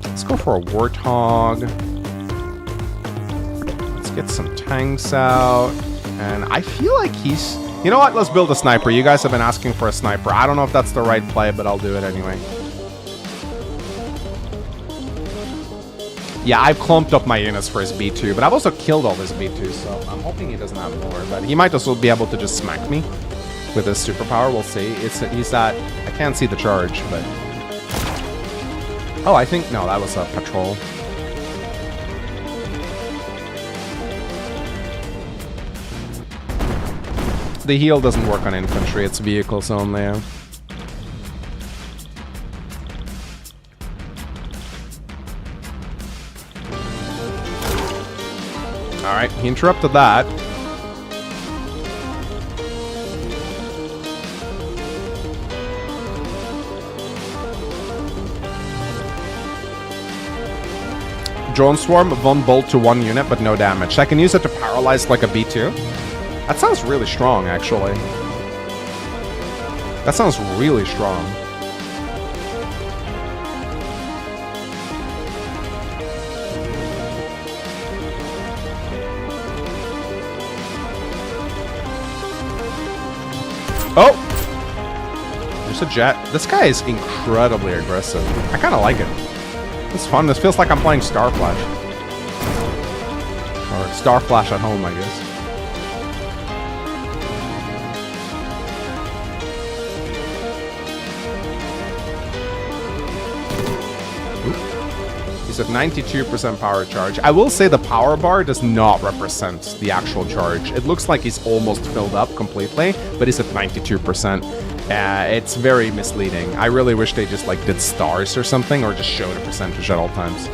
Let's go for a warthog. Let's get some tanks out. And I feel like he's... You know what? Let's build a sniper. You guys have been asking for a sniper. I don't know if that's the right play, but I'll do it anyway. Yeah, I've clumped up my units for his B2, but I've also killed all his B2s, so I'm hoping he doesn't have more. But he might also be able to just smack me with his superpower. We'll see. He's that... I can't see the charge, but... Oh, I think... No, that was a patrol. The heal doesn't work on infantry. It's vehicles only. Yeah. Alright, he interrupted that. Drone Swarm, 1 bolt to 1 unit, but no damage. I can use it to paralyze like a B2. That sounds really strong, actually. That sounds really strong. Oh! There's a jet. This guy is incredibly aggressive. I kind of like it. It's fun. This feels like I'm playing Star Flash. Or Star Flash at home, I guess. He's at 92% power charge. I will say the power bar does not represent the actual charge. It looks like he's almost filled up completely, but he's at 92%. It's very misleading. I really wish they just like did stars or something, or just showed a percentage at all times.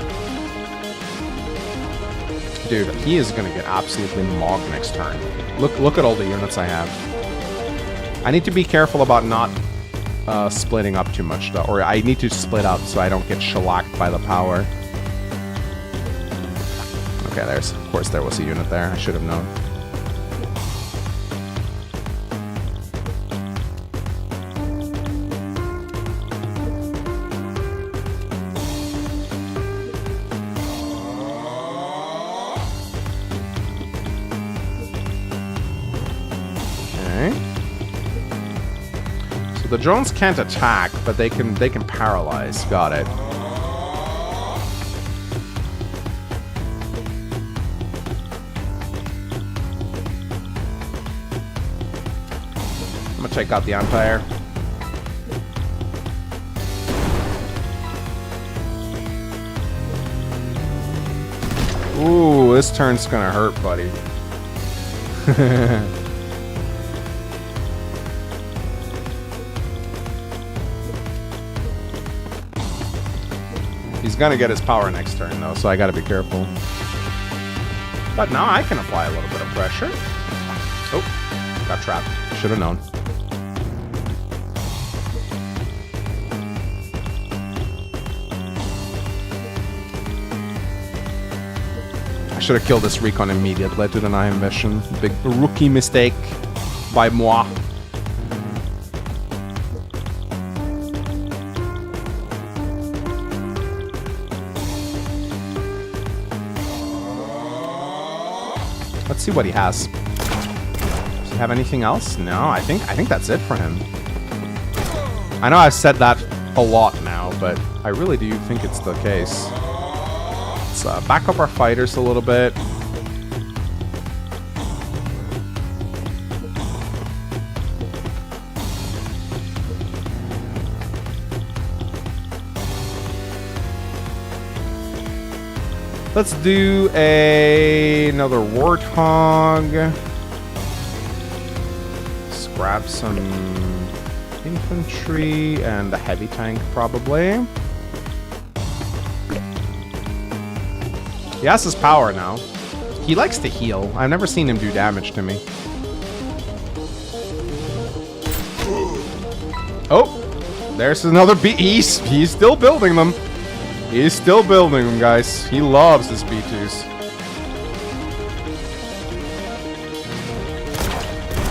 Dude, he is gonna get absolutely mogged next turn. Look at all the units I have. I need to be careful about not splitting up too much though, or I need to split up so I don't get shellacked by the power. Okay, of course there was a unit there. I should have known. The drones can't attack, but they can paralyze. Got it. I'm gonna take out the anti-air. Ooh, this turn's gonna hurt, buddy. He's gonna get his power next turn, though, so I gotta be careful. But now I can apply a little bit of pressure. Oh, got trapped. Should have known. I should have killed this recon immediately to deny him mission. Big rookie mistake by moi. Let's see what he has. Does he have anything else? No, I think that's it for him. I know I've said that a lot now, but I really do think it's the case. Let's back up our fighters a little bit. Let's do another Warthog. Let's grab some infantry and a heavy tank, probably. He has his power now. He likes to heal. I've never seen him do damage to me. Oh, there's another B. He's still building them. He's still building them, guys. He loves his B2s.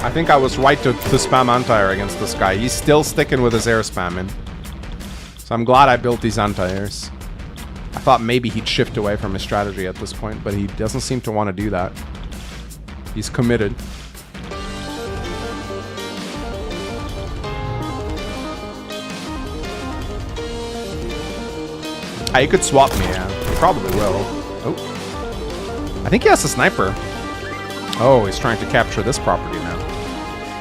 I think I was right to spam anti-air against this guy. He's still sticking with his air spamming. So I'm glad I built these anti-airs. I thought maybe he'd shift away from his strategy at this point, but he doesn't seem to want to do that. He's committed. He could swap me, yeah. He probably will. Oh. I think he has a sniper. Oh, he's trying to capture this property now.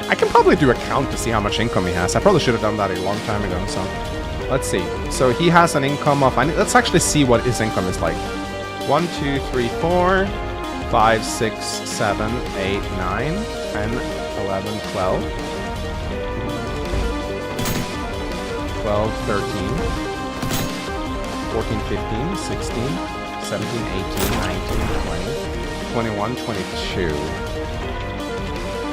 I can probably do a count to see how much income he has. I probably should have done that a long time ago, so... Let's see. So he has an income of... let's actually see what his income is like. 1, 2, 3, 4, 5, 6, 7, 8, 9, 10, 11, 12. 12, 13, 14, 15, 16, 17, 18, 19, 20, 21, 22,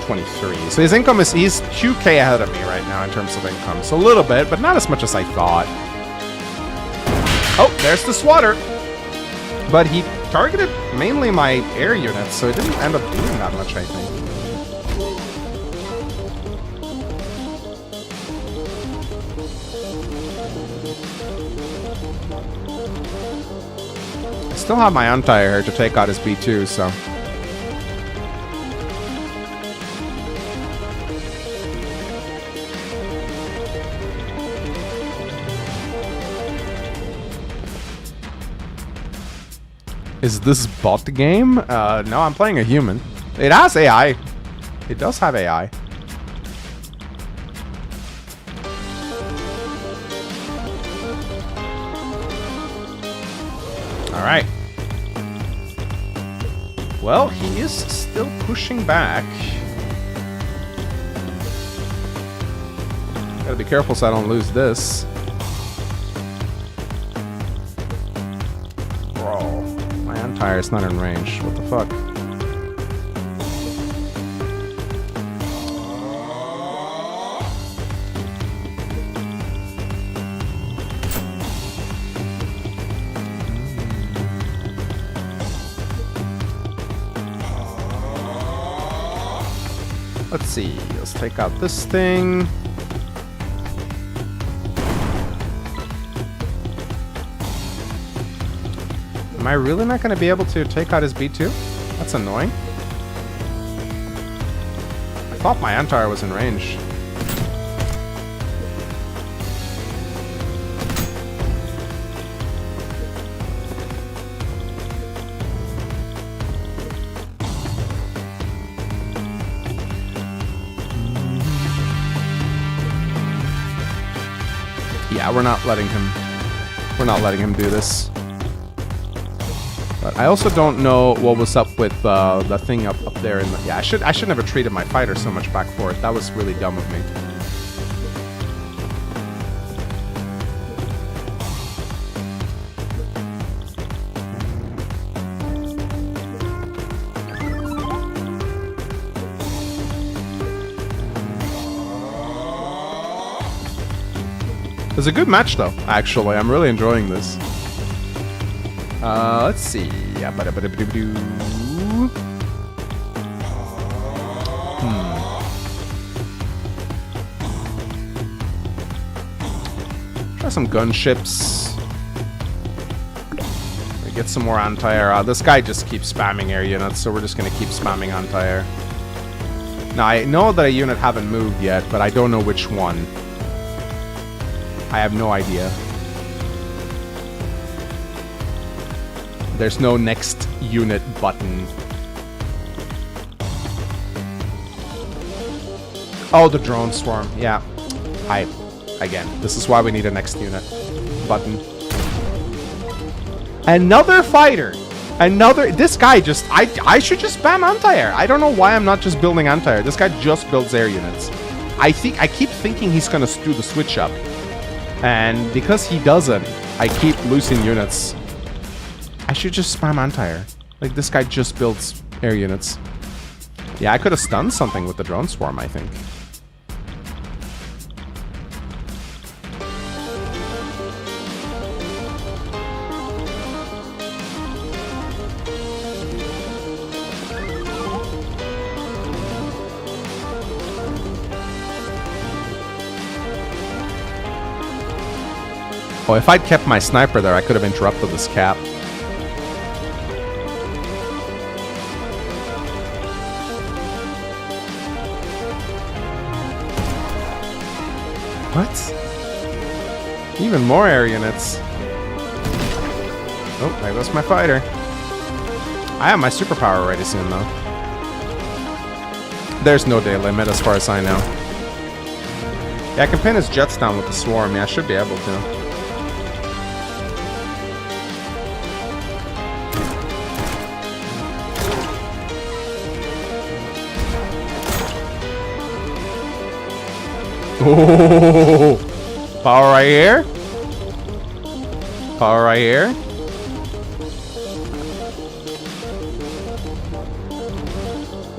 23. So his income is, he's 2K ahead of me right now in terms of income. So a little bit, but not as much as I thought. Oh, there's the swatter. But he targeted mainly my air units, so it didn't end up doing that much, I think. I still have my anti-air to take out his B2, so... Is this bot game? No, I'm playing a human. It has AI. It does have AI. Alright. Well, he is still pushing back. Gotta be careful so I don't lose this. Bro, my anti-air's not in range. What the fuck? Let's see. Let's take out this thing. Am I really not going to be able to take out his B2? That's annoying. I thought my anti-air was in range. Yeah, we're not letting him do this. But I also don't know what was up with the thing up there in the... Yeah, I should never treated my fighter so much back forth. That was really dumb of me. It's a good match, though, actually. I'm really enjoying this. Let's see. Try some gunships. We get some more anti-air. This guy just keeps spamming air units, so we're just gonna keep spamming anti-air. Now, I know that a unit haven't moved yet, but I don't know which one. I have no idea. There's no next unit button. Oh, the drone swarm. Yeah. Again, this is why we need a next unit button. Another fighter. This guy just... I should just spam anti-air. I don't know why I'm not just building anti-air. This guy just builds air units. I keep thinking he's gonna do the switch up. And because he doesn't, I keep losing units. I should just spam anti-air. Like, this guy just builds air units. Yeah, I could have stunned something with the drone swarm, I think. Oh, if I'd kept my sniper there, I could have interrupted this cap. What? Even more air units. Oh, there goes my fighter. I have my superpower ready soon, though. There's no day limit as far as I know. Yeah, I can pin his jets down with the swarm. Yeah, I should be able to. Oh, power right here. Power right here.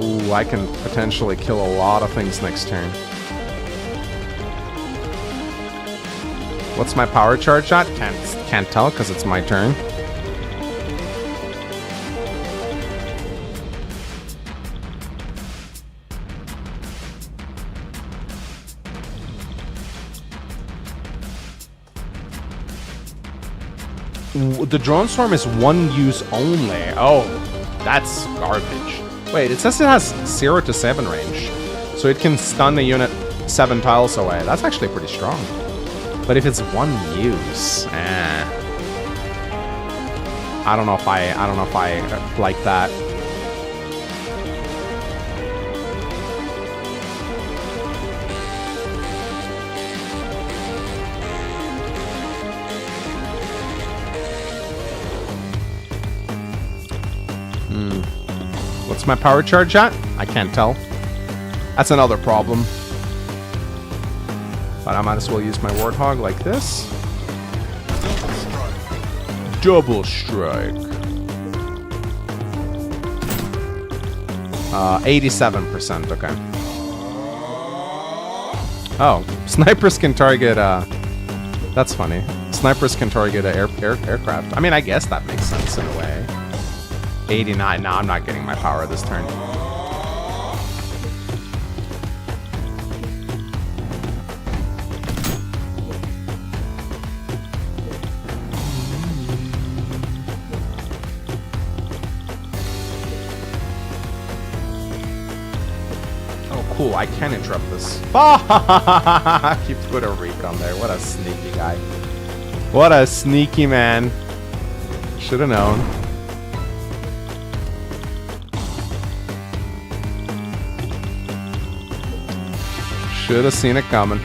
Ooh, I can potentially kill a lot of things next turn. What's my power charge at? Can't tell because it's my turn. The drone swarm is one use only. Oh, that's garbage. Wait, it says it has 0 to 7 range. So it can stun a unit 7 tiles away. That's actually pretty strong. But if it's one use, I don't know if I like that. What's my power charge at? I can't tell. That's another problem. But I might as well use my Warthog like this. Double strike. 87%, okay. Oh, snipers can target, that's funny. Snipers can target aircraft. I mean, I guess that makes sense in a way. 89. No, I'm not getting my power this turn. Oh, cool. I can interrupt this. Keep put a recon there. What a sneaky guy. What a sneaky man. Should have known. Should have seen it coming.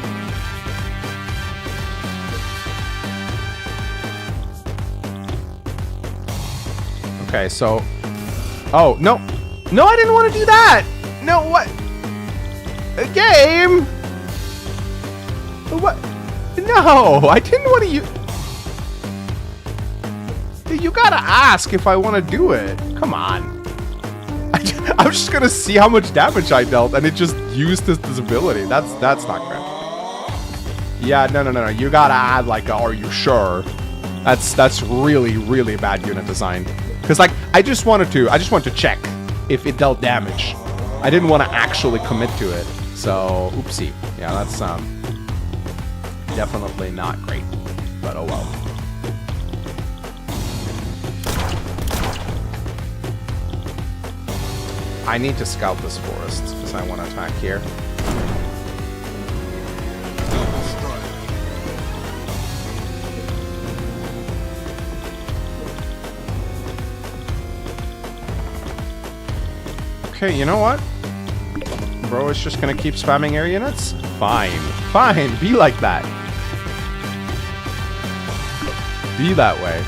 Okay, so... Oh, no. No, I didn't want to do that! No, what? A game? What? No, I didn't want to use... You gotta ask if I want to do it. Come on. I was just gonna see how much damage I dealt, and it just used this ability. That's not great. Yeah, no. You gotta add like, are you sure? That's really bad unit design. Because like, I just wanted to check if it dealt damage. I didn't want to actually commit to it. So, oopsie. Yeah, that's definitely not great. But oh well. I need to scout this forest because I want to attack here. Okay, you know what? Bro is just gonna keep spamming air units? Fine. Fine, be like that. Be that way.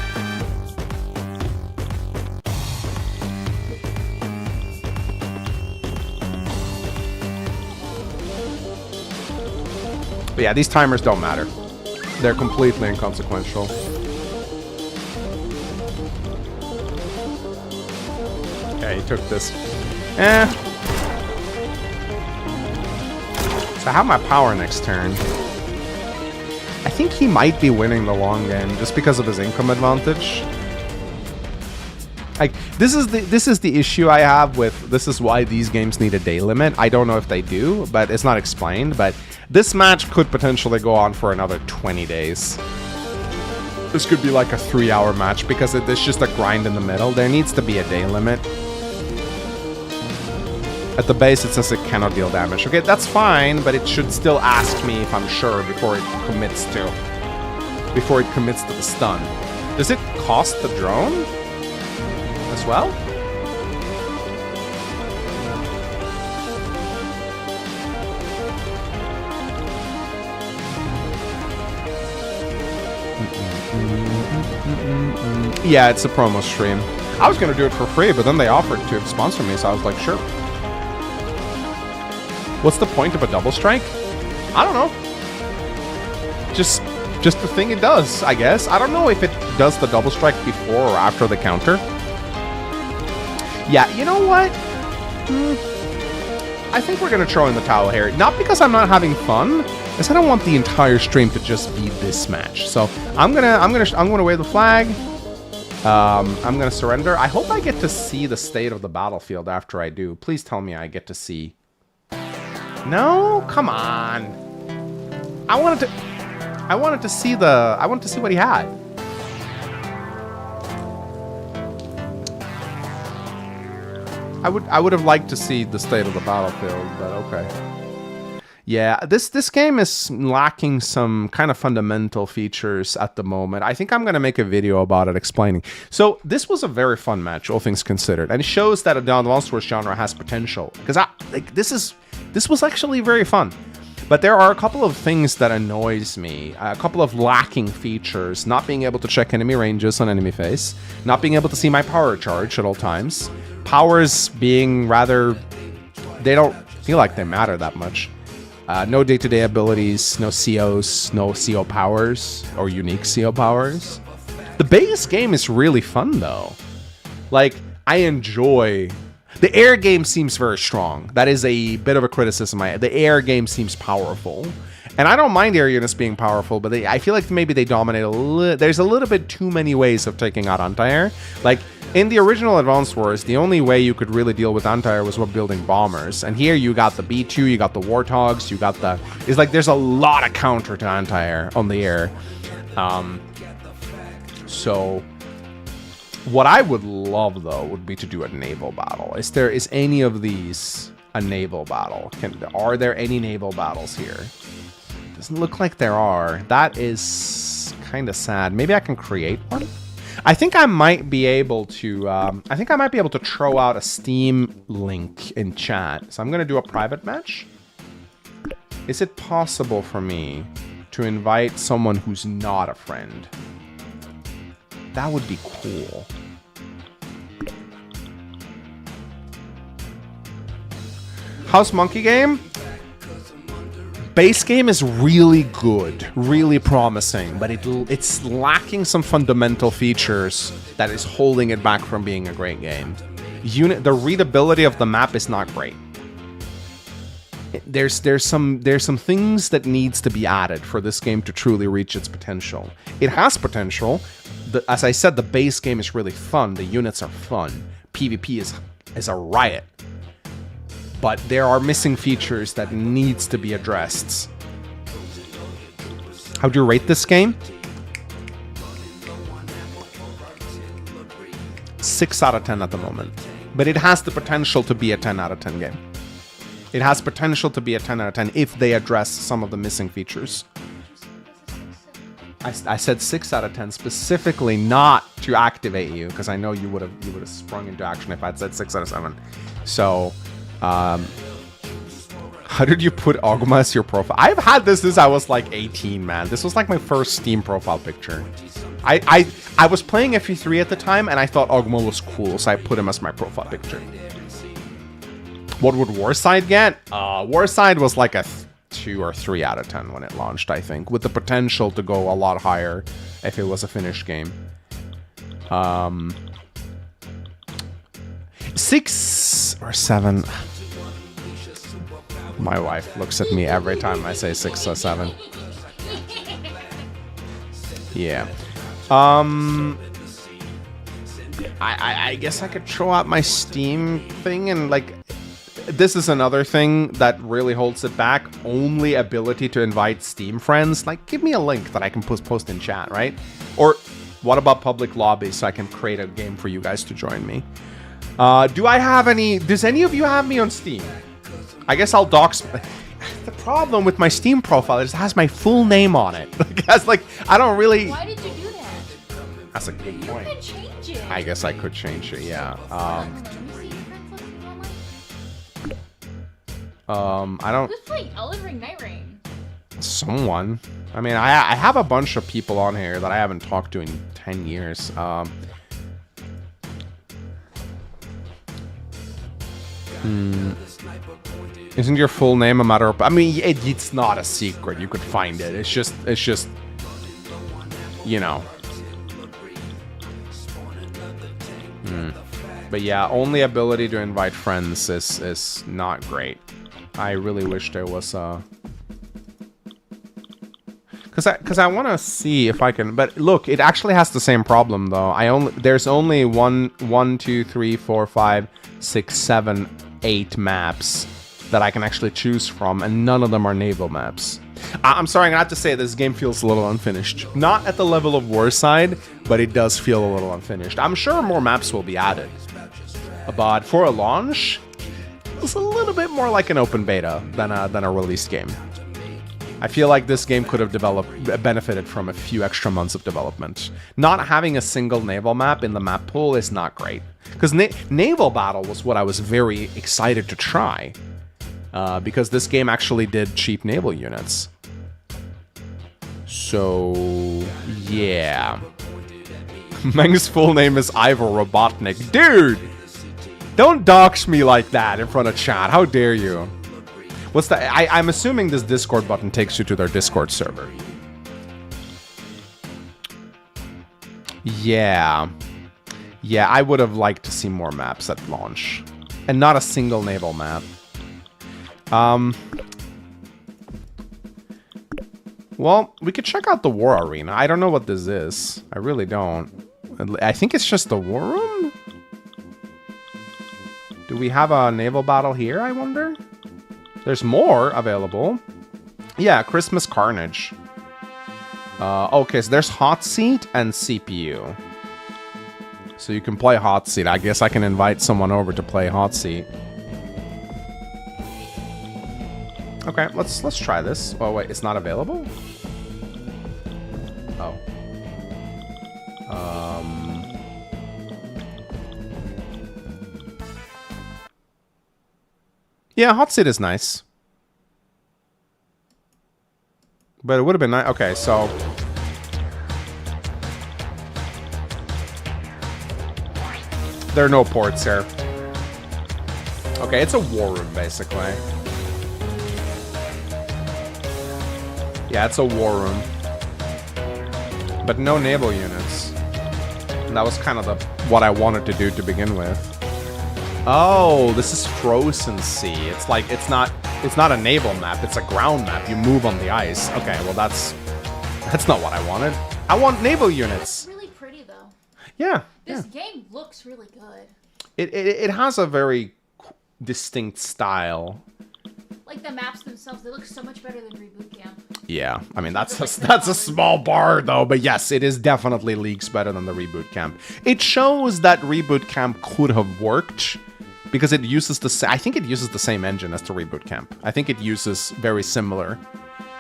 But yeah, these timers don't matter. They're completely inconsequential. Okay, he took this. So I have my power next turn. I think he might be winning the long game just because of his income advantage. Like, this is the issue I have with, this is why these games need a day limit. I don't know if they do, but it's not explained. But this match could potentially go on for another 20 days. This could be like a 3-hour match because it's just a grind in the middle. There needs to be a day limit. At the base, it says it cannot deal damage. Okay, that's fine, but it should still ask me if I'm sure before it commits to the stun. Does it cost the drone as well? Yeah, it's a promo stream. I was gonna do it for free, but then they offered to sponsor me, so I was like, sure. What's the point of a double strike? I don't know. Just the thing it does, I guess. I don't know if it does the double strike before or after the counter. Yeah, you know what? I think we're gonna throw in the towel here. Not because I'm not having fun, because I don't want the entire stream to just be this match. So I'm gonna wave the flag. I'm gonna surrender. I hope I get to see the state of the battlefield after I do. Please tell me I get to see. No, come on. I wanted to see what he had. I would have liked to see the state of the battlefield, but okay. Yeah, this game is lacking some kind of fundamental features at the moment. I think I'm going to make a video about it explaining. So this was a very fun match, all things considered, and it shows that the Advanced Wars genre has potential. Because this was actually very fun. But there are a couple of things that annoys me. A couple of lacking features. Not being able to check enemy ranges on enemy face. Not being able to see my power charge at all times. Powers being rather... They don't feel like they matter that much. No day-to-day abilities, no COs, no CO powers, or unique CO powers. The base game is really fun, though. Like, I enjoy... The air game seems very strong. That is a bit of a criticism. The air game seems powerful. And I don't mind air units being powerful, but I feel like maybe they dominate a little... There's a little bit too many ways of taking out anti-air. Like, in the original Advanced Wars, the only way you could really deal with anti-air was with building bombers. And here you got the B2, you got the Warthogs, you got the... It's like there's a lot of counter to anti-air on the air. So... What I would love, though, would be to do a naval battle. Is any of these a naval battle? Are there any naval battles here? Doesn't look like there are. That is kind of sad. Maybe I can create one? I think I might be able to... throw out a Steam link in chat. So I'm going to do a private match. Is it possible for me to invite someone who's not a friend? That would be cool. How's Monkey Game? Base game is really good, really promising, but it's lacking some fundamental features that is holding it back from being a great game. The readability of the map is not great. There's some things that needs to be added for this game to truly reach its potential. It has potential. As I said, the base game is really fun. The units are fun. PvP is a riot. But there are missing features that needs to be addressed. How do you rate this game? 6 out of 10 at the moment. But it has the potential to be a 10 out of 10 game. It has potential to be a 10 out of 10 if they address some of the missing features. I said 6 out of 10 specifically not to activate you, because I know you would have sprung into action if I'd said 6 out of 7. So, how did you put Ogma as your profile? I've had this since I was like 18, man. This was like my first Steam profile picture. I was playing FE3 at the time, and I thought Ogma was cool, so I put him as my profile picture. What would Warside get? Warside was like a 2 or 3 out of 10 when it launched, I think, with the potential to go a lot higher if it was a finished game. 6 or 7. My wife looks at me every time I say 6 or 7. Yeah. I guess I could throw out my Steam thing and like... This is another thing that really holds it back. Only ability to invite Steam friends. Like, give me a link that I can post in chat, right? Or what about public lobbies so I can create a game for you guys to join me? Do I have any... Does any of you have me on Steam? I guess I'll dox... The problem with my Steam profile is it has my full name on it. I don't really...
Why did you do that?
That's a good point.
You can change it.
I guess I could change it, yeah.
Let me see your friends list if you don't like.
I don't...
Who's playing 𝗟𝗲𝘃𝗍 Night Rain?
Someone. I mean, I have a bunch of people on here that I haven't talked to in 10 years. Isn't your full name a matter of... I mean, it's not a secret. You could find it. It's just, you know. But yeah, only ability to invite friends is not great. I really wish there was a... Cause I want to see if I can, but look, it actually has the same problem though. There's only 1, 2, 3, 4, 5, 6, 7, 8 maps that I can actually choose from, and none of them are naval maps. I'm sorry, I have to say this game feels a little unfinished. Not at the level of Warside, but it does feel a little unfinished. I'm sure more maps will be added, but for a launch, it's a little bit more like an open beta than a released game. I feel like this game could have benefited from a few extra months of development. Not having a single naval map in the map pool is not great. Because Naval Battle was what I was very excited to try. Because this game actually did cheap naval units. So, yeah. Meng's full name is 𝗹𝗲𝗃𝗲𝗃𝗃. Dude! Don't dox me like that in front of chat. How dare you? What's the... I'm assuming this Discord button takes you to their Discord server. Yeah. Yeah, I would have liked to see more maps at launch. And not a single naval map. Well, we could check out the war arena. I don't know what this is. I really don't. I think it's just the war room? Do we have a naval battle here, I wonder? There's more available. Yeah, Christmas Carnage. Okay, so there's Hot Seat and CPU. So you can play Hot Seat. I guess I can invite someone over to play Hot Seat. Okay, let's try this. Oh wait, it's not available? Oh. Yeah, Hot Seat is nice. But it would have been nice. Okay, so... there are no ports here. Okay, it's a war room, basically. Yeah, it's a war room. But no naval units. And that was kind of what I wanted to do to begin with. Oh, this is Frozen Sea. It's like, it's not a naval map, it's a ground map. You move on the ice. Okay, well that's not what I wanted. I want naval units.
It's really pretty though.
Yeah.
This game looks really good.
It has a very distinct style.
Like the maps themselves, they look so much better than Reboot Camp.
Yeah, I mean that's a small bar though, but yes, it is definitely leagues better than the Reboot Camp. It shows that Reboot Camp could have worked because it uses I think it uses the same engine as the Reboot Camp. I think it uses very similar.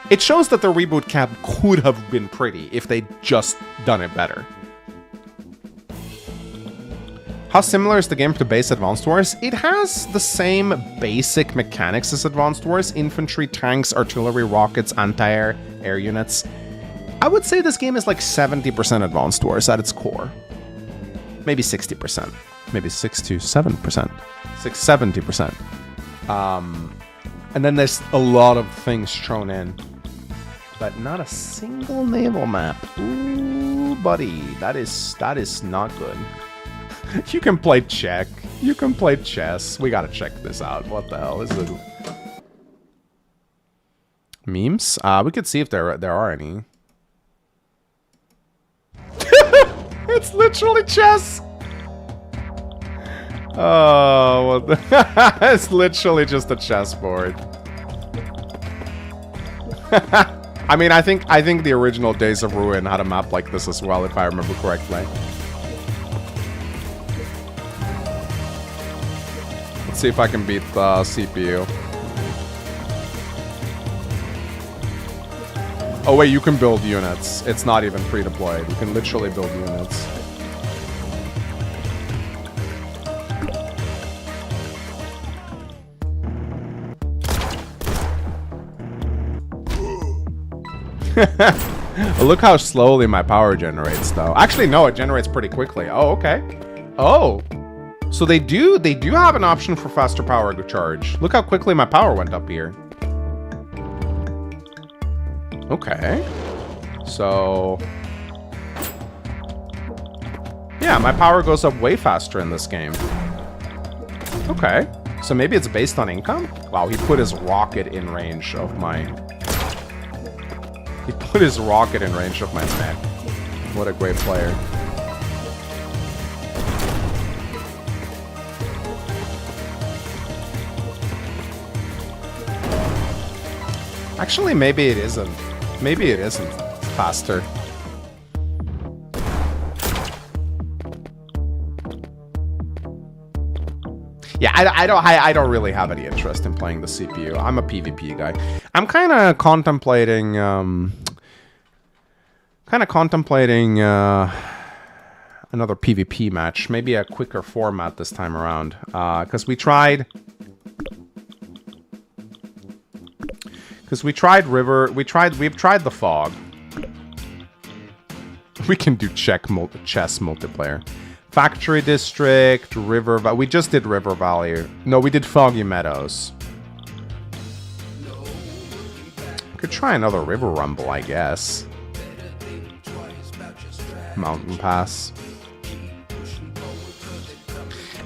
It shows that the Reboot Camp could have been pretty if they'd just done it better. How similar is the game to base Advanced Wars? It has the same basic mechanics as Advanced Wars. Infantry, tanks, artillery, rockets, anti-air, air units. I would say this game is like 70% Advanced Wars at its core. Maybe 60%. Maybe 67%. 70%. And then there's a lot of things thrown in. But not a single naval map. Ooh, buddy. That is not good. You can play check. You can play chess. We gotta check this out. What the hell is it? Memes? We could see if there are any. It's literally chess. Oh, what the it's literally just a chessboard. I mean, I think the original Days of Ruin had a map like this as well, if I remember correctly. Let's see if I can beat the CPU. Oh wait, you can build units. It's not even pre-deployed. You can literally build units. Look how slowly my power generates, though. Actually, no, it generates pretty quickly. Oh, okay. Oh, so they do have an option for faster power charge. Look how quickly my power went up here. Okay. So, yeah, my power goes up way faster in this game. Okay. So maybe it's based on income? Wow, he put his rocket in range of my... He put his rocket in range of my neck. What a great player. Actually, maybe it isn't. Maybe it isn't faster. Yeah, I don't really have any interest in playing the CPU. I'm a PvP guy. I'm kind of contemplating another PvP match, maybe a quicker format this time around. Because we've tried the fog. We can do chess multiplayer. Factory District, River Valley. We just did River Valley. No, we did Foggy Meadows. Could try another River Rumble, I guess. Mountain Pass.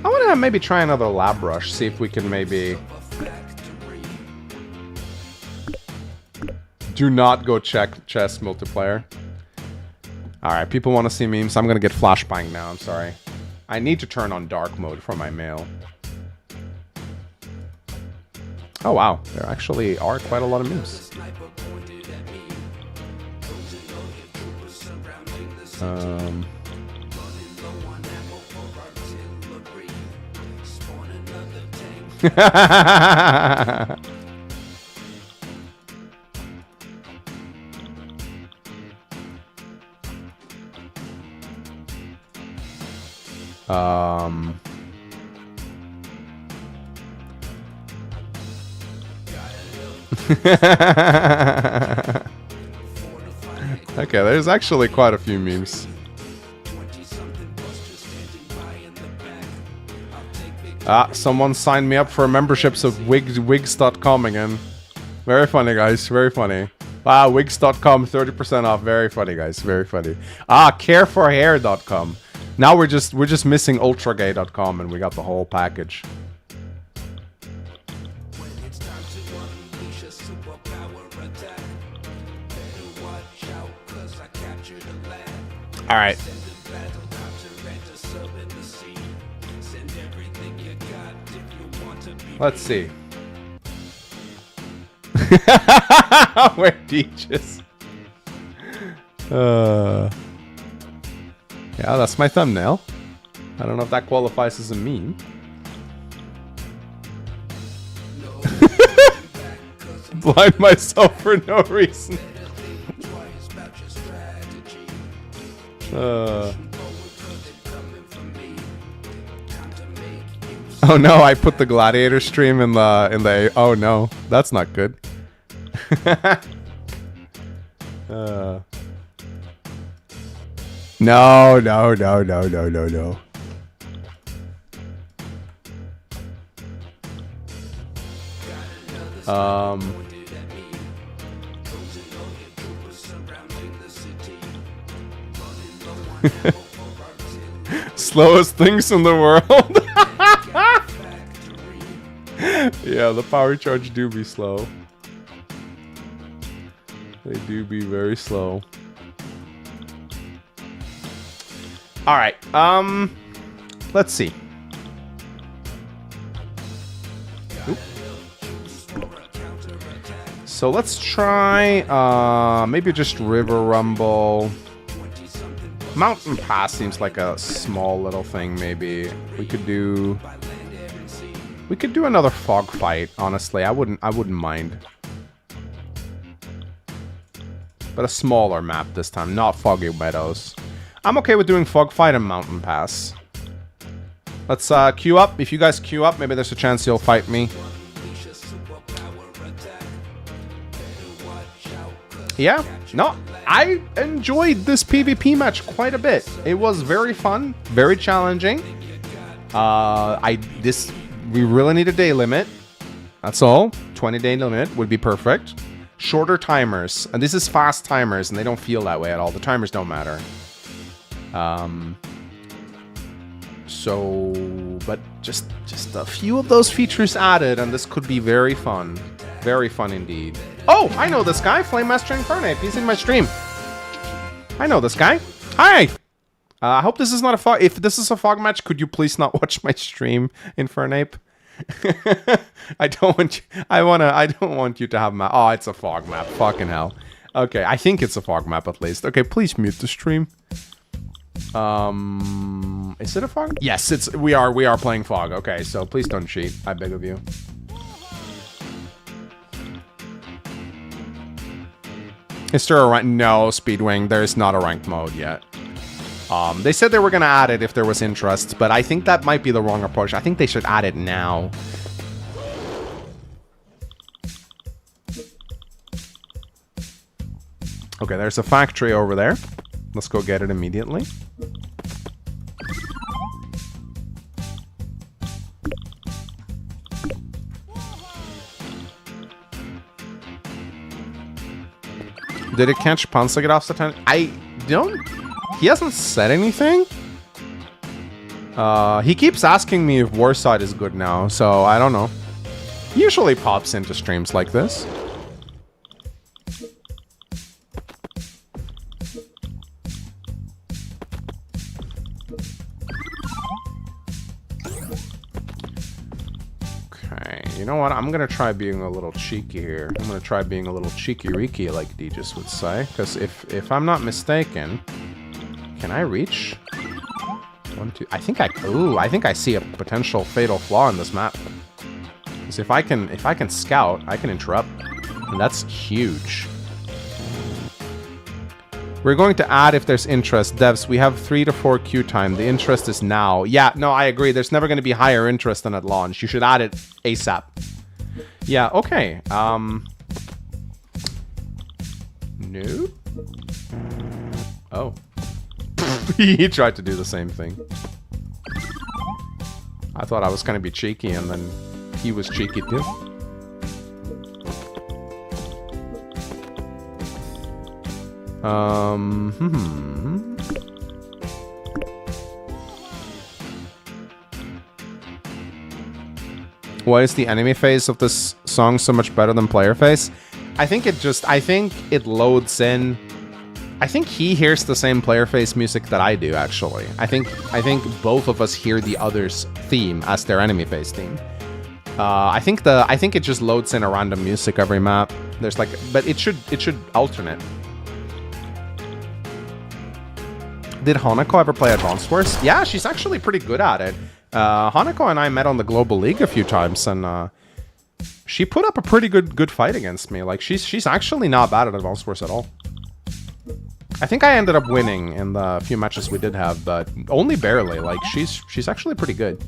I want to maybe try another Lab Rush, see if we can maybe... Do not go check chess multiplayer. Alright, people want to see memes. I'm going to get flashbang now, I'm sorry. I need to turn on dark mode for my mail. Oh wow, there actually are quite a lot of memes. Okay, there's actually quite a few memes. Someone signed me up for memberships of wigs.com again. Very funny, guys. Very funny. Wigs.com, 30% off. Very funny, guys. Very funny. 𝗪𝗲𝗃𝗍𝗪.com. Now we're just missing ultragay.com and we got the whole package. All right. Let's see. Where Deeches? Yeah, that's my thumbnail. I don't know if that qualifies as a meme. Blind myself for no reason. Oh no, I put the Gladiator stream in the oh no, that's not good. No. Slowest things in the world. Yeah, the power charge do be slow. They do be very slow. Alright, let's see. Oop. So let's try, maybe just River Rumble. Mountain Pass seems like a small little thing, maybe. We could do another fog fight, honestly. I wouldn't mind. But a smaller map this time, not Foggy Meadows. I'm okay with doing Fog Fight and Mountain Pass. Let's queue up. If you guys queue up, maybe there's a chance you'll fight me. Yeah, no, I enjoyed this PvP match quite a bit. It was very fun, very challenging. We really need a day limit. That's all. 20-day limit would be perfect. Shorter timers, and this is fast timers, and they don't feel that way at all. The timers don't matter. But just a few of those features added, and this could be very fun. Very fun indeed. Oh, I know this guy, Flame Master 𝗪𝗏𝗪𝗏. He's in my stream. I know this guy. Hi. I hope this is not a fog. If this is a fog match, could you please not watch my stream, 𝗪𝗏𝗪𝗏𝗪𝗏? I don't want you to have my. Oh, it's a fog map. Fucking hell. Okay, I think it's a fog map at least. Okay, please mute the stream. Is it a fog? Yes, we are playing fog. Okay, so please don't cheat. I beg of you. Is there a rank? No, Speedwing. There's not a ranked mode yet. They said they were gonna add it if there was interest, but I think that might be the wrong approach. I think they should add it now. Okay, there's a factory over there. Let's go get it immediately. Did it catch 𝗪𝗂𝗹𝗆𝗧𝗵𝗵 attention? I don't... He hasn't said anything. He keeps asking me if 𝗪𝗏𝗏𝗏 is good now, so I don't know. He usually pops into streams like this. You know what? I'm gonna try being a little cheeky here. I'm gonna try being a little cheeky-reeky, like Deegis would say. Because if I'm not mistaken, can I reach? 1, 2. I think I see a potential fatal flaw in this map. Because if I can scout, I can interrupt, and that's huge. We're going to add if there's interest. Devs, we have 3 to 4 queue time. The interest is now. Yeah, no, I agree. There's never going to be higher interest than at launch. You should add it ASAP. Yeah, okay. No? Oh. He tried to do the same thing. I thought I was going to be cheeky, and then he was cheeky too. Why is the enemy phase of this song so much better than player phase? I think it loads in. I think he hears the same player phase music that I do, actually. I think both of us hear the other's theme as their enemy phase theme. I think it just loads in a random music every map. There's like, but it should alternate. Did Hanako ever play Advance Wars? Yeah, she's actually pretty good at it. Hanako and I met on the Global League a few times, and she put up a pretty good fight against me. Like, she's actually not bad at Advance Wars at all. I think I ended up winning in the few matches we did have, but only barely. Like, she's actually pretty good.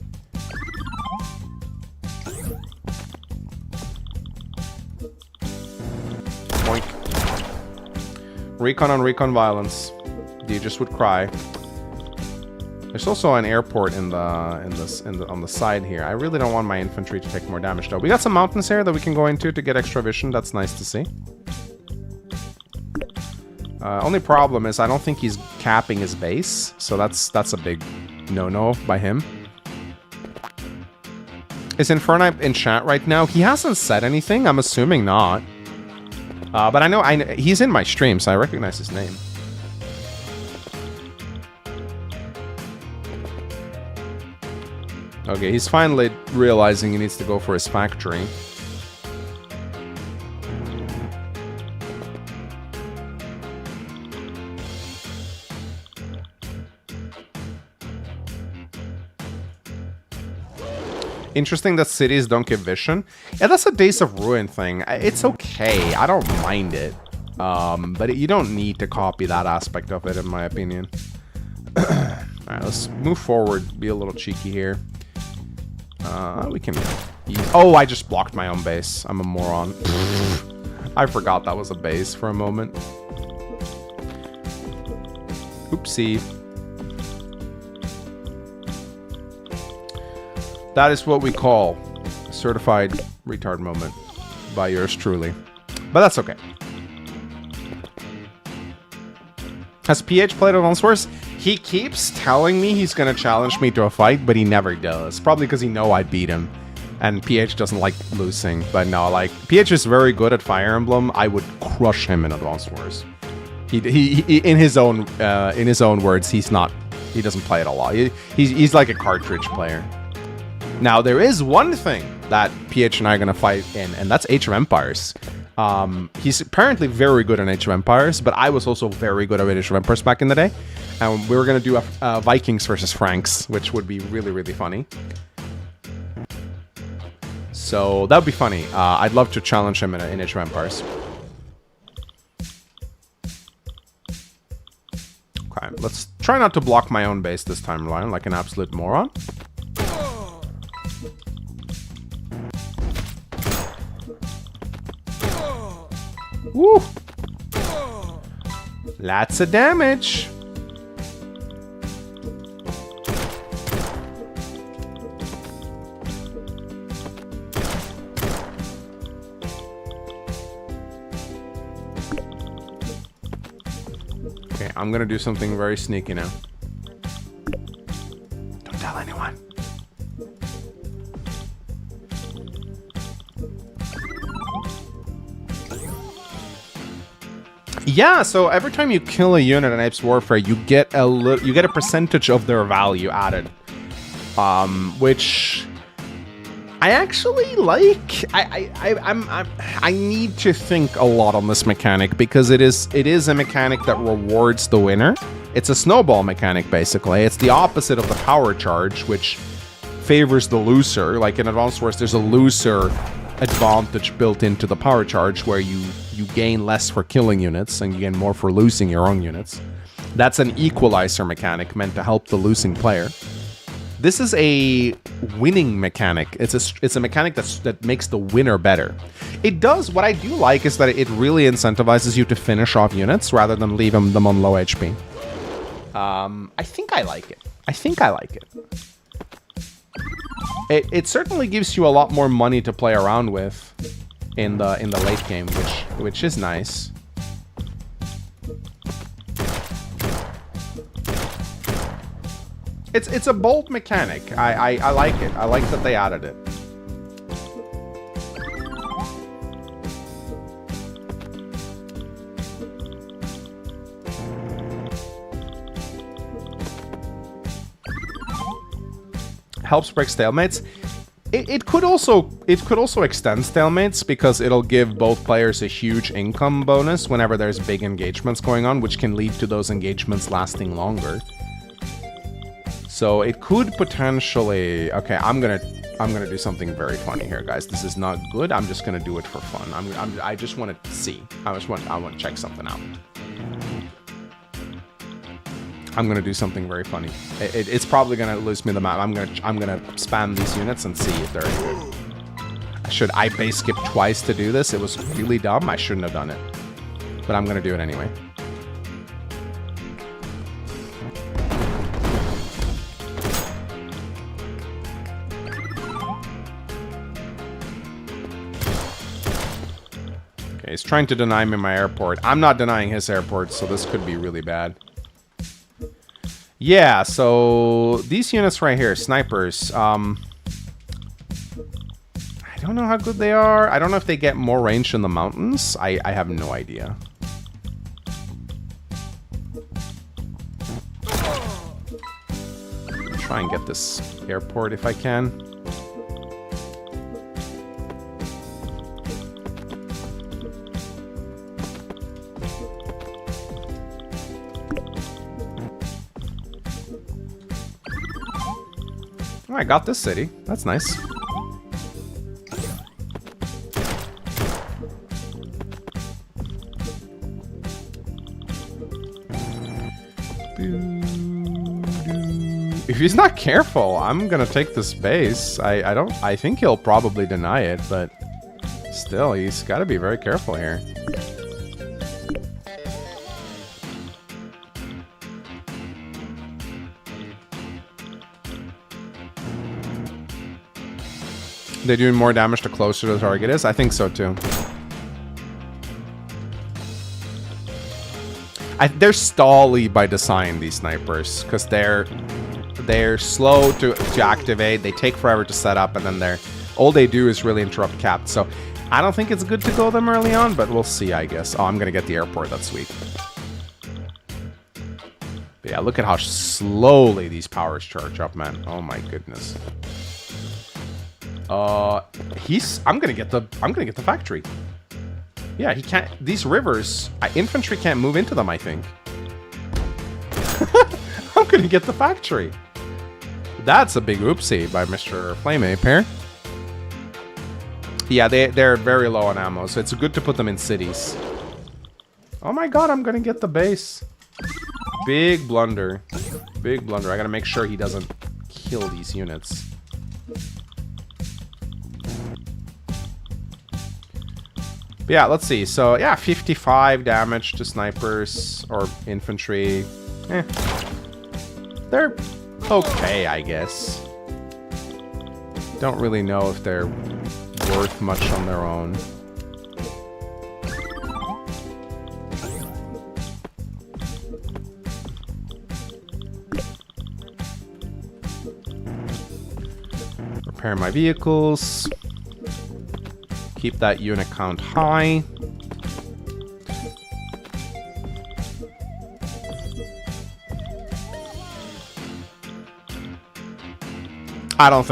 Boink. Recon on recon violence. Deegis would cry. There's also an airport on the side here. I really don't want my infantry to take more damage though. We got some mountains here that we can go into to get extra vision. That's nice to see. Only problem is I don't think he's capping his base, so that's a big no-no by him. Is 𝗪𝗏𝗪𝗏𝗪 in chat right now? He hasn't said anything. I'm assuming not. But I know he's in my stream, so I recognize his name. Okay, he's finally realizing he needs to go for his factory. Interesting that cities don't give vision. Yeah, that's a Days of Ruin thing. It's okay. I don't mind it. But you don't need to copy that aspect of it, in my opinion. Alright, let's move forward. Be a little cheeky here. We can... Oh, I just blocked my own base. I'm a moron. I forgot that was a base for a moment. Oopsie. That is what we call a certified retard moment by yours truly. But that's okay. Has PH played Advance Wars? He keeps telling me he's going to challenge me to a fight, but he never does. Probably because he know I beat him. And PH doesn't like losing. But no, like, PH is very good at Fire Emblem. I would crush him in Advance Wars. He in his own words, he doesn't play it a lot. He's like a cartridge player. Now, there is one thing that PH and I are going to fight in, and that's Age of Empires. He's apparently very good in Age of Empires, but I was also very good at Age of Empires back in the day. And we were going to do a Vikings versus Franks, which would be really, really funny. So that would be funny. I'd love to challenge him in Age of Empires. Okay, let's try not to block my own base this time around like an absolute moron. Woo! Lots of damage. Okay, I'm gonna do something very sneaky now. Don't tell anyone. Yeah, so every time you kill a unit in Apes Warfare, you get a percentage of their value added, which I actually like. I need to think a lot on this mechanic because it is a mechanic that rewards the winner. It's a snowball mechanic basically. It's the opposite of the power charge, which favors the loser. Like in Advance Wars, there's a loser advantage built into the power charge where you gain less for killing units and you gain more for losing your own units. That's an equalizer mechanic meant to help the losing player. This is a winning mechanic. It's a mechanic that makes the winner better. It does, what I do like is that it really incentivizes you to finish off units rather than leave them on low HP. I think I like it. It certainly gives you a lot more money to play around with in the late game, which is nice. It's a bold mechanic. I like it. I like that they added it. Helps break stalemates. It could also extend stalemates because it'll give both players a huge income bonus whenever there's big engagements going on, which can lead to those engagements lasting longer. So it could potentially. Okay, I'm gonna do something very funny here, guys. This is not good. I'm just gonna do it for fun. I just want to see. I want to check something out. I'm gonna do something very funny. It's probably gonna lose me the map. I'm gonna spam these units and see if they're any good. Should I base skip twice to do this? It was really dumb. I shouldn't have done it, but I'm gonna do it anyway. Okay, he's trying to deny me my airport. I'm not denying his airport, so this could be really bad. Yeah, so these units right here, snipers, I don't know how good they are. I don't know if they get more range in the mountains. I have no idea. Try and get this airport if I can. Oh, I got this city. That's nice. If he's not careful, I'm gonna take this base. I think he'll probably deny it, but Still, he's got to be very careful here. They're doing more damage the closer the target is? I think so too. They're stally by design, these snipers, because they're slow to activate. They take forever to set up, and then all they do is really interrupt cap. So I don't think it's good to go them early on, but we'll see, I guess. Oh, I'm gonna get the airport. That's sweet. But yeah, look at how slowly these powers charge up, man. Oh my goodness. I'm gonna get the factory. Yeah, he can't. These rivers, infantry can't move into them, I think. I'm gonna get the factory. That's a big oopsie by Mr. 𝗂𝗶𝗹𝗆 here. Yeah, they're very low on ammo, so it's good to put them in cities. Oh my god, I'm gonna get the base. Big blunder. Big blunder. I gotta make sure he doesn't kill these units. But yeah, let's see. So, yeah, 55 damage to snipers or infantry. They're okay, I guess. Don't really know if they're worth much on their own. Repair my vehicles. Keep that unit count high. I don't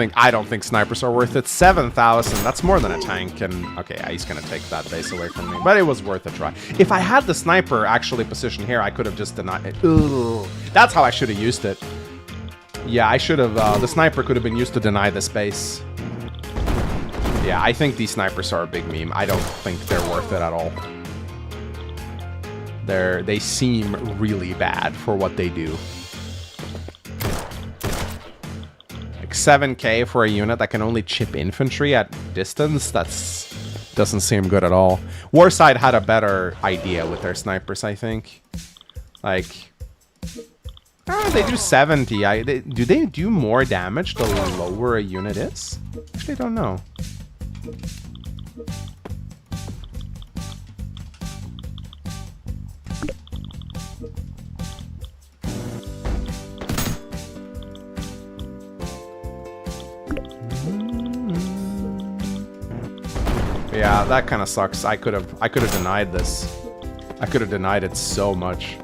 think snipers are worth it. 7,000, that's more than a tank. And okay, he's gonna take that base away from me, but it was worth a try. If I had the sniper actually positioned here, I could have just denied it. Ugh. That's how I should have used it. Yeah, I should have. The sniper could have been used to deny the space. Yeah, I think these snipers are a big meme. I don't think they're worth it at all. They seem really bad for what they do. Like 7k for a unit that can only chip infantry at distance, doesn't seem good at all. Warside had a better idea with their snipers, I think. Like, they do 70. Do they do more damage the lower a unit is? Actually, I don't know. Yeah, that kind of sucks. I could have denied this. I could have denied it so much.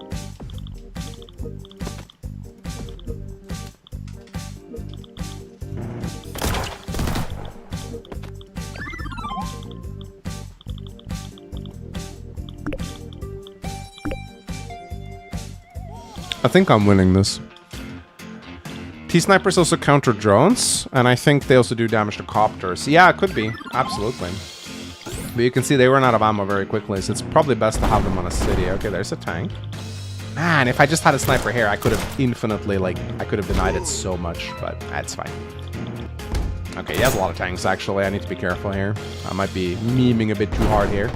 I think I'm winning this. T-snipers also counter drones, and I think they also do damage to copters. Yeah, it could be. Absolutely. But you can see they run out of ammo very quickly, so it's probably best to have them on a city. Okay, there's a tank. Man, if I just had a sniper here, I could have infinitely, like, I could have denied it so much, but that's fine. Okay, he has a lot of tanks, actually. I need to be careful here. I might be memeing a bit too hard here.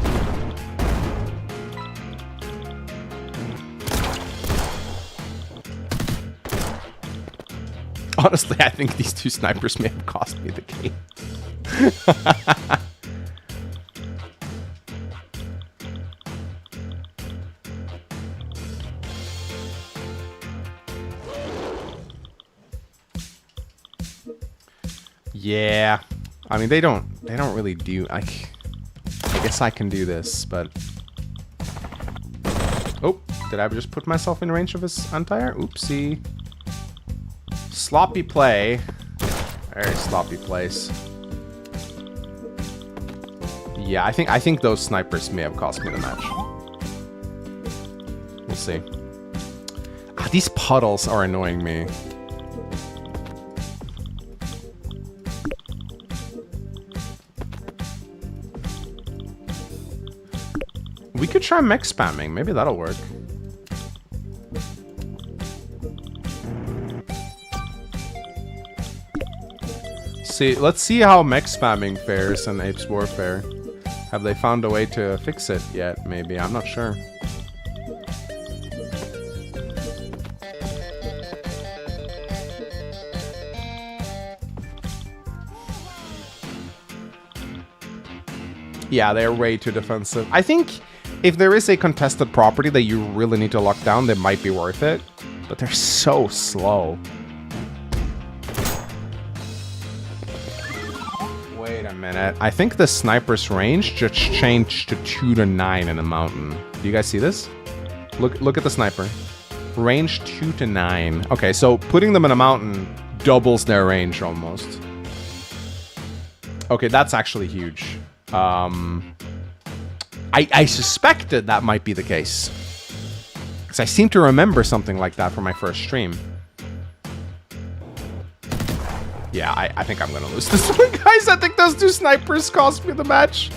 Honestly, I think these two snipers may have cost me the game. Yeah. I mean, they don't really do... I guess I can do this, but... Oh, did I just put myself in range of his anti-air? Oopsie. Sloppy play. Very sloppy plays. Yeah, I think those snipers may have cost me the match. We'll see. These puddles are annoying me. We could try mech spamming. Maybe that'll work. Let's see how mech spamming fares in Apes Warfare. Have they found a way to fix it yet? Maybe. I'm not sure. Yeah, they're way too defensive. I think if there is a contested property that you really need to lock down, they might be worth it. But they're so slow. Wait a minute. I think the sniper's range just changed to 2 to 9 in the mountain. Do you guys see this? Look at the sniper. Range 2 to 9. Okay, so putting them in a mountain doubles their range almost. Okay, that's actually huge. I suspected that might be the case. Because I seem to remember something like that from my first stream. Yeah, I think I'm going to lose this one, guys. I think those 2 snipers cost me the match.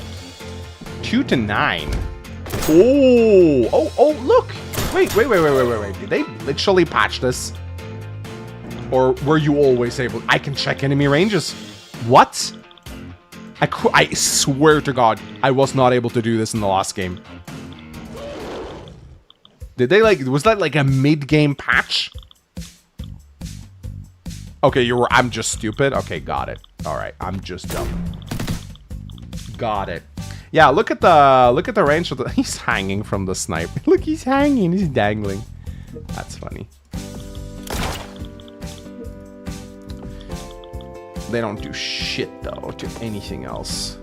2 to 9. Oh, look. Wait. Did they literally patch this? Or were you always able... I can check enemy ranges. What? I swear to God, I was not able to do this in the last game. Did they was that like a mid-game patch? Okay, I'm just stupid. Okay, got it. All right, I'm just dumb. Got it. Yeah, look at the range of the... He's hanging from the sniper. Look, he's hanging. He's dangling. That's funny. They don't do shit, though, to anything else.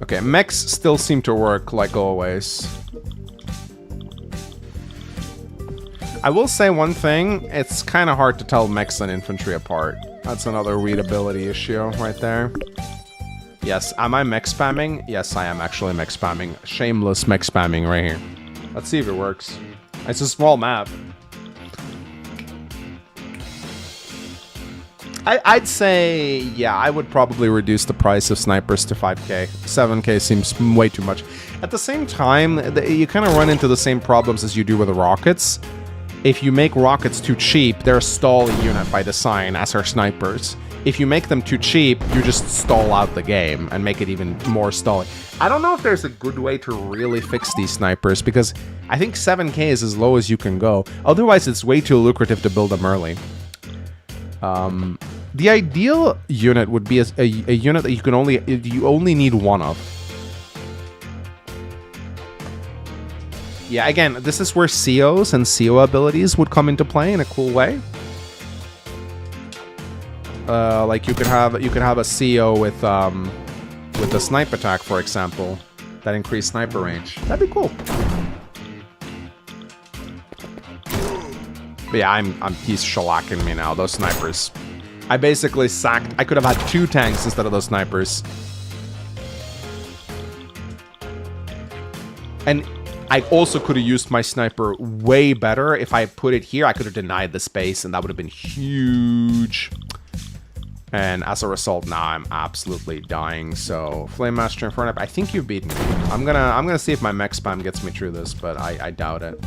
Okay, mechs still seem to work, like always. I will say one thing. It's kind of hard to tell mechs and infantry apart. That's another readability issue right there. Yes, am I mech spamming? Yes, I am actually mech spamming. Shameless mech spamming right here. Let's see if it works. It's a small map. I'd say, yeah, I would probably reduce the price of snipers to 5k. 7k seems way too much. At the same time, you kind of run into the same problems as you do with the rockets. If you make rockets too cheap, they're a stall unit by design, as are snipers. If you make them too cheap, you just stall out the game and make it even more stalling. I don't know if there's a good way to really fix these snipers, because I think 7k is as low as you can go. Otherwise, it's way too lucrative to build them early. The ideal unit would be a unit that you only need one of. Yeah, again, this is where COs and CO abilities would come into play in a cool way. Like you could have a CO with the snipe attack, for example, that increased sniper range. That'd be cool. But yeah, he's shellacking me now. Those snipers. I basically sacked. I could have had 2 tanks instead of those snipers. And I also could have used my sniper way better. If I put it here, I could have denied the space, and that would have been huge. And as a result, now I'm absolutely dying. So, Flame Master Inferno, I think you've beaten me. I'm gonna see if my mech spam gets me through this, but I doubt it.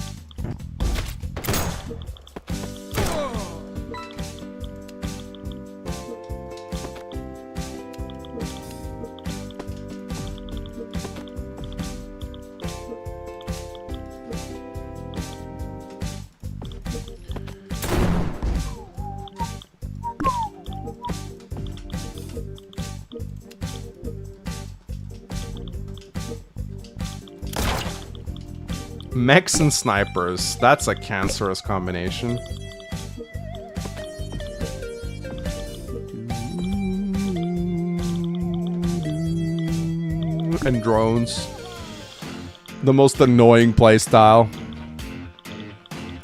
Mechs and snipers. That's a cancerous combination. And drones. The most annoying playstyle.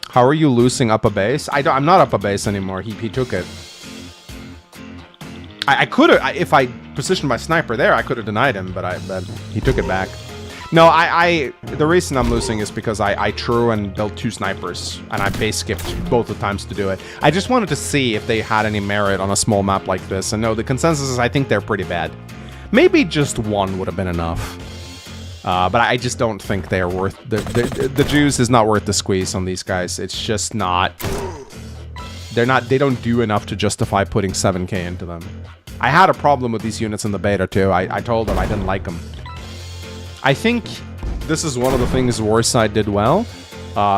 How are you losing up a base? I'm not up a base anymore. He took it. I could have, if I positioned my sniper there, I could have denied him, but he took it back. No, the reason I'm losing is because I true and built 2 snipers, and I base skipped both the times to do it. I just wanted to see if they had any merit on a small map like this, and no, the consensus is I think they're pretty bad. Maybe just 1 would have been enough. But I just don't think they're worth... The juice is not worth the squeeze on these guys. It's just not... They don't do enough to justify putting 7k into them. I had a problem with these units in the beta too. I told them I didn't like them. I think this is one of the things Warside did well.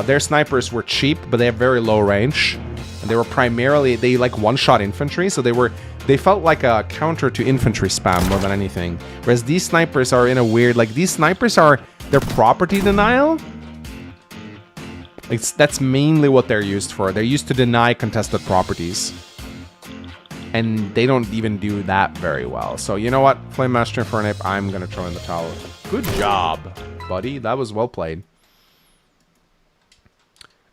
Their snipers were cheap, but they have very low range. And they were primarily... They like one-shot infantry, so they felt like a counter to infantry spam more than anything. Whereas these snipers are in a weird... Like, these snipers are... They're property denial. Like, that's mainly what they're used for. They're used to deny contested properties. And they don't even do that very well. So, you know what? Flame Master for an Ape, I'm going to throw in the towel. Good job, buddy. That was well played.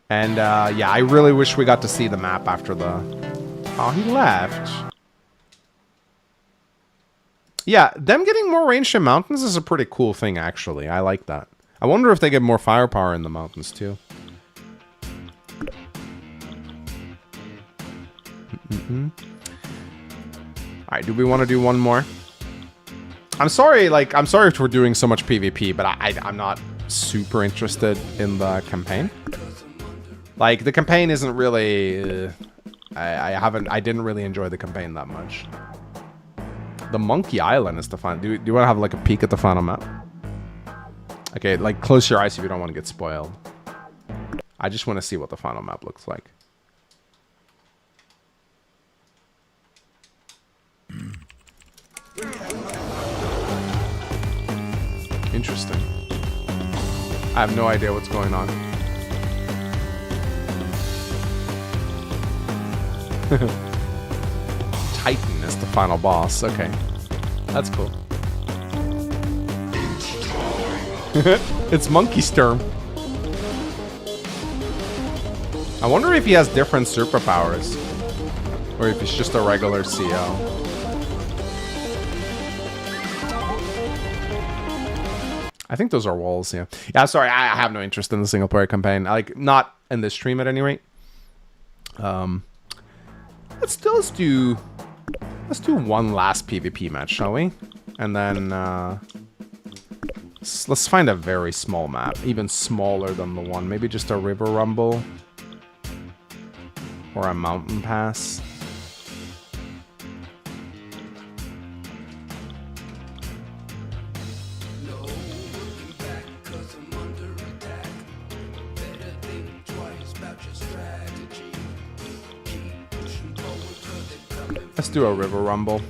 And, yeah, I really wish we got to see the map after the... Oh, he left. Yeah, them getting more range in mountains is a pretty cool thing, actually. I like that. I wonder if they get more firepower in the mountains, too. Alright, do we want to do one more? I'm sorry if we're doing so much PvP, but I'm not super interested in the campaign. Like, the campaign isn't really... I didn't really enjoy the campaign that much. The Monkey Island is the final... Do you want to have, like, a peek at the final map? Okay, like, close your eyes if you don't want to get spoiled. I just want to see what the final map looks like. Interesting. I have no idea what's going on. Titan is the final boss. Okay. That's cool. It's Monkey Sturm. I wonder if he has different superpowers. Or if he's just a regular CO. I think those are walls, yeah. Yeah, sorry, I have no interest in the single player campaign. Like, not in this stream at any rate. Let's do one last PvP match, shall we? And then let's find a very small map, even smaller than the one. Maybe just a river rumble or a mountain pass. Let's do a river rumble.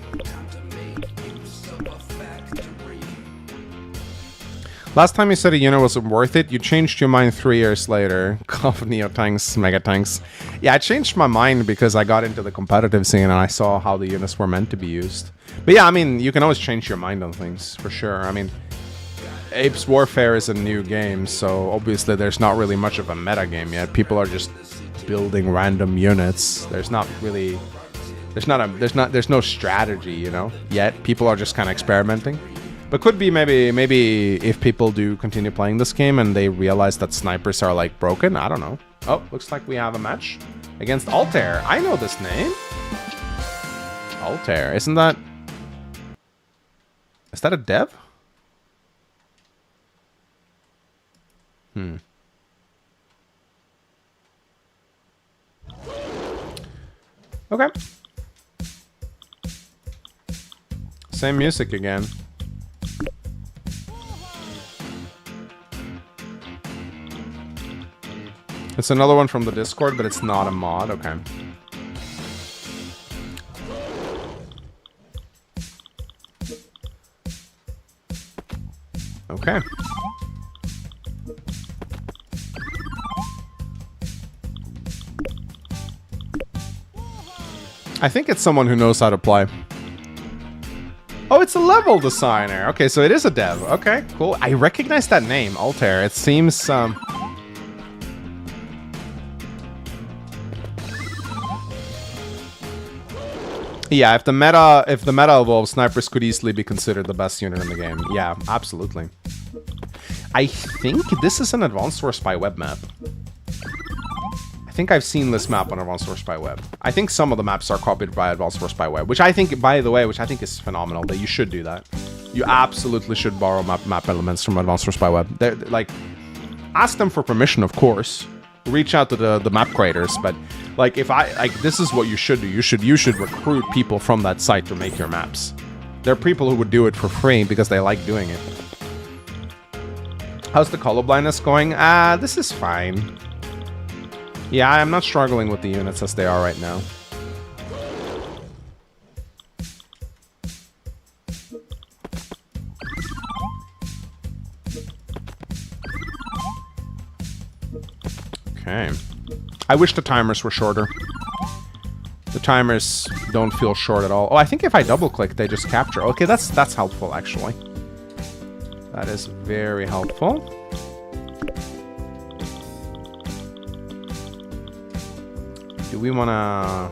Last time you said a unit wasn't worth it, you changed your mind 3 years later. Neo tanks, mega tanks. Yeah, I changed my mind because I got into the competitive scene and I saw how the units were meant to be used. But yeah, I mean, you can always change your mind on things, for sure. I mean, Apes Warfare is a new game, so obviously there's not really much of a meta game yet. People are just building random units. There's not really... There's no strategy, you know, yet. People are just kind of experimenting. But could be maybe if people do continue playing this game and they realize that snipers are like broken, I don't know. Oh, looks like we have a match against 𝗟𝗲𝗃. I know this name. 𝗟𝗲𝗃, isn't that... Is that a dev? Okay. Same music again. It's another one from the Discord, but it's not a mod. Okay. Okay. I think it's someone who knows how to play. Oh, it's a level designer. Okay, so it is a dev. Okay, cool. I recognize that name, 𝗟𝗃𝗃. It seems yeah, if the meta evolves, snipers could easily be considered the best unit in the game. Yeah, absolutely. I think this is an Advanced Wars by Web map. I think I've seen this map on Advanced Wars by Web. I think some of the maps are copied by Advanced Wars by Web, which I think, by the way, which I think is phenomenal, that you should do that. You absolutely should borrow map elements from Advanced Wars by Web. They're, like, ask them for permission, of course. Reach out to the map creators, but like this is what you should do. You should recruit people from that site to make your maps. There are people who would do it for free because they like doing it. How's the colorblindness going? This is fine. Yeah, I'm not struggling with the units as they are right now. Okay. I wish the timers were shorter. The timers don't feel short at all. Oh, I think if I double-click, they just capture. Okay, that's helpful, actually. That is very helpful. Do we wanna?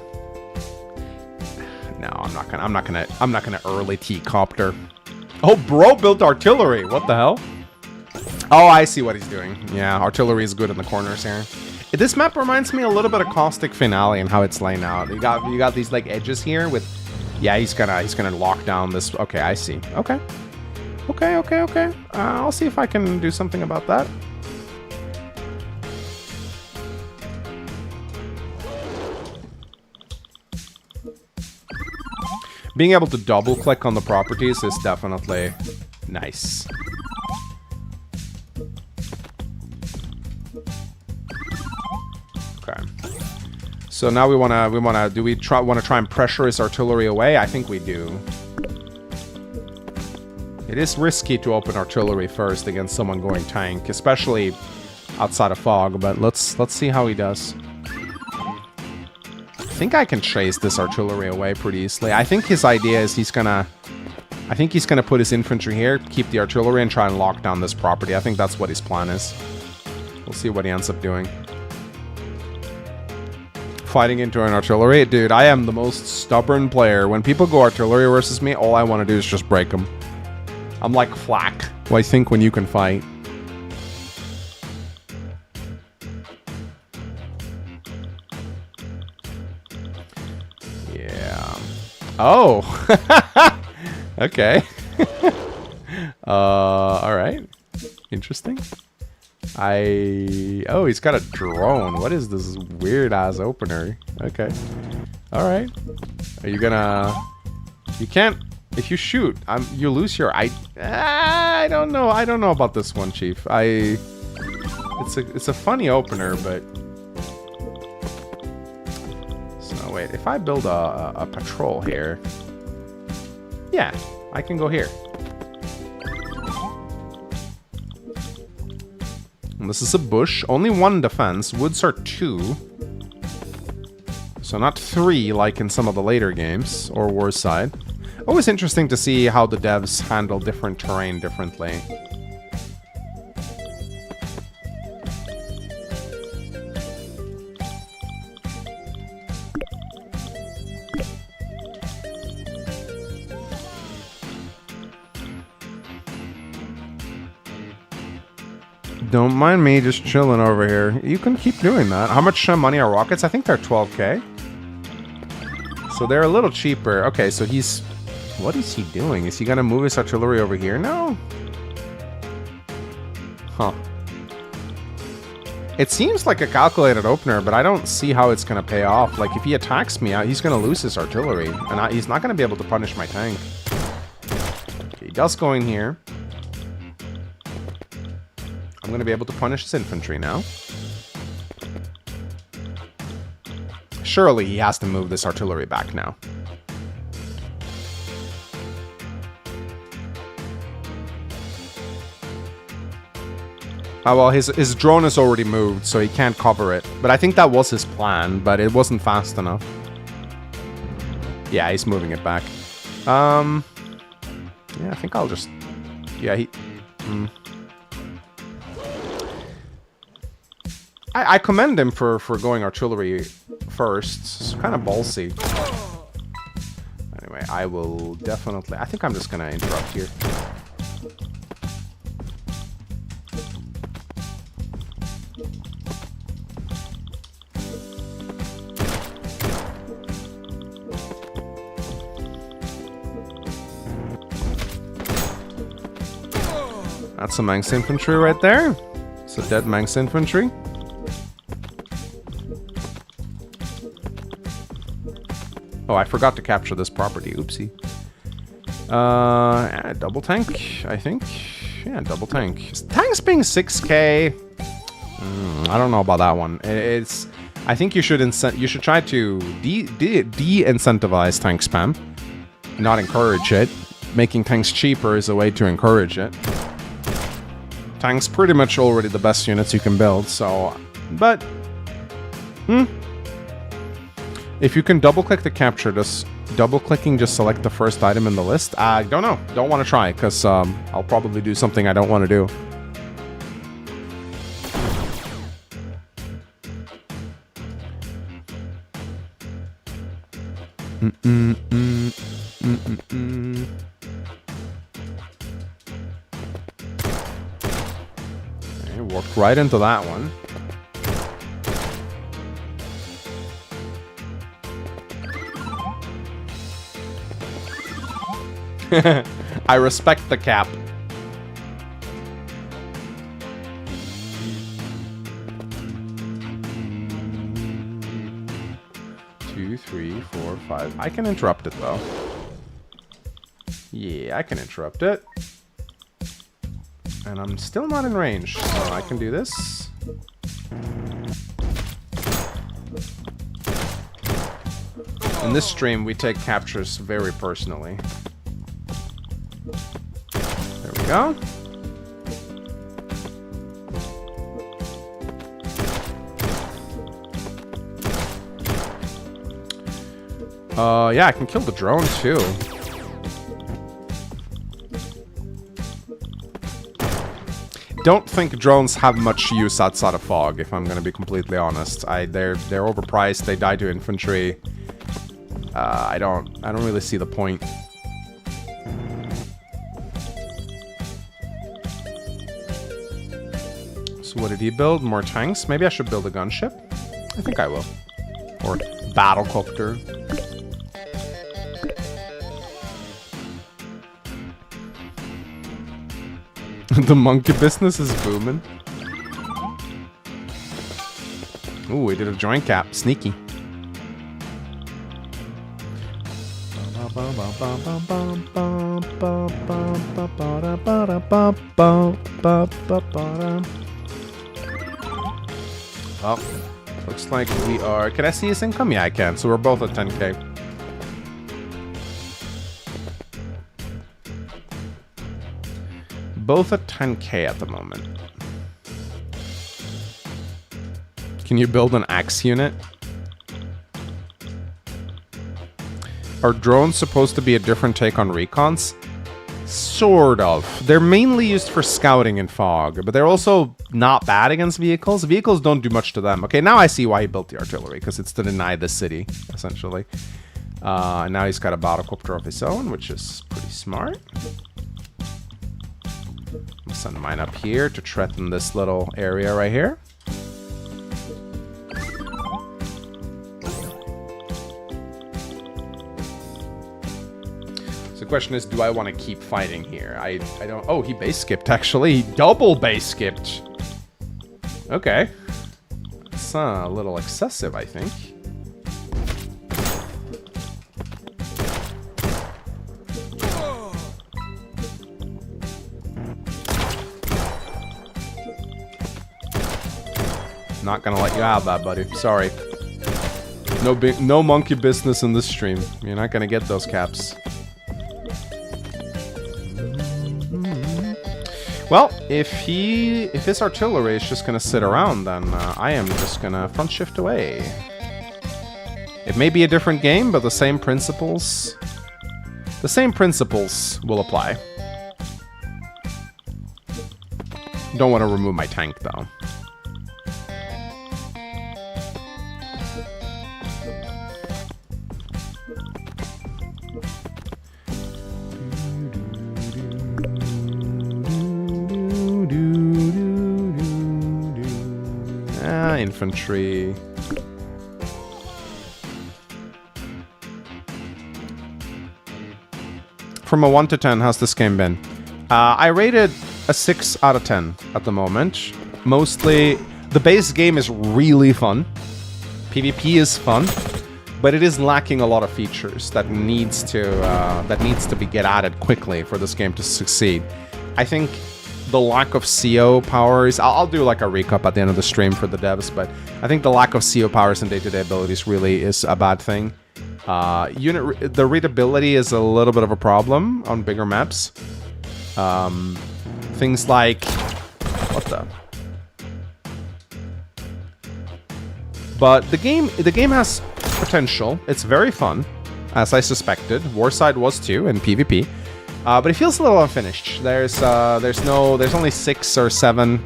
No, I'm not gonna early T-copter. Oh, bro built artillery. What the hell? Oh, I see what he's doing. Yeah, artillery is good in the corners here. This map reminds me a little bit of Caustic Finale and how it's laying out. You got these like edges here with. Yeah, he's gonna lock down this. Okay, I see. Okay. Okay. I'll see if I can do something about that. Being able to double click on the properties is definitely nice. Okay. So now we wanna do we wanna try and pressure his artillery away? I think we do. It is risky to open artillery first against someone going tank, especially outside of fog, but let's see how he does. I think I can chase this artillery away pretty easily. I think his idea is he's gonna put his infantry here, keep the artillery, and try and lock down this property. I think that's what his plan is. We'll see what he ends up doing. Fighting into an artillery? Dude, I am the most stubborn player. When people go artillery versus me, all I want to do is just break them. I'm like Flack. Why think when you can fight? Yeah. Oh! Okay. Alright. Interesting. Oh, he's got a drone. What is this weird-ass opener? Okay. Alright. Are you gonna... You can't... If you shoot, you lose your... I don't know. I don't know about this one, Chief. It's a funny opener, but... So, wait. If I build a patrol here... Yeah, I can go here. And this is a bush. Only 1 defense. Woods are 2. So not 3 like in some of the later games. Or Warside. Always interesting to see how the devs handle different terrain differently. Don't mind me just chilling over here. You can keep doing that. How much money are rockets? I think they're 12k. So they're a little cheaper. Okay, so he's... What is he doing? Is he gonna move his artillery over here now? Huh. It seems like a calculated opener, but I don't see how it's gonna pay off. Like, if he attacks me, he's gonna lose his artillery. And he's not gonna be able to punish my tank. Okay, he does go in here. I'm gonna be able to punish his infantry now. Surely he has to move this artillery back now. Oh, well, his drone is already moved, so he can't cover it. But I think that was his plan, but it wasn't fast enough. Yeah, he's moving it back. Yeah, I think I'll just... Yeah, he... I commend him for going artillery first. It's kind of ballsy. Anyway, I will definitely... I think I'm just gonna interrupt here. That's some Manx infantry right there. It's a dead Manx infantry. Oh, I forgot to capture this property. Oopsie. Double tank, I think. Yeah, double tank. Tanks being 6k. I don't know about that one. It's. I think you should try to de-incentivize tank spam, not encourage it. Making tanks cheaper is a way to encourage it. Tanks pretty much already the best units you can build, so... But... If you can double-click to capture this, double-clicking just select the first item in the list? I don't know. Don't want to try, because I'll probably do something I don't want to do. Okay, walked right into that one. I respect the cap. Two, three, four, five. I can interrupt it though. Yeah, I can interrupt it. And I'm still not in range, so I can do this. In this stream, we take captures very personally. There we go. Yeah, I can kill the drone too. Don't think drones have much use outside of fog, if I'm gonna be completely honest. They're overpriced, they die to infantry. I don't really see the point. So what did he build? More tanks? Maybe I should build a gunship? I think I will. Or battlecopter. The monkey business is booming. Ooh, we did a joint cap. Sneaky. Oh, looks like we are... Can I see his income? Yeah, I can. So we're both at 10k. Both at 10k at the moment. Can you build an axe unit? Are drones supposed to be a different take on recons? Sort of. They're mainly used for scouting in fog, but they're also not bad against vehicles. Vehicles don't do much to them. Okay, now I see why he built the artillery, because it's to deny the city, essentially. And now he's got a battlecopter of his own, which is pretty smart. I'll send mine up here to threaten this little area right here. So the question is, do I want to keep fighting here? I don't... Oh, he base skipped, actually. He double base skipped. Okay. That's a little excessive, I think. Not gonna let you have that, buddy. Sorry. No monkey business in this stream. You're not gonna get those caps. Well, if his artillery is just gonna sit around, then I am just gonna front shift away. It may be a different game, but the same principles will apply. Don't want to remove my tank though. Infantry. From a 1 to 10, how's this game been? I rated a 6 out of 10 at the moment. Mostly, the base game is really fun. PvP is fun, but it is lacking a lot of features that needs to be get added quickly for this game to succeed. I think the lack of CO powers, I'll do like a recap at the end of the stream for the devs, but I think the lack of CO powers and day-to-day abilities really is a bad thing. The readability is a little bit of a problem on bigger maps. Things like... What the... But the game has potential. It's very fun, as I suspected. Warside was too in PvP. But it feels a little unfinished. There's only 6 or 7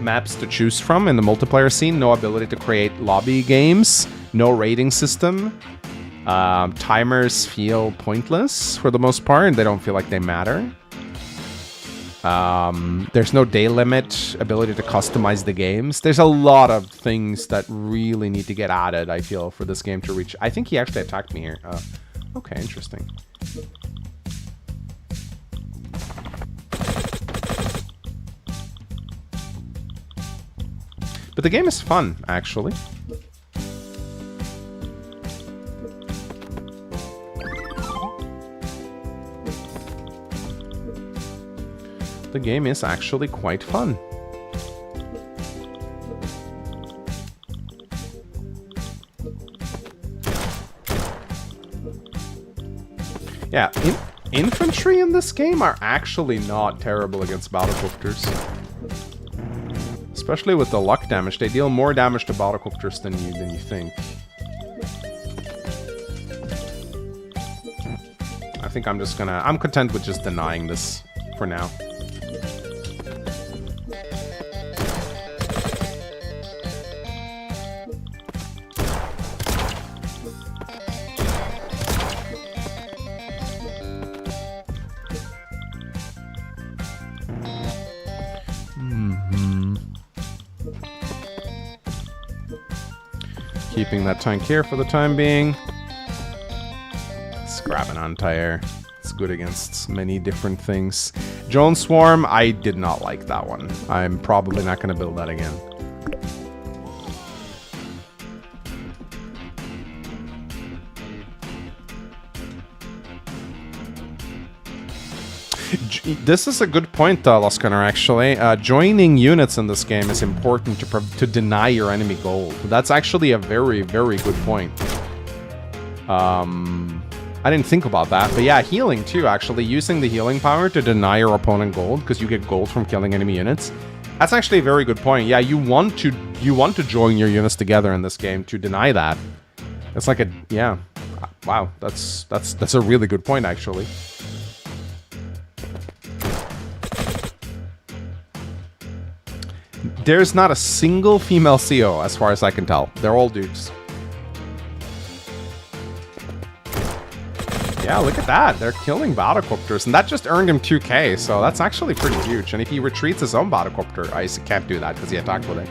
maps to choose from in the multiplayer scene. No ability to create lobby games. No rating system. Timers feel pointless for the most part, and they don't feel like they matter. There's no day limit, ability to customize the games. There's a lot of things that really need to get added, I feel, for this game to reach. I think he actually attacked me here. Okay, interesting. But the game is fun, actually. The game is actually quite fun. Yeah, infantry in this game are actually not terrible against battlecopters. Especially with the luck damage, they deal more damage to battlecopters than you think. I think I'm content with just denying this for now. Keeping that tank here for the time being. Let's grab an anti-air. It's good against many different things. Drone Swarm, I did not like that one. I'm probably not going to build that again. This is a good point, Luscaner, actually. Joining units in this game is important to deny your enemy gold. That's actually a very, very good point. I didn't think about that, but yeah, healing too, actually. Using the healing power to deny your opponent gold, because you get gold from killing enemy units. That's actually a very good point. Yeah, you want to join your units together in this game to deny that. It's like a... yeah. Wow, that's a really good point, actually. There's not a single female CO, as far as I can tell. They're all dudes. Yeah, look at that. They're killing battlecopters, and that just earned him 2k, so that's actually pretty huge. And if he retreats his own battlecopter, I can't do that because he attacked with it.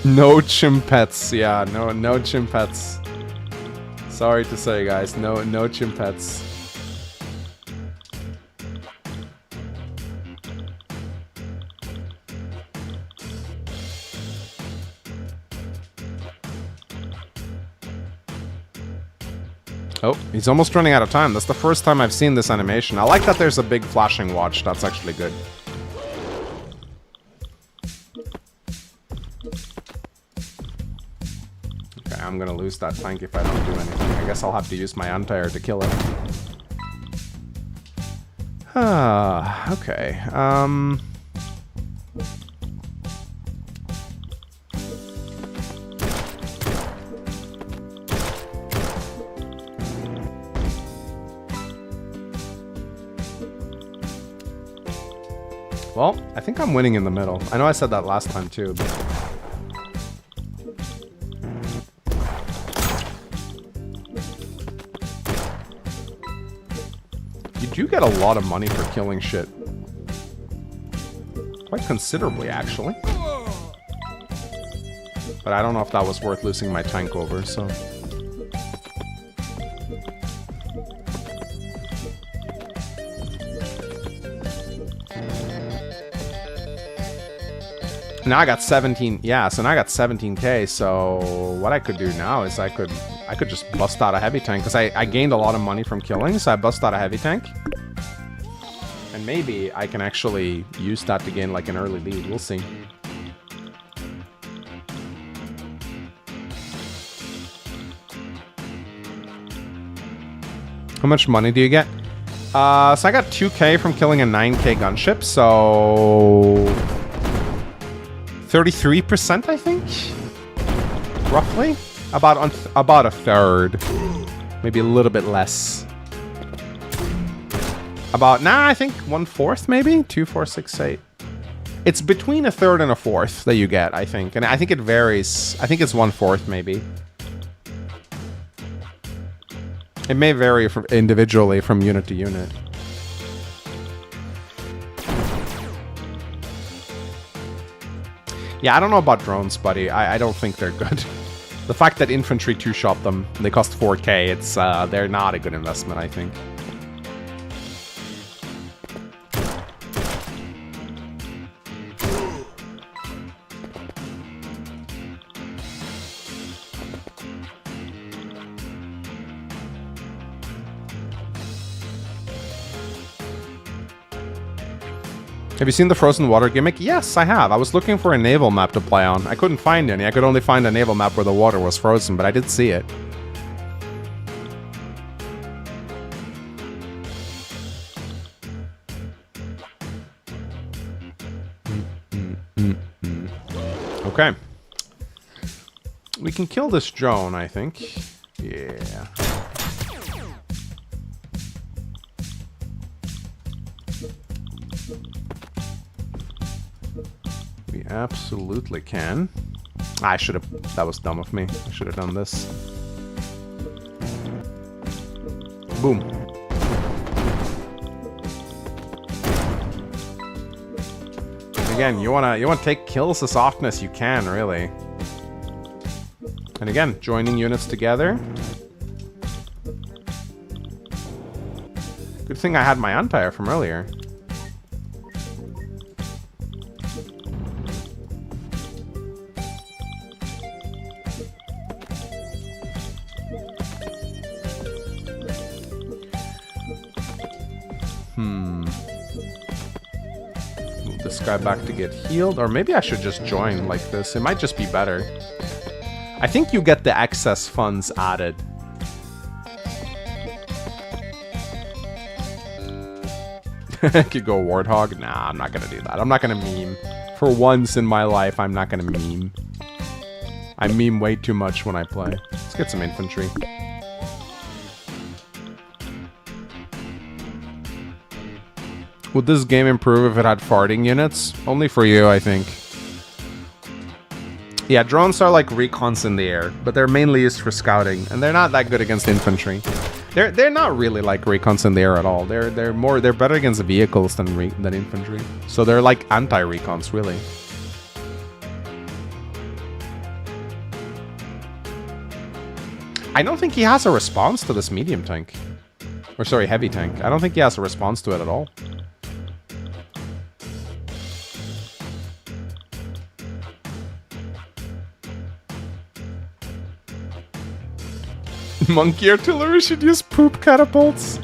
No chimpets, yeah, no chimpets. Sorry to say, guys, no chimpets. Oh, he's almost running out of time. That's the first time I've seen this animation. I like that there's a big flashing watch. That's actually good. Okay, I'm gonna lose that tank if I don't do anything. I guess I'll have to use my anti-air to kill it. Okay. Well, I think I'm winning in the middle. I know I said that last time too, but... do get a lot of money for killing shit. Quite considerably, actually. But I don't know if that was worth losing my tank over, so... Now I got 17, yeah, so now I got 17k, so what I could do now is I could just bust out a heavy tank, because I gained a lot of money from killing, so I bust out a heavy tank. And maybe I can actually use that to gain like an early lead, we'll see. How much money do you get? So I got 2k from killing a 9k gunship, so... 33%, I think? Roughly? About a third. Maybe a little bit less. I think 1/4 maybe? 2, 4, 6, 8. It's between a third and a fourth that you get, I think. And I think it varies. I think it's 1/4 maybe. It may vary individually from unit to unit. Yeah, I don't know about drones, buddy. I don't think they're good. The fact that infantry two-shot them, they cost 4k, they're not a good investment, I think. Have you seen the frozen water gimmick? Yes, I have. I was looking for a naval map to play on. I couldn't find any. I could only find a naval map where the water was frozen, but I did see it. Okay. We can kill this drone, I think. Yeah. We absolutely can. I should have... That was dumb of me. I should have done this. Boom. Again, you wanna take kills as often as you can, really. And again, joining units together. Good thing I had my anti-air from earlier. Guy back to get healed, or maybe I should just join like this. It might just be better. I think you get the excess funds added. Could go Warthog. Nah, I'm not gonna do that. I'm not gonna meme. For once in my life, I'm not gonna meme. I meme way too much when I play. Let's get some infantry. Would this game improve if it had farting units? Only for you, I think. Yeah, drones are like recons in the air, but they're mainly used for scouting, and they're not that good against infantry. They're not really like recons in the air at all. They're better against vehicles than infantry. So they're like anti-recons, really. I don't think he has a response to this medium tank. Or sorry, heavy tank. I don't think he has a response to it at all. Monkey artillery should use poop catapults.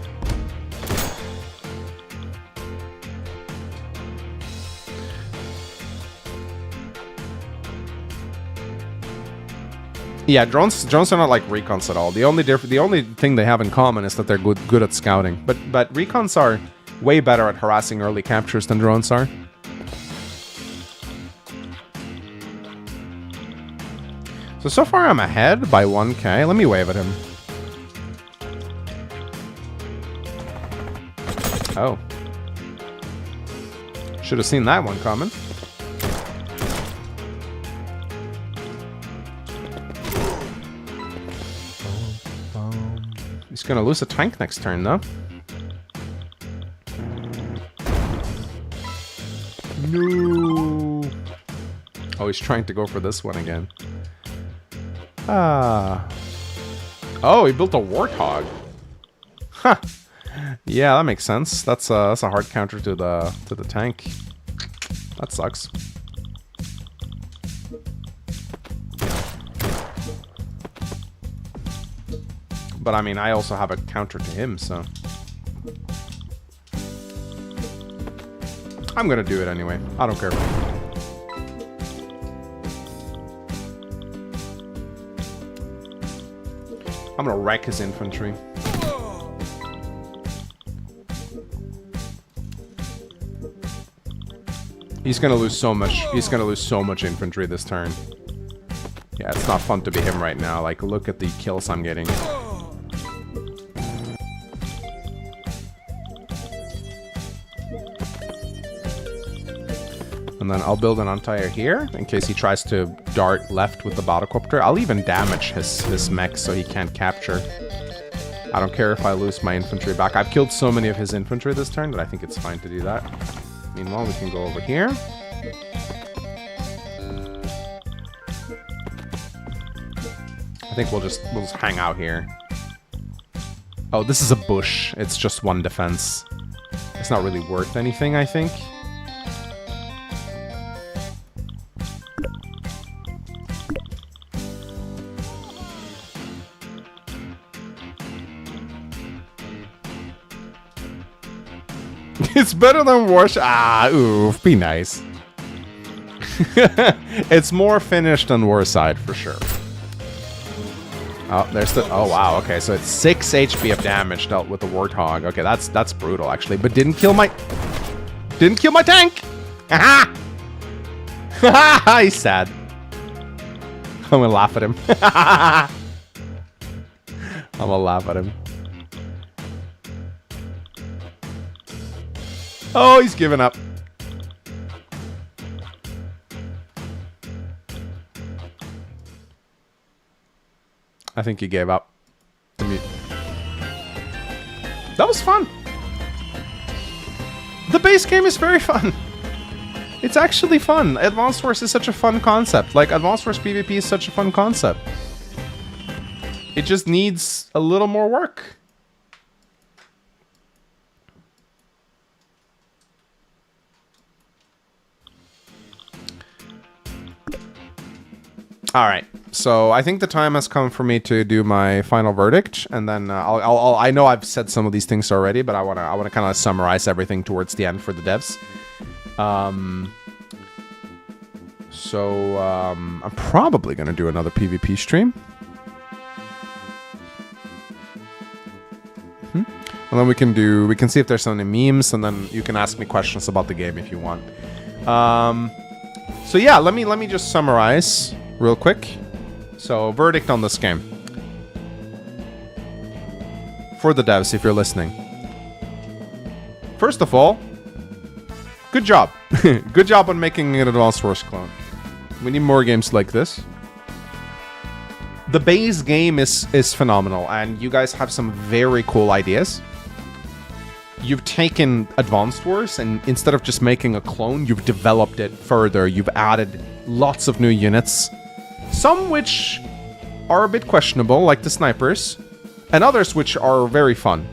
Yeah, drones are not like recons at all. The only thing they have in common is that they're good at scouting. But recons are way better at harassing early captures than drones are. So far I'm ahead by 1k. Let me wave at him. Oh. Should have seen that one coming. He's gonna lose a tank next turn, though. Oh, he's trying to go for this one again. Ah. Oh, he built a warthog. Huh. Yeah, that makes sense. That's a hard counter to the tank. That sucks. But I mean, I also have a counter to him, so I'm gonna do it anyway. I don't care. I'm gonna wreck his infantry. He's gonna lose so much. He's gonna lose so much infantry this turn. Yeah, it's not fun to be him right now. Like, look at the kills I'm getting. And then I'll build an anti-air here in case he tries to dart left with the battlecopter. I'll even damage his mech so he can't capture. I don't care if I lose my infantry back. I've killed so many of his infantry this turn that I think it's fine to do that. Meanwhile, we can go over here. I think we'll just hang out here. Oh, this is a bush. It's just one defense. It's not really worth anything, I think. It's better than Warsh. Ah, oof. Be nice. It's more finished than Warside for sure. Oh, there's the. Oh wow. Okay, so it's 6 HP of damage dealt with the Warthog. Okay, that's brutal actually, but didn't kill my tank. Haha. Haha. He's sad. I'm gonna laugh at him. I'm gonna laugh at him. Oh, he's given up. I think he gave up. That was fun. The base game is very fun. It's actually fun. Advanced Wars is such a fun concept. Like, Advanced Wars PvP is such a fun concept. It just needs a little more work. All right, so I think the time has come for me to do my final verdict, and then I know I've said some of these things already, but I wanna kind of summarize everything towards the end for the devs. I'm probably gonna do another PvP stream, and then we can see if there's any memes, and then you can ask me questions about the game if you want. So yeah, let me just summarize real quick. So, verdict on this game. For the devs, if you're listening. First of all, good job. Good job on making an Advanced Wars clone. We need more games like this. The base game is phenomenal, and you guys have some very cool ideas. You've taken Advanced Wars, and instead of just making a clone, you've developed it further. You've added lots of new units. Some which are a bit questionable, like the snipers, and others which are very fun.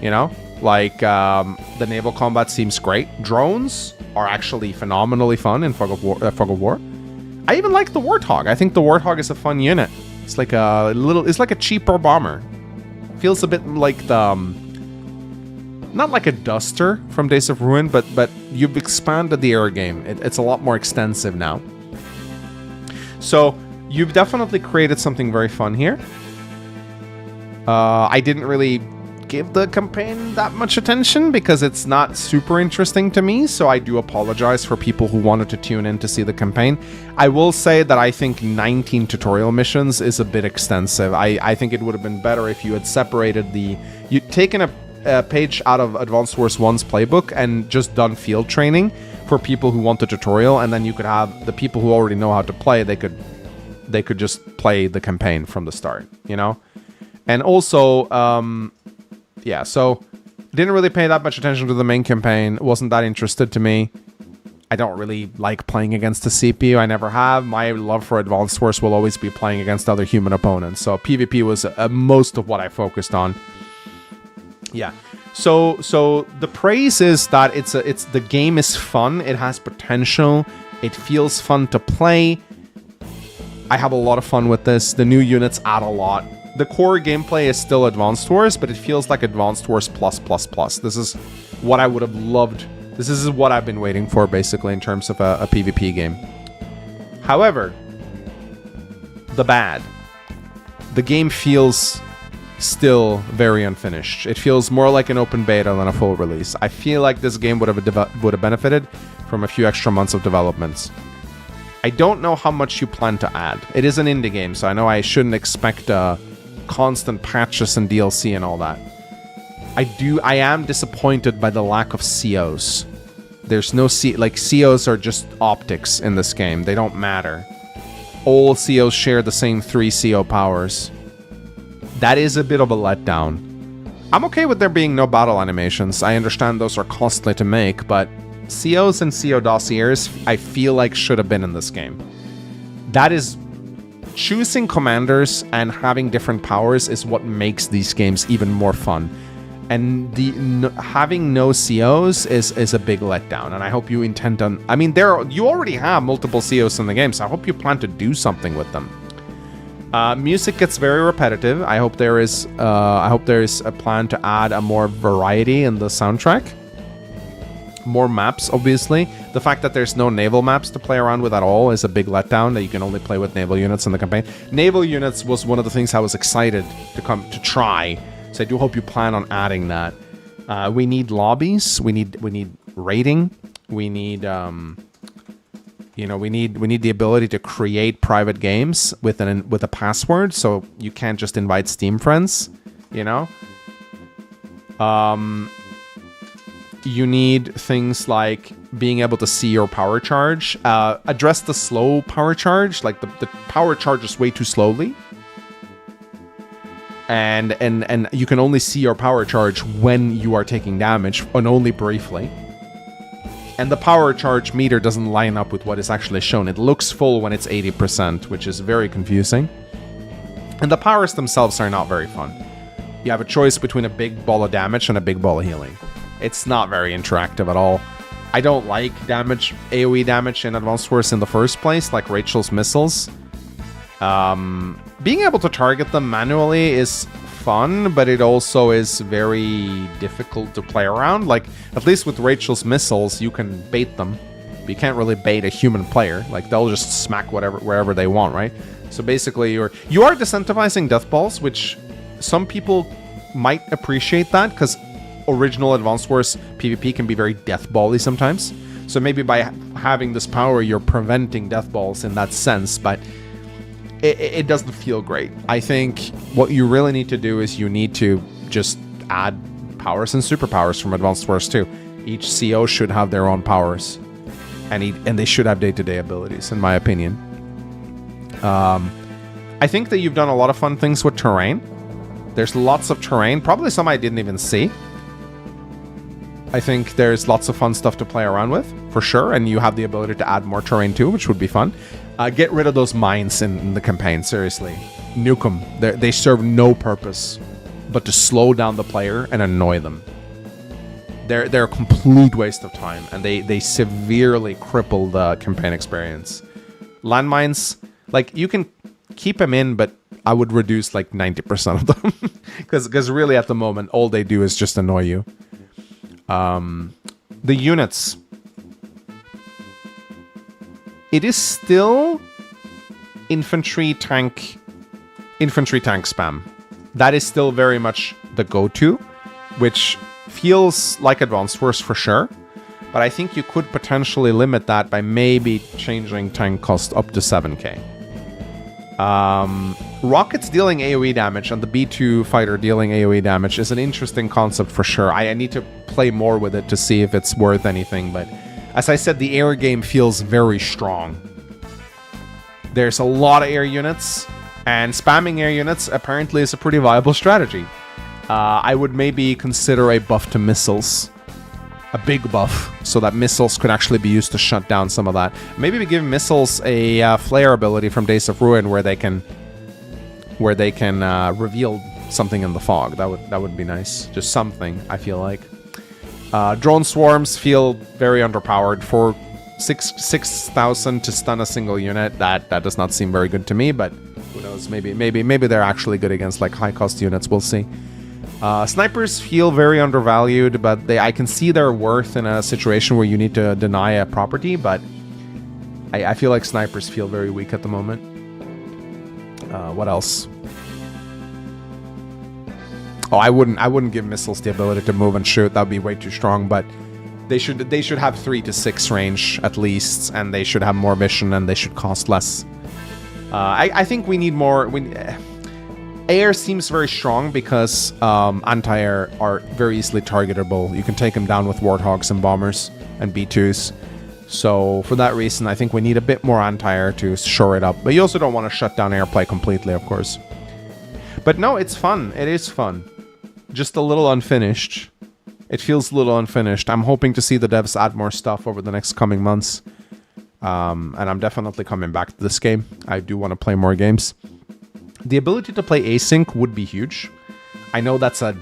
You know, like the naval combat seems great. Drones are actually phenomenally fun in Fog of War. I even like the Warthog. I think the Warthog is a fun unit. It's like it's like a cheaper bomber. Feels a bit like the not like a Duster from Days of Ruin, but you've expanded the air game. It's a lot more extensive now. So, you've definitely created something very fun here. I didn't really give the campaign that much attention because it's not super interesting to me, so I do apologize for people who wanted to tune in to see the campaign. I will say that I think 19 tutorial missions is a bit extensive. I think it would have been better if you had separated you'd taken a page out of Advanced Wars 1's playbook and just done field training for people who want the tutorial, and then you could have the people who already know how to play, they could just play the campaign from the start, you know? And also, yeah, so didn't really pay that much attention to the main campaign, wasn't that interested to me. I don't really like playing against the CPU. I never have. My love for Advanced Wars will always be playing against other human opponents. So PvP was most of what I focused on. Yeah. So the praise is that the game is fun. It has potential. It feels fun to play. I have a lot of fun with this. The new units add a lot. The core gameplay is still Advanced Wars, but it feels like Advanced Wars plus. This is what I would have loved. This is what I've been waiting for, basically, in terms of a PvP game. However, the bad. The game feels still very unfinished. It feels more like an open beta than a full release. I feel like this game would have benefited from a few extra months of development. I don't know how much you plan to add. It is an indie game, so I know I shouldn't expect constant patches and DLC and all that. I am disappointed by the lack of COs. There's no COs are just optics in this game. They don't matter. All COs share the same 3 CO powers. That is a bit of a letdown. I'm okay with there being no battle animations. I understand those are costly to make, but COs and CO dossiers, I feel like should have been in this game. That is... Choosing commanders and having different powers is what makes these games even more fun. And having no COs is a big letdown, and I hope you intend on... I mean, you already have multiple COs in the game, so I hope you plan to do something with them. Music gets very repetitive. I hope there is a plan to add a more variety in the soundtrack. More maps, obviously. The fact that there's no naval maps to play around with at all is a big letdown, that you can only play with naval units in the campaign. Naval units was one of the things I was excited to try. So I do hope you plan on adding that. We need lobbies. We need raiding. We need we need the ability to create private games with a password, so you can't just invite Steam friends. You need things like being able to see your power charge. Address the slow power charge. Like the power charges way too slowly. And you can only see your power charge when you are taking damage, and only briefly. And the power charge meter doesn't line up with what is actually shown. It looks full when it's 80%, which is very confusing. And the powers themselves are not very fun. You have a choice between a big ball of damage and a big ball of healing. It's not very interactive at all. I don't like AoE damage in Advanced Wars in the first place, like Rachel's missiles. Being able to target them manually is fun, but it also is very difficult to play around. Like, at least with Rachel's missiles, you can bait them. But you can't really bait a human player. Like, they'll just smack wherever they want, right? So basically, you are decentivizing death balls, which some people might appreciate that, because original Advanced Wars PvP can be very death bally sometimes. So maybe by having this power, you're preventing death balls in that sense, but it doesn't feel great. I think what you really need to do is you need to just add powers and superpowers from Advanced Wars 2. Each CO should have their own powers, and they should have day-to-day abilities, in my opinion. I think that you've done a lot of fun things with terrain. There's lots of terrain, probably some I didn't even see. I think there's lots of fun stuff to play around with, for sure, and you have the ability to add more terrain too, which would be fun. Get rid of those mines in the campaign, seriously. Nuke them. They serve no purpose but to slow down the player and annoy them. They're a complete waste of time, and they severely cripple the campaign experience. Landmines, like, you can keep them in, but I would reduce like 90% of them. Because really at the moment, all they do is just annoy you. The units. It is still infantry tank spam. That is still very much the go-to, which feels like Advanced Wars for sure. But I think you could potentially limit that by maybe changing tank cost up to 7k. Rockets dealing AoE damage and the B2 fighter dealing AoE damage is an interesting concept for sure. I need to play more with it to see if it's worth anything, but as I said, the air game feels very strong. There's a lot of air units, and spamming air units apparently is a pretty viable strategy. I would maybe consider a buff to missiles. big buff so that missiles could actually be used to shut down some of that. Maybe we give missiles a flare ability from Days of Ruin where they can reveal something in the fog. That would be nice. Just something, I feel like. Drone swarms feel very underpowered. For 6,000 to stun a single unit, that does not seem very good to me, but who knows, maybe they're actually good against like high cost units. We'll see. Snipers feel very undervalued, but I can see their worth in a situation where you need to deny a property, but I feel like snipers feel very weak at the moment. What else? Oh, I wouldn't give missiles the ability to move and shoot. That would be way too strong, but they should have 3 to 6 range at least, and they should have more mission, and they should cost less. I think we need more. Air seems very strong because anti-air are very easily targetable. You can take them down with warthogs and bombers and B2s. So for that reason, I think we need a bit more anti-air to shore it up. But you also don't want to shut down airplay completely, of course. But no, it's fun. It is fun. Just a little unfinished. It feels a little unfinished. I'm hoping to see the devs add more stuff over the next coming months. And I'm definitely coming back to this game. I do want to play more games. The ability to play async would be huge. I know that's a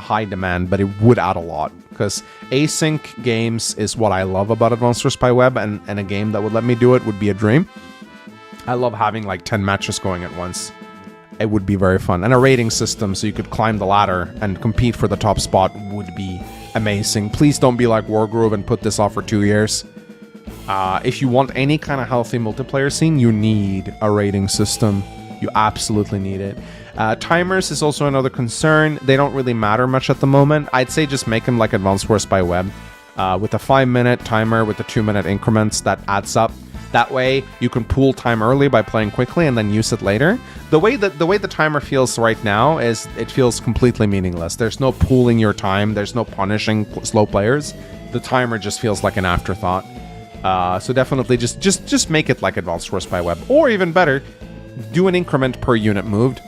high demand, but it would add a lot. Because async games is what I love about Advanced Wars by Web, and a game that would let me do it would be a dream. I love having like 10 matches going at once. It would be very fun. And a rating system so you could climb the ladder and compete for the top spot would be amazing. Please don't be like Wargroove and put this off for 2 years. If you want any kind of healthy multiplayer scene, you need a rating system. You absolutely need it. Timers is also another concern. They don't really matter much at the moment. I'd say just make them like Advanced Wars by Web. With a 5-minute timer with the 2-minute increments, that adds up. That way, you can pool time early by playing quickly and then use it later. The way the timer feels right now is it feels completely meaningless. There's no pooling your time. There's no punishing slow players. The timer just feels like an afterthought. So definitely just make it like Advanced Wars by Web. Or even better, do an increment per unit moved.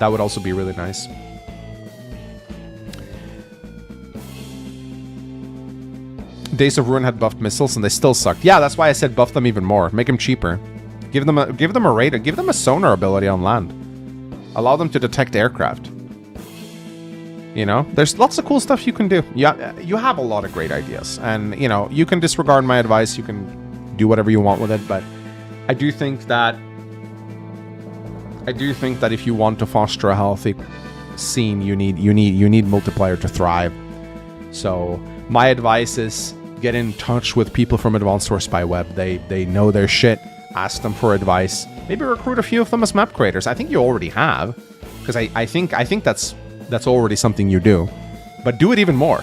That would also be really nice. Days of Ruin had buffed missiles and they still sucked. Yeah, that's why I said buff them even more. Make them cheaper. Give them a radar. Give them a sonar ability on land. Allow them to detect aircraft. You know, there's lots of cool stuff you can do. Yeah, you have a lot of great ideas, and you know, you can disregard my advice. You can do whatever you want with it, but I do think that if you want to foster a healthy scene, you need multiplayer to thrive. So my advice is get in touch with people from Advanced Wars by Web. They know their shit. Ask them for advice. Maybe recruit a few of them as map creators. I think you already have, because I think that's already something you do. But do it even more.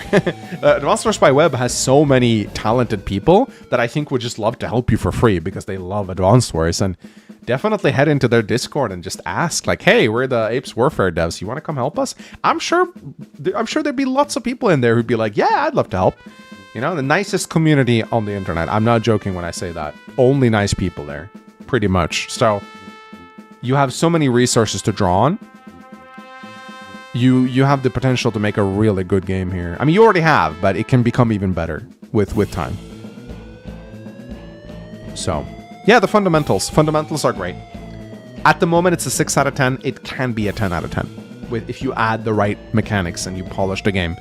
Advanced Wars by Web has so many talented people that I think would just love to help you for free because they love Advanced Wars. And definitely head into their Discord and just ask, like, hey, we're the Apes Warfare devs. You want to come help us? I'm sure there'd be lots of people in there who'd be like, yeah, I'd love to help. You know, the nicest community on the internet. I'm not joking when I say that. Only nice people there, pretty much. So you have so many resources to draw on. You have the potential to make a really good game here. I mean, you already have, but it can become even better with time. So, yeah, the fundamentals. Fundamentals are great. At the moment, it's a 6 out of 10. It can be a 10 out of 10 if you add the right mechanics and you polish the game.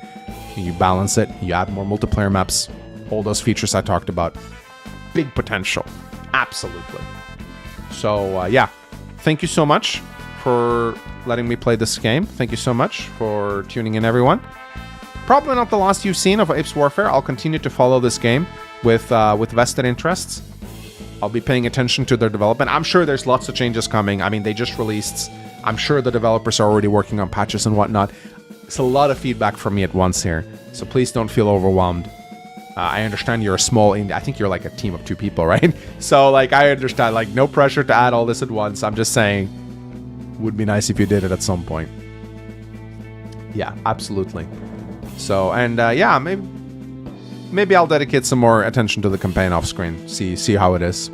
You balance it, you add more multiplayer maps, all those features I talked about. Big potential. Absolutely. So, yeah. Thank you so much for letting me play this game. Thank you so much for tuning in, everyone. Probably not the last you've seen of Apes Warfare. I'll continue to follow this game with vested interests. I'll be paying attention to their development. I'm sure there's lots of changes coming. I mean, they just released... I'm sure the developers are already working on patches and whatnot. It's a lot of feedback from me at once here, so please don't feel overwhelmed. I understand you're a small indie. I think you're like a team of 2 people, right? So, like, I understand, like, no pressure to add all this at once. I'm just saying, would be nice if you did it at some point. Yeah, absolutely. So, and yeah, maybe I'll dedicate some more attention to the campaign off screen. See how it is.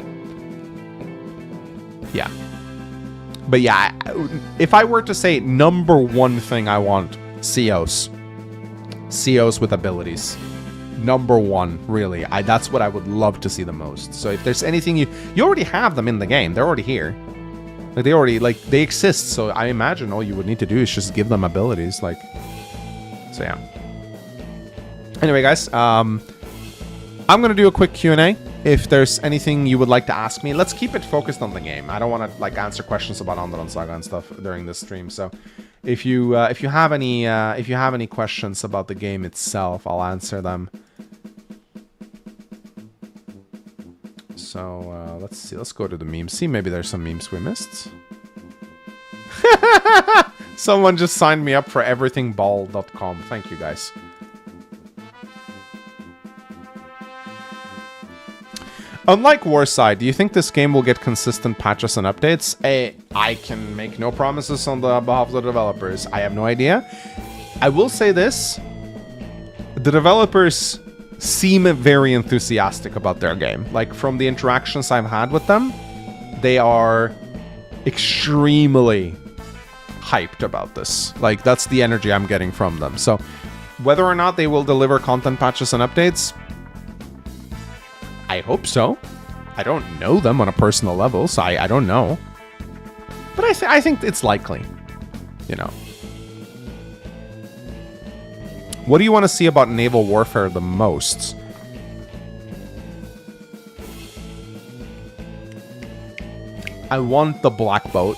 Yeah. But yeah, if I were to say number one thing I want, COs with abilities. number one, really. That's what I would love to see the most. So if there's anything you already have them in the game. They're already here. Like they exist. So I imagine all you would need to do is just give them abilities. Like, so yeah. Anyway, guys, I'm gonna do a quick Q&A. If there's anything you would like to ask me, let's keep it focused on the game. I don't want to like answer questions about 𝗏𝗏 Saga and stuff during this stream. So if you have any questions about the game itself, I'll answer them. So let's see. Let's go to the memes. See, maybe there's some memes we missed. Someone just signed me up for everythingball.com. Thank you, guys. Unlike Warside, do you think this game will get consistent patches and updates? I can make no promises on the behalf of the developers. I have no idea. I will say this. The developers seem very enthusiastic about their game. Like, from the interactions I've had with them, they are extremely hyped about this. Like, that's the energy I'm getting from them. So, whether or not they will deliver content patches and updates, I hope so. I don't know them on a personal level, so I don't know. But I think it's likely, you know. What do you want to see about naval warfare the most? I want the black boat,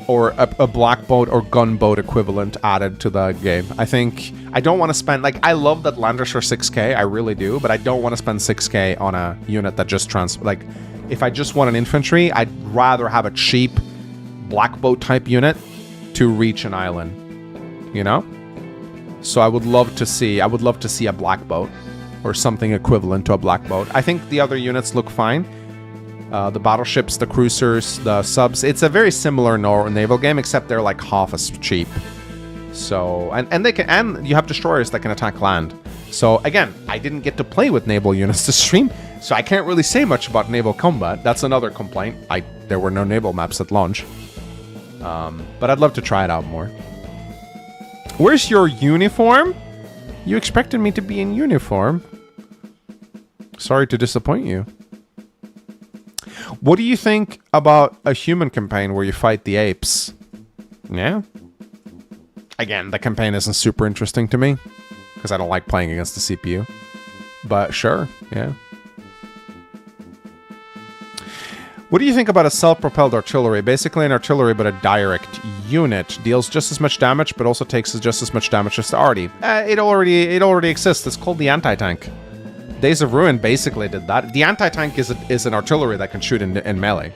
or a black boat or gunboat equivalent added to the game. I don't want to spend, like, I love that Landers are 6k, I really do, but I don't want to spend 6k on a unit that just like, if I just want an infantry, I'd rather have a cheap black boat type unit to reach an island, you know? So I would love to see a black boat or something equivalent to a black boat. I think the other units look fine. The battleships, the cruisers, the subs. It's a very similar naval game, except they're like half as cheap. So, and you have destroyers that can attack land. So again, I didn't get to play with naval units to stream, so I can't really say much about naval combat. That's another complaint. There were no naval maps at launch. But I'd love to try it out more. Where's your uniform? You expected me to be in uniform. Sorry to disappoint you. What do you think about a human campaign where you fight the apes? Yeah. Again, the campaign isn't super interesting to me, because I don't like playing against the CPU. But sure, yeah. What do you think about a self-propelled artillery? Basically an artillery, but a direct unit. Deals just as much damage, but also takes just as much damage as the arty. It already exists. It's called the anti-tank. Days of Ruin basically did that. The anti-tank is an artillery that can shoot in melee.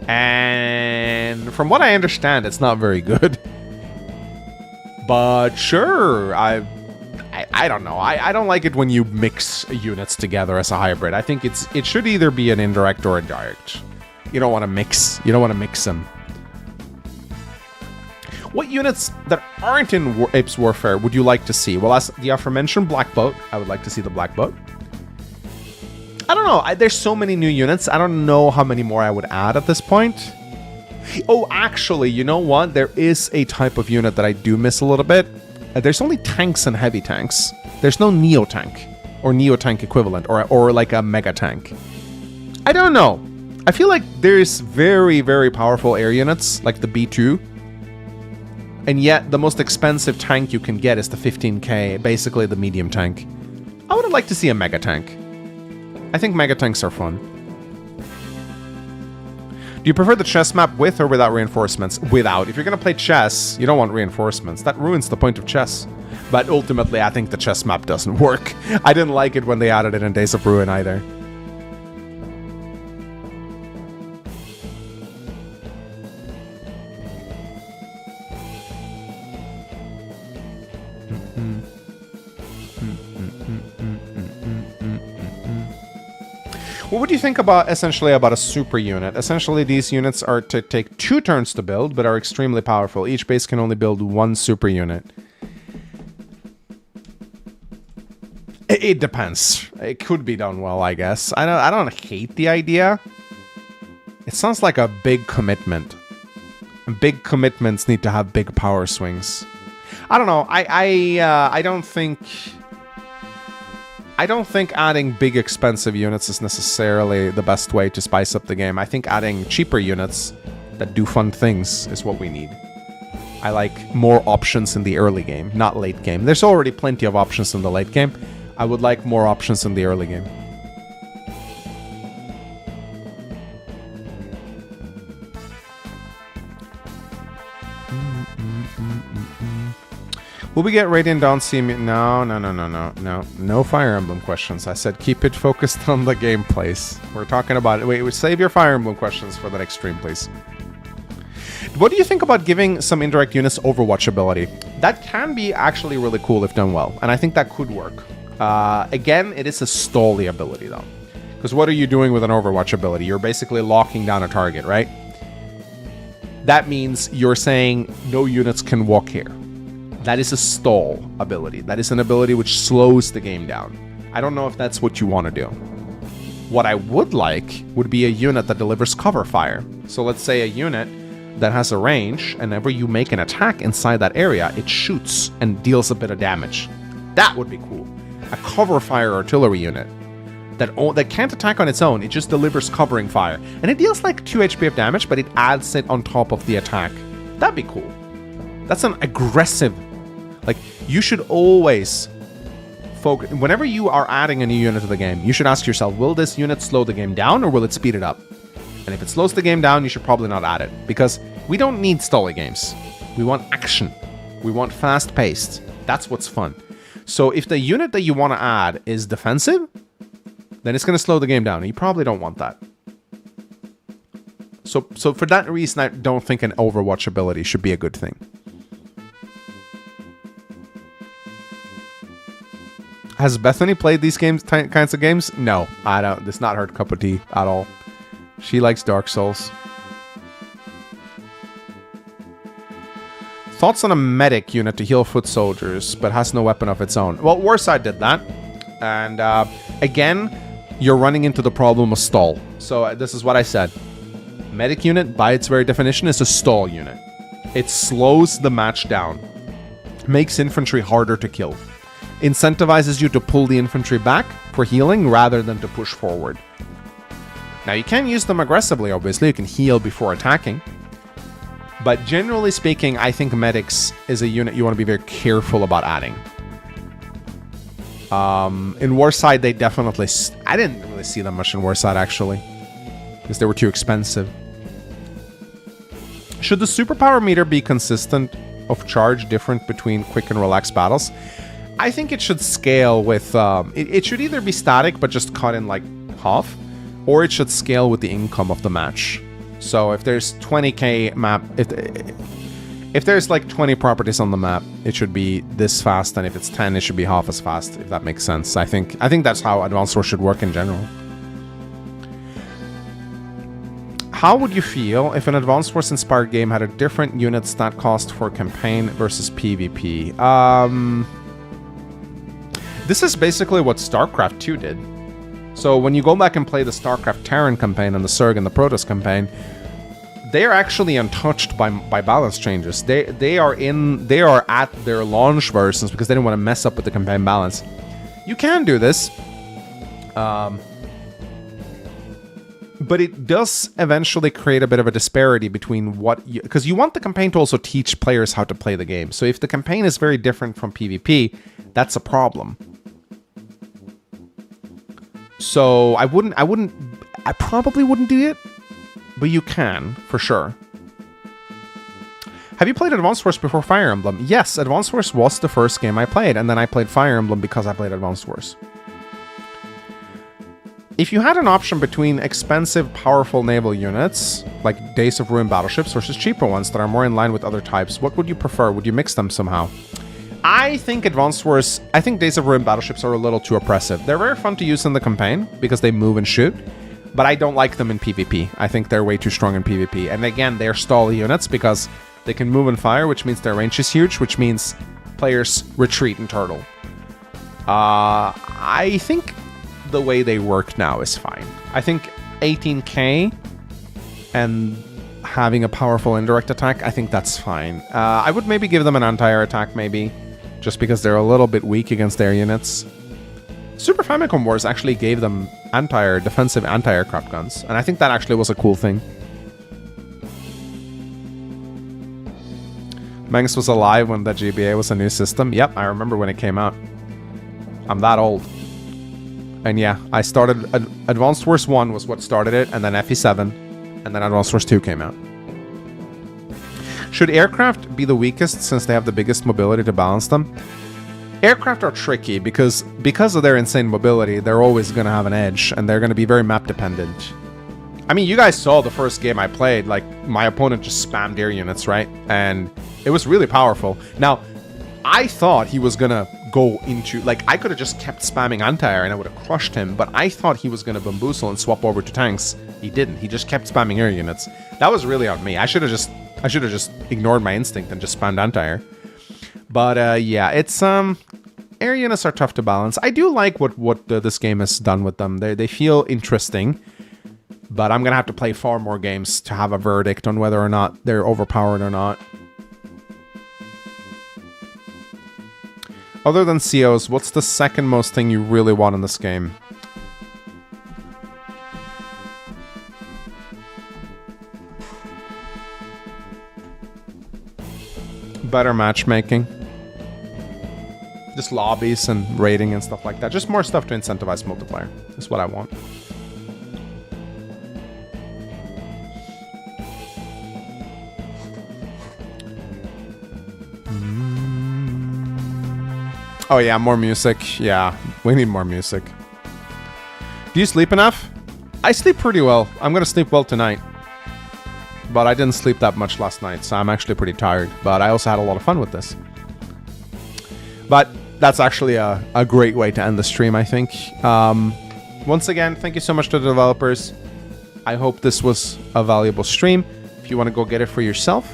And from what I understand, it's not very good. But sure, I don't know. I don't like it when you mix units together as a hybrid. I think it should either be an indirect or a direct. You don't want to mix. You don't want to mix them. What units that aren't in Apes Warfare would you like to see? Well, as the aforementioned Black Boat, I would like to see the Black Boat. I don't know. There's so many new units. I don't know how many more I would add at this point. Oh, actually, you know what? There is a type of unit that I do miss a little bit. There's only tanks and heavy tanks. There's no Neo Tank or Neo Tank equivalent or like a Mega Tank. I don't know. I feel like there's very, very powerful air units like the B2. And yet the most expensive tank you can get is the 15k, basically the medium tank. I would like to see a Mega Tank. I think Mega Tanks are fun. Do you prefer the chess map with or without reinforcements? Without. If you're going to play chess, you don't want reinforcements. That ruins the point of chess. But ultimately, I think the chess map doesn't work. I didn't like it when they added it in Days of Ruin either. What would you think about, essentially, about a super unit? Essentially, these units are to take 2 turns to build, but are extremely powerful. Each base can only build 1 super unit. It depends. It could be done well, I guess. I don't hate the idea. It sounds like a big commitment. Big commitments need to have big power swings. I don't know. I don't think... I don't think adding big expensive units is necessarily the best way to spice up the game. I think adding cheaper units that do fun things is what we need. I like more options in the early game, not late game. There's already plenty of options in the late game. I would like more options in the early game. Will we get Radiant Dawn Seam? No Fire Emblem questions. I said keep it focused on the gameplays. We're talking about it. Wait, save your Fire Emblem questions for the next stream, please. What do you think about giving some indirect units Overwatch ability? That can be actually really cool if done well, and I think that could work. Again, it is a stally ability, though. Because what are you doing with an Overwatch ability? You're basically locking down a target, right? That means you're saying no units can walk here. That is a stall ability. That is an ability which slows the game down. I don't know if that's what you want to do. What I would like would be a unit that delivers cover fire. So let's say a unit that has a range, and whenever you make an attack inside that area, it shoots and deals a bit of damage. That would be cool. A cover fire artillery unit that can't attack on its own. It just delivers covering fire. And it deals like 2 HP of damage, but it adds it on top of the attack. That'd be cool. That's an aggressive... Like, you should always focus... Whenever you are adding a new unit to the game, you should ask yourself, will this unit slow the game down or will it speed it up? And if it slows the game down, you should probably not add it. Because we don't need stally games. We want action. We want fast-paced. That's what's fun. So if the unit that you want to add is defensive, then it's going to slow the game down. And you probably don't want that. So for that reason, I don't think an Overwatch ability should be a good thing. Has Bethany played these kinds of games? No, I don't. It's not her cup of tea at all. She likes Dark Souls. Thoughts on a medic unit to heal foot soldiers, but has no weapon of its own? Well, Warside did that. And again, you're running into the problem of stall. So this is what I said. Medic unit, by its very definition, is a stall unit. It slows the match down. Makes infantry harder to kill. Incentivizes you to pull the infantry back for healing rather than to push forward. Now, you can use them aggressively, obviously. You can heal before attacking. But generally speaking, I think medics is a unit you want to be very careful about adding. In Warside, they definitely... I didn't really see them much in Warside, actually. Because they were too expensive. Should the superpower meter be consistent of charge different between quick and relaxed battles? I think it should scale with... it should either be static, but just cut in like half. Or it should scale with the income of the match. So if there's 20k map... If there's like 20 properties on the map, it should be this fast. And if it's 10, it should be half as fast, if that makes sense. I think that's how Advanced Wars should work in general. How would you feel if an Advanced Wars inspired game had a different unit stat cost for campaign versus PvP? This is basically what StarCraft 2 did. So when you go back and play the StarCraft Terran campaign and the Zerg and the Protoss campaign, they are actually untouched by balance changes. They are at their launch versions because they didn't want to mess up with the campaign balance. You can do this. But it does eventually create a bit of a disparity between what you... Because you want the campaign to also teach players how to play the game. So if the campaign is very different from PvP, that's a problem. So I probably wouldn't do it. But you can, for sure. Have you played Advanced Wars before Fire Emblem? Yes, Advanced Wars was the first game I played. And then I played Fire Emblem because I played Advanced Wars. If you had an option between expensive, powerful naval units, like Days of Ruin battleships, versus cheaper ones that are more in line with other types, what would you prefer? Would you mix them somehow? I think Days of Ruin battleships are a little too oppressive. They're very fun to use in the campaign, because they move and shoot, but I don't like them in PvP. I think they're way too strong in PvP. And again, they're stall units, because they can move and fire, which means their range is huge, which means players retreat and turtle. I think... the way they work now is fine. I think 18k and having a powerful indirect attack, I think that's fine. I would maybe give them an anti-air attack, maybe, just because they're a little bit weak against air units. Super Famicom Wars actually gave them defensive anti-aircraft guns, and I think that actually was a cool thing. Mangs was alive when the GBA was a new system. Yep, I remember when it came out. I'm that old. And yeah, I started... Advanced Wars 1 was what started it, and then FE7, and then Advanced Wars 2 came out. Should aircraft be the weakest since they have the biggest mobility to balance them? Aircraft are tricky because of their insane mobility, they're always going to have an edge, and they're going to be very map dependent. I mean, you guys saw the first game I played, like, my opponent just spammed air units, right? And it was really powerful. Now, I thought he was gonna go into... Like, I could have just kept spamming anti-air and I would have crushed him, but I thought he was gonna bamboozle and swap over to tanks. He didn't. He just kept spamming air units. That was really on me. I should have just ignored my instinct and just spammed anti-air. But, yeah, it's... Air units are tough to balance. I do like what this game has done with them. They feel interesting. But I'm going to have to play far more games to have a verdict on whether or not they're overpowered or not. Other than COs, what's the second most thing you really want in this game? Better matchmaking. Just lobbies and raiding and stuff like that. Just more stuff to incentivize multiplayer. That's what I want. Oh yeah, more music. Yeah, we need more music. Do you sleep enough? I sleep pretty well. I'm gonna sleep well tonight. But I didn't sleep that much last night, so I'm actually pretty tired. But I also had a lot of fun with this. But that's actually a great way to end the stream, I think. Once again, thank you so much to the developers. I hope this was a valuable stream. If you want to go get it for yourself,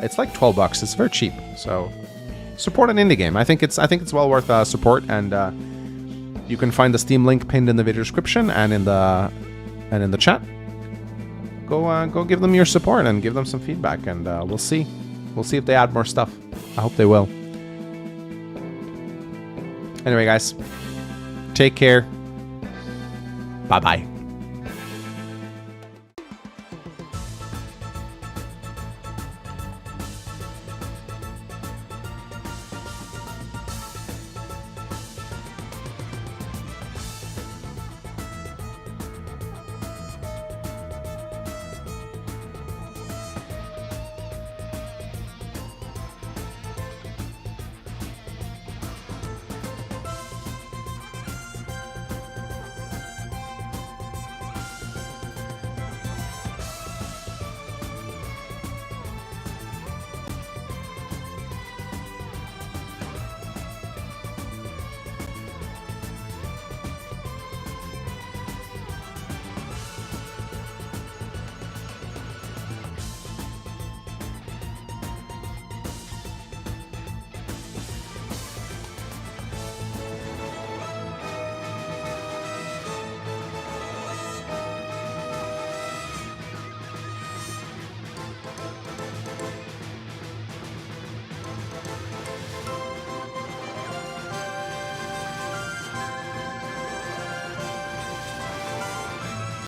it's like $12. It's very cheap, so support an indie game. I think it's well worth support, and you can find the Steam link pinned in the video description and in the chat. Go give them your support and give them some feedback, and we'll see if they add more stuff. I hope they will. Anyway, guys, take care. Bye bye.